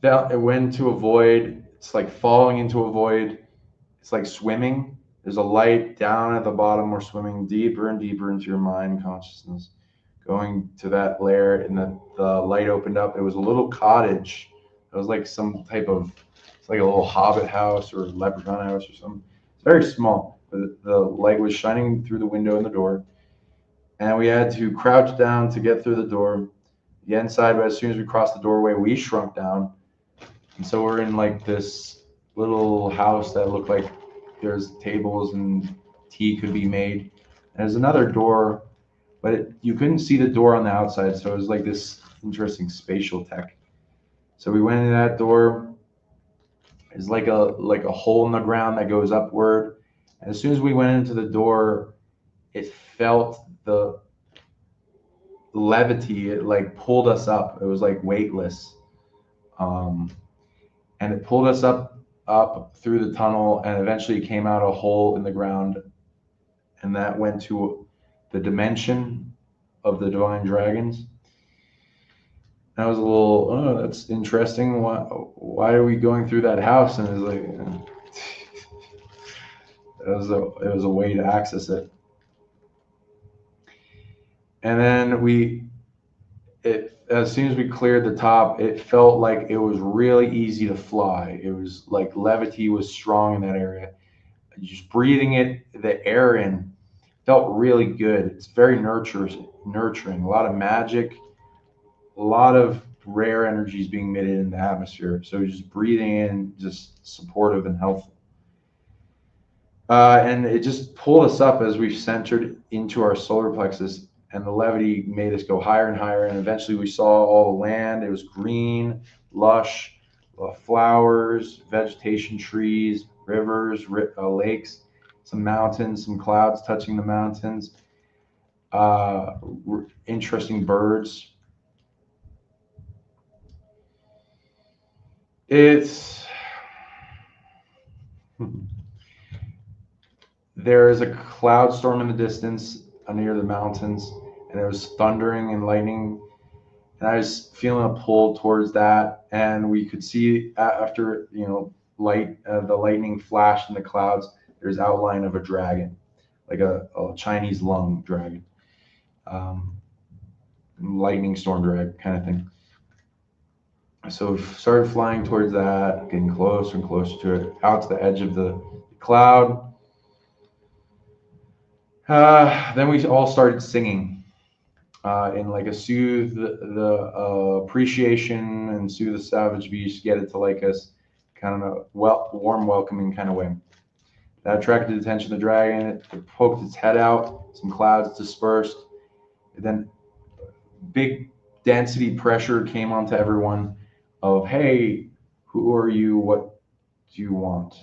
It went to a void. It's like falling into a void. It's like swimming. There's a light down at the bottom. We're swimming deeper and deeper into your mind consciousness, going to that layer, and the light opened up. It was a little cottage. It was like some type of, it's like a little hobbit house or leprechaun house or something. It's very small. But the light was shining through the window in the door, and we had to crouch down to get through the door, get inside. But as soon as we crossed the doorway, we shrunk down, and so we're in like this little house that looked like there's tables and tea could be made. And there's another door, but you couldn't see the door on the outside, so it was like this interesting spatial tech. So we went in that door. It's like a hole in the ground that goes upward. And as soon as we went into the door, it felt the levity. It like pulled us up. It was like weightless. Um, and it pulled us up through the tunnel, and eventually came out a hole in the ground, and that went to the dimension of the divine dragons. And I was a little, oh, that's interesting. Why are we going through that house? And it was like, it was a way to access it. And then as soon as we cleared the top, it felt like it was really easy to fly. It was like levity was strong in that area. Just breathing the air in, felt really good. It's very nurturing. A lot of magic, a lot of rare energies being emitted in the atmosphere. So just breathing in, just supportive and helpful. And it just pulled us up as we centered into our solar plexus, and the levity made us go higher and higher. And eventually we saw all the land. It was green, lush, flowers, vegetation, trees, rivers, lakes, some mountains, some clouds touching the mountains, interesting birds. It's there is a cloud storm in the distance near the mountains, and there was thundering and lightning, and I was feeling a pull towards that. And we could see after the lightning flashed in the clouds. There's outline of a dragon, like a Chinese lung dragon, lightning storm dragon kind of thing. So we started flying towards that, getting closer and closer to it, out to the edge of the cloud. Then we all started singing in like a soothe the appreciation and soothe the savage beast, get it to like us, kind of a warm, welcoming kind of way. That attracted the attention of the dragon. It poked its head out. Some clouds dispersed. And then big density pressure came onto everyone of, hey, who are you? What do you want?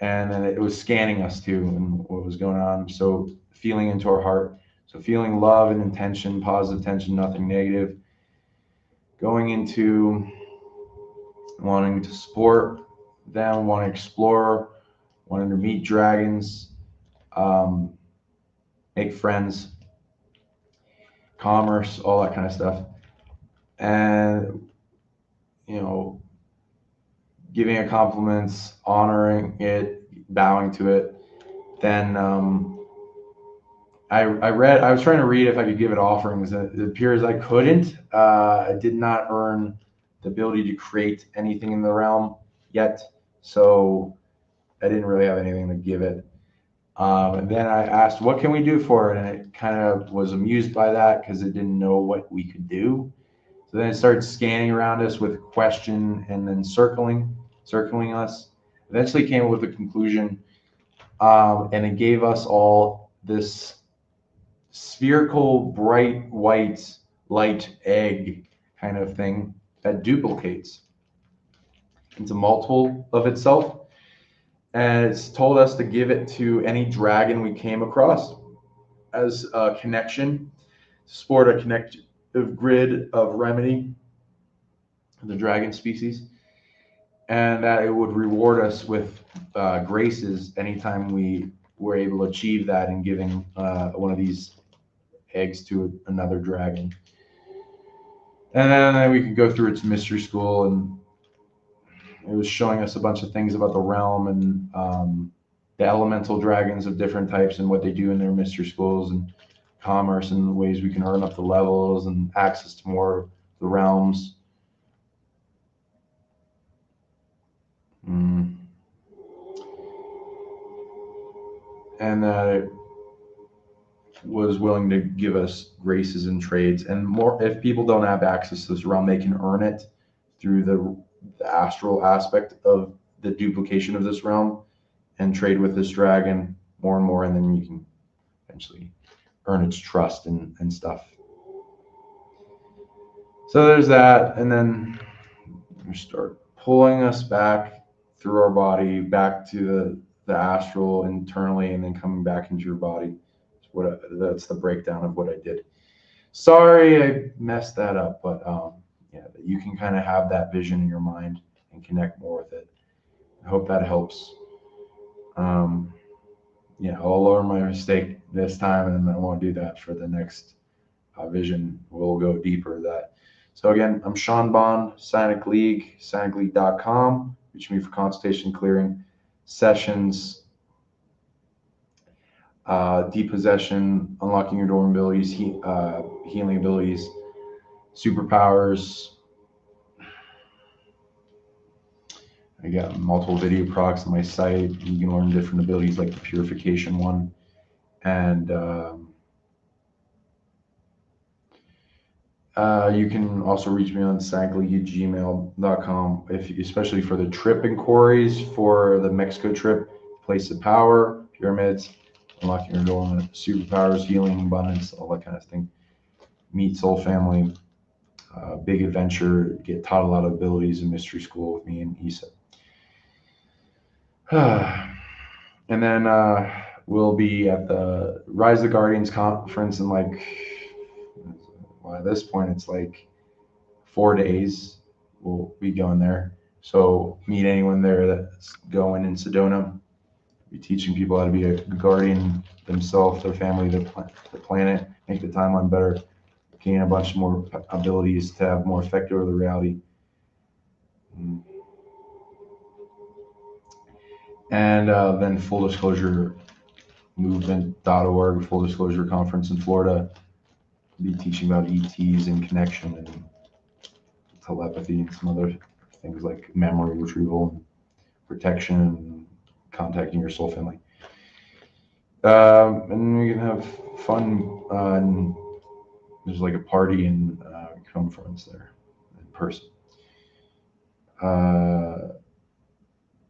and then it was scanning us too and what was going on. So feeling into our heart. So feeling love and intention, positive tension, nothing negative. Going into wanting to support them, wanting to explore, wanting to meet dragons, make friends, commerce, all that kind of stuff. And, giving it compliments, honoring it, bowing to it. Then I was trying to read if I could give it offerings. It appears I couldn't. I did not earn the ability to create anything in the realm yet, so I didn't really have anything to give it. And then I asked, what can we do for it? And it kind of was amused by that because it didn't know what we could do. So then it started scanning around us with a question and then circling us. Eventually came up with a conclusion, and it gave us all this spherical, bright white light egg kind of thing that duplicates into multiple of itself. And it's told us to give it to any dragon we came across as a connection, support a connective grid of remedy, the dragon species, and that it would reward us with graces anytime we were able to achieve that in giving one of these eggs to another dragon. And then we could go through its mystery school, and it was showing us a bunch of things about the realm and the elemental dragons of different types and what they do in their mystery schools and commerce and ways we can earn up the levels and access to more of the realms. And that it was willing to give us graces and trades. And more, if people don't have access to this realm, they can earn it through the astral aspect of the duplication of this realm and trade with this dragon more and more, and then you can eventually earn its trust and stuff. So there's that, and then we start pulling us back through our body, back to the astral internally, and then coming back into your body. That's the breakdown of what I did. Sorry I messed that up, but yeah, you can kind of have that vision in your mind and connect more with it. I hope that helps. Yeah, I'll learn my mistake this time, and then I won't do that for the next vision. We'll go deeper with that. So again, I'm Sean Bond, PsionicLeague, PsionicLeague.com. Reach me for consultation, clearing sessions, depossession, unlocking your dormant abilities, healing abilities, superpowers. I got multiple video products on my site. You can learn different abilities like the purification one. And you can also reach me on PsionicLeague@gmail.com, especially for the trip inquiries for the Mexico trip, place of power, pyramids, unlocking your dormant superpowers, healing, abundance, all that kind of thing. Meet soul family, big adventure, get taught a lot of abilities in mystery school with me and Isa. And then we'll be at the Rise of the Guardians conference in at this point it's like 4 days. We'll be going there. So meet anyone there that's going in Sedona. Be teaching people how to be a guardian themselves, their family, the planet, make the timeline better, gain a bunch more abilities to have more effect over the reality. And then Full Disclosure Movement.org, Full Disclosure Conference in Florida. Be teaching about ETs and connection and telepathy and some other things like memory retrieval and protection and contacting your soul family. And we can have fun. And there's like a party and conference there in person.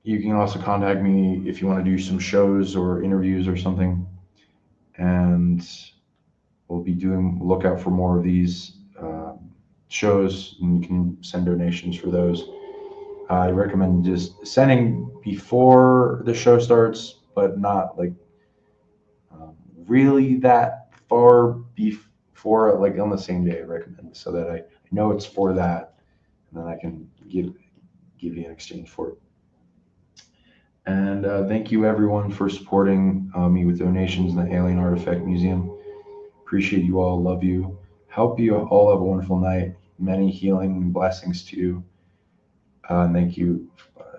You can also contact me if you want to do some shows or interviews or something. And we'll be look out for more of these shows, and you can send donations for those. I recommend just sending before the show starts, but not like really that far before, like on the same day. I recommend so that I know it's for that, and then I can give you in exchange for it. And thank you everyone for supporting me with donations in the Alien Artifact Museum. Appreciate you all. Love you. Hope you all have a wonderful night. Many healing blessings to you. And thank you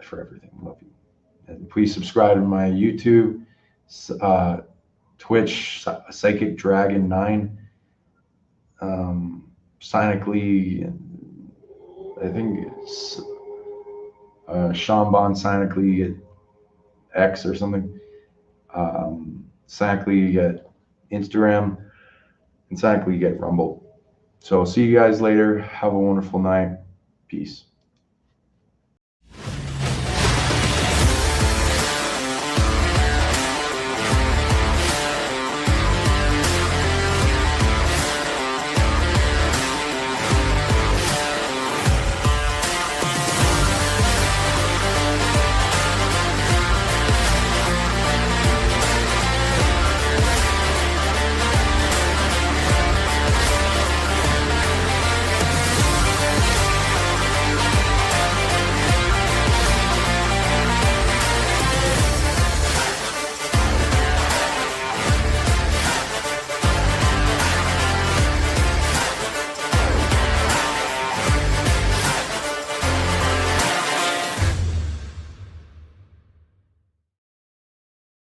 for everything. Love you. And please subscribe to my YouTube, Twitch, Psychic Dragon 9, Psionicleague, and I think it's seanbondpsionic at X or something. Psionicleague at Instagram, and Psionicleague at Rumble. So see you guys later. Have a wonderful night. Peace.